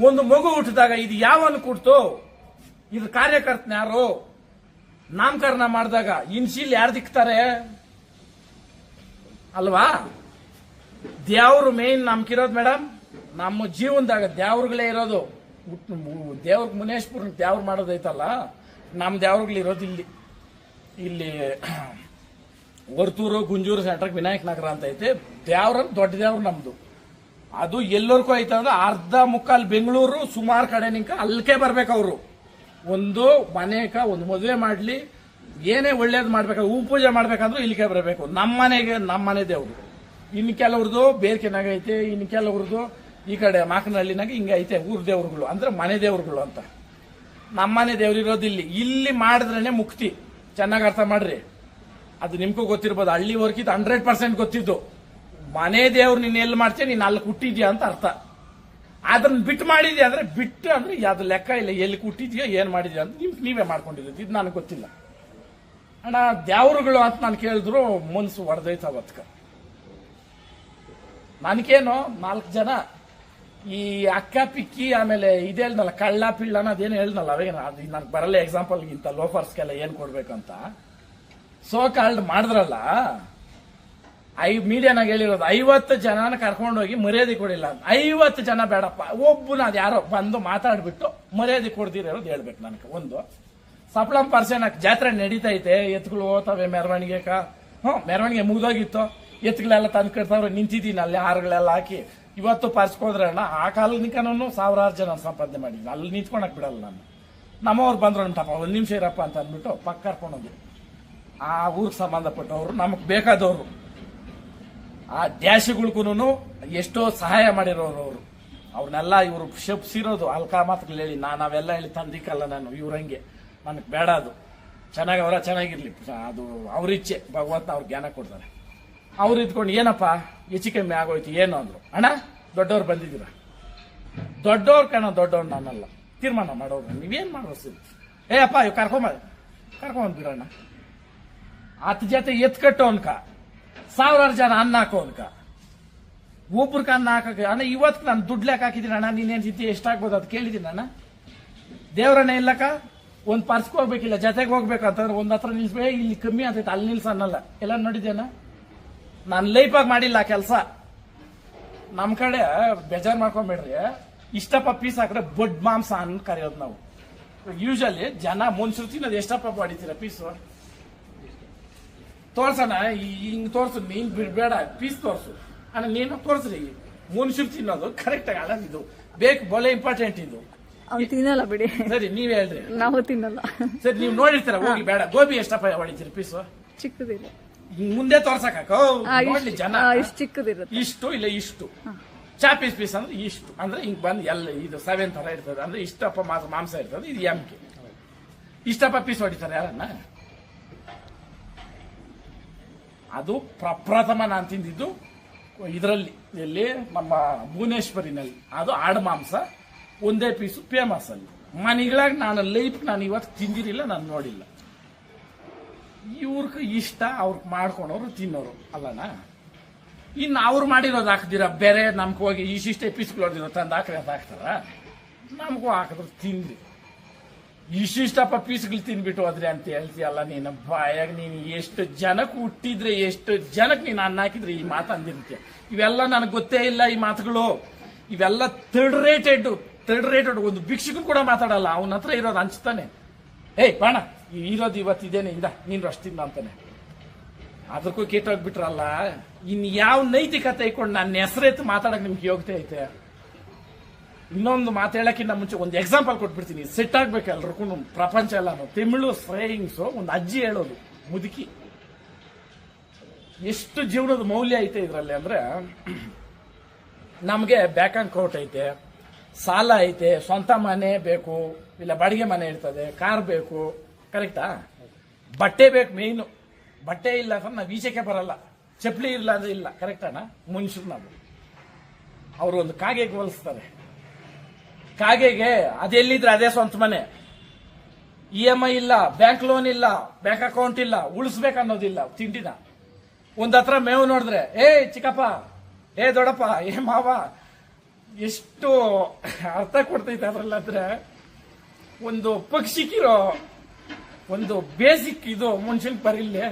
ಒಂದು ಮಗು ಹುಟ್ಟಿದಾಗ ಇದು ಯಾವನು ಕೊಡ್ತು, ಇದ್ರ ಕಾರ್ಯಕರ್ತನ ಯಾರು, ನಾಮಕರಣ ಮಾಡಿದಾಗ ಇನ್ಶಿಲ್ ಯಾರು ದಿಕ್ತಾರೆ ಅಲ್ವಾ? ದೇವ್ರು ಮೇನ್ ನಮ್ಗಿರೋದು ಮೇಡಮ್. ನಮ್ಮ ಜೀವನದಾಗ ದೇವ್ರುಗಳೇ ಇರೋದು. ದೇವ್ರ ಮುನೇಶ್ಪುರ ದೇವ್ರು ಮಾಡೋದೈತಲ್ಲ, ನಮ್ಮ ದೇವ್ರುಗಳಿರೋದು ಇಲ್ಲಿ ವರ್ತೂರು ಗುಂಜೂರು ಸೆಂಟ್ರಕ್ ವಿನಾಯಕ ನಗರ ಅಂತ ಐತೆ. ದೇವ್ರ ದೊಡ್ಡ ದೇವ್ರು ನಮ್ದು. ಅದು ಎಲ್ಲರಿಗೂ ಐತಂದ್ರೆ ಅರ್ಧ ಮುಕ್ಕಾಲ್ ಬೆಂಗಳೂರು ಸುಮಾರು ಕಡೆ ನಿಂಕ ಅಲ್ಕೆ ಬರ್ಬೇಕು. ಅವರು ಒಂದು ಮನೆಕ ಒಂದು ಮದುವೆ ಮಾಡ್ಲಿ, ಏನೇ ಒಳ್ಳೇದು ಮಾಡ್ಬೇಕಾದ್ರೆ, ಹೂ ಪೂಜೆ ಮಾಡ್ಬೇಕಂದ್ರೂ ಇಲ್ಲಿಗೆ ಬರಬೇಕು. ನಮ್ಮ ಮನೆ ದೇವ್ರು. ಇನ್ನು ಕೆಲವ್ರದ್ದು ಬೇರ್ಕೆನಾಗ ಐತೆ, ಇನ್ನು ಕೆಲವ್ರದ್ದು ಈ ಕಡೆ ಮಾಕನಹಳ್ಳಿನಾಗ ಹಿಂಗೆ ಐತೆ ಊರ್ ದೇವ್ರುಗಳು, ಅಂದ್ರೆ ಮನೆ ದೇವ್ರುಗಳು ಅಂತ. ನಮ್ಮನೆ ದೇವ್ರು ಇರೋದು ಇಲ್ಲಿ ಮಾಡಿದ್ರೇನೆ ಮುಕ್ತಿ. ಚೆನ್ನಾಗಿ ಅರ್ಥ ಮಾಡ್ರಿ. ಅದು ನಿಮ್ಗೂ ಗೊತ್ತಿರ್ಬೋದು. ಹಳ್ಳಿ ವರ್ಕಿದ್ದು 100% ಗೊತ್ತಿದ್ದು. ಮನೆ ದೇವ್ರು ನೀನ್ ಎಲ್ಲಿ ಮಾಡ್ತೀಯ, ನೀನ್ ಅಲ್ಲಿ ಹುಟ್ಟಿದ್ಯಾ ಅಂತ ಅರ್ಥ. ಅದನ್ನ ಬಿಟ್ಟು ಮಾಡಿದ್ಯಾ ಅಂದ್ರೆ ಬಿಟ್ಟು ಅಂದ್ರೆ ಅದು ಲೆಕ್ಕ ಇಲ್ಲ. ಎಲ್ಲಿ ಹುಟ್ಟಿದ್ಯಾ ಏನ್ ಮಾಡಿದ್ಯಾ ಅಂತ ನೀವೇ ಮಾಡ್ಕೊಂಡಿದ್ದೀವಿ. ಇದು ನನಗೆ ಗೊತ್ತಿಲ್ಲ ಅಣ್ಣ. ದೇವ್ರುಗಳು ಅಂತ ನಾನು ಕೇಳಿದ್ರು ಮನ್ಸು ಹೊಡೆದೈತ ಅವತ್ಕ. ನನಗೇನು 4 ಜನ ಈ ಅಕ್ಕ ಪಿಕ್ಕಿ ಆಮೇಲೆ ಇದೇ ಹೇಳ್ದಲ್ಲ ಕಳ್ಳ ಪಿಳ್ಳ ಅನ್ನೋದೇನು ಹೇಳ್ದಲ್ಲ, ಅವೇನು ಅದು ನನಗೆ ಬರಲ್ಲ. ಎಕ್ಸಾಂಪಲ್ ಇಂತ ಲೋಫರ್ಸ್ಗೆಲ್ಲ ಏನ್ ಕೊಡ್ಬೇಕಂತ ಸೋ ಕಾಲ್ಡ್ ಮಾಡಿದ್ರಲ್ಲ. ಮೀಡಿಯಾನಾಗ ಹೇಳಿರೋದು 50 ಜನನ ಕರ್ಕೊಂಡೋಗಿ ಮರ್ಯಾದೆ ಕೊಡಿಲ್ಲ ಅಂತ. 50 ಜನ ಬೇಡಪ್ಪ, ಒಬ್ಬನ ಅದು ಯಾರೋ ಬಂದು ಮಾತಾಡ್ಬಿಟ್ಟು ಮರ್ಯಾದೆ ಕೊಡ್ದಿರೋದು ಹೇಳ್ಬೇಕು ನನಗೆ. ಒಂದು ಸಪ್ಲಂ ಪರ್ಸನ್ ಜಾತ್ರೆ ನಡೀತೈತೆ, ಎತ್ತುಗಳು ಹೋಗ್ತವೆ ಮೆರವಣಿಗೆ. ಮೆರವಣಿಗೆ ಮುಗ್ದೋಗಿತ್ತು, ಎತ್ತುಗಳೆಲ್ಲ ತಂದು ಕಟ್ತಾವ್ರೆ, ನಿಂತಿದ್ದೀನಿ ಅಲ್ಲಿ ಹಾರಗಳೆಲ್ಲ ಹಾಕಿ. ಇವತ್ತು ಪರ್ಸ್ಕೋದ್ರೆ ಅಣ್ಣ ಆ ಕಾಲನಿಕನೂ 1000 ಜನ ಸಂಪಾದನೆ ಮಾಡಿದ್ದೀನಿ. ಅಲ್ಲಿ ನಿಂತ್ಕೊಳಕ್ ಬಿಡಲ್ಲ ನಾನು. ನಮ್ಮವ್ರು ಬಂದ್ರು ಅಂತಪ್ಪ 1 ನಿಮಿಷ ಇರಪ್ಪ ಅಂತ ಅಂದ್ಬಿಟ್ಟು ಪಕ್ಕ ಕರ್ಕೊಂಡೋಗಿ ಆ ಊರಿಗೆ ಸಂಬಂಧಪಟ್ಟವ್ರು, ನಮಗ್ ಬೇಕಾದವರು, ಆ ಡ್ಯಾಶಿಗಳಿಗೂ ಎಷ್ಟೋ ಸಹಾಯ ಮಾಡಿರೋರು ಅವರು. ಅವ್ರನ್ನೆಲ್ಲ ಇವರು ಶಪ್ಸಿರೋದು ಅಲ್ಕಾ ಮಾತುಗಳು ಹೇಳಿ. ನಾವೆಲ್ಲ ಹೇಳಿ ತಂದಿಕ್ಕಲ್ಲ ನಾನು. ಇವ್ರಂಗೆ ನನಗೆ ಬೇಡ. ಅದು ಚೆನ್ನಾಗಿ ಅವರ ಚೆನ್ನಾಗಿರ್ಲಿ, ಅದು ಅವ್ರಿಚ್ಛೆ. ಭಗವಂತ ಅವ್ರ ಜ್ಞಾನ ಕೊಡ್ತಾರೆ. ಅವ್ರು ಇದ್ಕೊಂಡು ಏನಪ್ಪ ಹೆಚ್ಚು ಕಮ್ಮಿ ಆಗೋಯ್ತು ಏನು ಅಂದ್ರು. ಅಣ್ಣ ದೊಡ್ಡವ್ರು ಬಂದಿದ್ದೀರ, ದೊಡ್ಡವ್ರು ದೊಡ್ಡವ್ರು ನಾನಲ್ಲ, ತೀರ್ಮಾನ ಮಾಡೋರು. ನೀವೇನ್ ಮಾಡೋದು? ಅಪ್ಪ ಇವ್ ಕರ್ಕೊಂಬಂದ್ಬಿಡಣ್ಣ. 10 ಜೊತೆ ಎತ್ ಕಟ್ಟೋ ಅನ್ಕ, 1000 ಜನ ಅನ್ನ ಹಾಕೋ ಅನ್ಕ, ಒಬ್ರಿಗೆ ಅನ್ನ ಹಾಕಕ್ಕೆ. ಅಣ್ಣ ಇವತ್ತು ನಾನು ದುಡ್ಡು ಲೆಕ್ಕ ಹಾಕಿದ್ದೀನಿ ಅಣ್ಣ, ನೀನೇನ್ ಸಿದ್ದಿ ಎಷ್ಟಾಗ್ಬೋದು ಅದು ಕೇಳಿದ್ದೀನಿ ಅಣ್ಣ. ದೇವ್ರಣ್ಣ ಇಲ್ಲಕ್ಕ ಒಂದ್ ಪರ್ಸ್ಗೆ ಹೋಗ್ಬೇಕಿಲ್ಲ, ಜೊತೆಗೆ ಹೋಗ್ಬೇಕಂತಂದ್ರೆ ಒಂದ್ ಹತ್ರ ನಿಲ್ಸ್ಬೇಕು. ಇಲ್ಲಿ ಕಮ್ಮಿ ಅಂತೈತೆ, ಅಲ್ಲಿ ನಿಲ್ಸ ಅನ್ನಲ್ಲ. ಎಲ್ಲ ನೋಡಿದ್ದೇನ? ನಾನು ಲೈಫಾಗಿ ಮಾಡಿಲ್ಲ ಕೆಲಸ. ನಮ್ ಕಡೆ ಬೇಜಾರ್ ಮಾಡ್ಕೊಂಬೇಡ್ರಿ. ಇಷ್ಟಪ್ಪ ಪೀಸ್ ಹಾಕಿದ್ರೆ ಬೊಡ್ ಮಾಂಸ ಅನ್ ಕರೆಯೋದು ನಾವು. ಯೂಶಲಿ ಜನ ಮನುಷ್ಯರು ತಿನ್ನೋದು ಎಷ್ಟಪ್ಪ ಮಾಡಿತೀರ ಪೀಸು? ತೋರ್ಸಣ, ಹಿಂಗ್ ತೋರ್ಸು, ನೀನ್ ಬಿಡ್ಬೇಡ, ಪೀಸ್ ತೋರ್ಸು ಅಣ್ಣ. ನೀನು ತೋರ್ಸ್ರಿ. ಮನುಷ್ಯರು ತಿನ್ನೋದು ಕರೆಕ್ಟ್ ಆಗಿ ಅಲ್ಲ. ಇದು ಬೇಕು, ಬೊಲೆ ಇಂಪಾರ್ಟೆಂಟ್ ಇದು. ಅವ್ನು ತಿನ್ನಲ್ಲ ಬಿಡಿ, ಸರಿ ನೀವ್ ಹೇಳ್ರಿ. ನಾವು ತಿನ್ನಲ್ಲ. ಸರಿ ನೀವ್ ನೋಡಿರ್ತೀರ, ಹೋಗಿ ಬೇಡ. ಗೋಬಿ ಎಷ್ಟಪ್ಪ ಹೊಡಿತೀರಿ ಪೀಸು? ಚಿಕ್ಕದಿಲ್ಲ, ಮುಂದೆ ತೋರ್ಸಕ ನೋಡ್ಲಿ ಜನ. ಇಷ್ಟು ಚಿಕ್ಕದಿರುತ್ತೆ, ಇಷ್ಟು ಇಲ್ಲ ಇಷ್ಟು. ಚಾಪೀಸ್ ಪೀಸ್ ಅಂದ್ರೆ ಇಷ್ಟು, ಅಂದ್ರೆ ಹಿಂಗ್ ಬಂದ್ ಎಲ್ಲ ಇದು 7 ತರ ಇರ್ತದೆ, ಅಂದ್ರೆ ಇಷ್ಟಪ್ಪ ಮಾಂಸ ಇರ್ತದೆ. ಇದು ಎಂಕೆ ಇಷ್ಟಪ್ಪ ಪೀಸ್ ಹೊಡಿತಾರೆ ಯಾರನ್ನ? ಅದು ಪ್ರಪ್ರಥಮ ನಾನು ತಿಂದಿದ್ದು ಇದರಲ್ಲಿ, ಎಲ್ಲಿ ನಮ್ಮ ಭುವನೇಶ್ವರಿನಲ್ಲಿ. ಅದು ಆಡು ಮಾಂಸ ಒಂದೇ ಪೀಸು ಫೇಮಸ್ ಅಲ್ಲಿ. ಮನೆಗಳಾಗ ನಾನು ಲೈಫ್ ನಾನು ಇವತ್ತು ತಿಂದಿರಿಲ್ಲ, ನಾನು ನೋಡಿಲ್ಲ. ಇವ್ರಿಗೆ ಇಷ್ಟ, ಅವ್ರಿಗೆ ಮಾಡ್ಕೊಂಡವ್ರು ತಿನ್ನೋರು ಅಲ್ಲನ. ಇನ್ನು ಅವ್ರು ಮಾಡಿರೋದು ಹಾಕ್ದಿರ ಬೇರೆ ನಮ್ಗೆ ಹೋಗಿ ಇಷ್ಟಿಷ್ಟೇ ಪೀಸ್ಗಳು ಹೊಡೆದಿರೋ ತಂದು ಹಾಕ್ರಿ ಅಂತ ಹಾಕ್ತಾರ? ನಮಗೂ ಹಾಕಿದ್ರು ತಿಂದ್ರಿ. ಇಷ್ಟಿಷ್ಟಪ್ಪ ಪೀಸ್ಗಳು ತಿನ್ಬಿಟ್ಟು ಹೋದ್ರಿ ಅಂತ ಹೇಳ್ತೀಯಲ್ಲ ನೀನು. ಬಾಯಾಗ ನೀನು ಎಷ್ಟು ಜನಕ್ಕೆ ಹುಟ್ಟಿದ್ರೆ, ಎಷ್ಟು ಜನಕ್ಕೆ ನೀನು ಅನ್ನ ಹಾಕಿದ್ರೆ ಈ ಮಾತು ಅಂದಿರ್ತೀಯ. ಇವೆಲ್ಲ ನನಗೆ ಗೊತ್ತೇ ಇಲ್ಲ ಈ ಮಾತುಗಳು. ಇವೆಲ್ಲ ಥರ್ಡ್ ರೇಟೆಡ್. ಒಂದು ಭಿಕ್ಷುಕು ಕೂಡ ಮಾತಾಡಲ್ಲ, ಅವನ ಹತ್ರ ಇರೋದು ಹಂಚ್ತಾನೆ. ಏಯ್ ಬಾಣ ಇರೋದು ಇವತ್ತು ಇದೇನೆ, ಇಂದ ನೀನು ಅಷ್ಟಿಂದ ಅಂತಾನೆ. ಅದಕ್ಕೂ ಕೆಟ್ಟೋಗ್ಬಿಟ್ರಲ್ಲ. ಇನ್ ಯಾವ ನೈತಿಕತೆ ಇಟ್ಕೊಂಡು ನನ್ನ ಹೆಸರೆತ್ತು ಮಾತಾಡಕ್ ನಿಮ್ಗೆ ಯೋಗ್ಯತೆ ಐತೆ? ಇನ್ನೊಂದು ಮಾತಾಡಕ್ಕಿಂತ ಮುಂಚೆ ಒಂದು ಎಕ್ಸಾಂಪಲ್ ಕೊಟ್ಬಿಡ್ತೀನಿ, ಸೆಟ್ ಆಗ್ಬೇಕು ಎಲ್ರಿಗೂ. ಪ್ರಪಂಚ ಎಲ್ಲಾನು ತಮಿಳು ಫ್ರೈಯಿಂಗ್ಸ್ ಒಂದು ಅಜ್ಜಿ ಹೇಳೋದು, ಮುದುಕಿ. ಎಷ್ಟು ಜೀವನದ ಮೌಲ್ಯ ಐತೆ ಇದರಲ್ಲಿ ಅಂದ್ರೆ, ನಮಗೆ ಬ್ಯಾಂಕ್ ಅಕೌಂಟ್ ಐತೆ, ಸಾಲ ಐತೆ, ಸ್ವಂತ ಮನೆ ಬೇಕು, ಇಲ್ಲ ಬಾಡಿಗೆ ಮನೆ ಇರ್ತದೆ, ಕಾರ್ ಬೇಕು, ಕರೆಕ್ಟಾ? ಬಟ್ಟೆ ಬೇಕು ಮೇಯ್ನು. ಬಟ್ಟೆ ಇಲ್ಲ ಅಂದ್ರೆ ನಾವು ಈಚೆಗೆ ಬರಲ್ಲ. ಚಪ್ಪಲಿ ಇಲ್ಲ ಅಂದ್ರೆ ಇಲ್ಲ, ಕರೆಕ್ಟಾನ? ಮನುಷ್ಯರು ನಾವು. ಅವರು ಒಂದು ಕಾಗೆಗೆ ಹೋಲಿಸ್ತಾರೆ. ಕಾಗೆಗೆ ಅದೆಲ್ಲಿದ್ರೆ ಅದೇ ಸ್ವಂತ ಮನೆ. EMI ಇಲ್ಲ, ಬ್ಯಾಂಕ್ ಲೋನ್ ಇಲ್ಲ, ಬ್ಯಾಂಕ್ ಅಕೌಂಟ್ ಇಲ್ಲ, ಉಳಿಸ್ಬೇಕು ಅನ್ನೋದಿಲ್ಲ ತಿಂಡಿನ. ಒಂದ್ ಹತ್ರ ಮೇವು ನೋಡಿದ್ರೆ, ಏ ಚಿಕ್ಕಪ್ಪ, ಏ ದೊಡ್ಡಪ್ಪ, ಏ ಮಾವ, ಎಷ್ಟು ಅರ್ಥ ಕೊಡ್ತೈತೆ ಅದ್ರಲ್ಲಾದ್ರೆ. ಒಂದು ಪಕ್ಷಿಗಿರೋ ಒಂದು ಬೇಸಿಕ್ ಇದು ಮನುಷ್ಯನ್ ಬರಿಲ್ಲೇ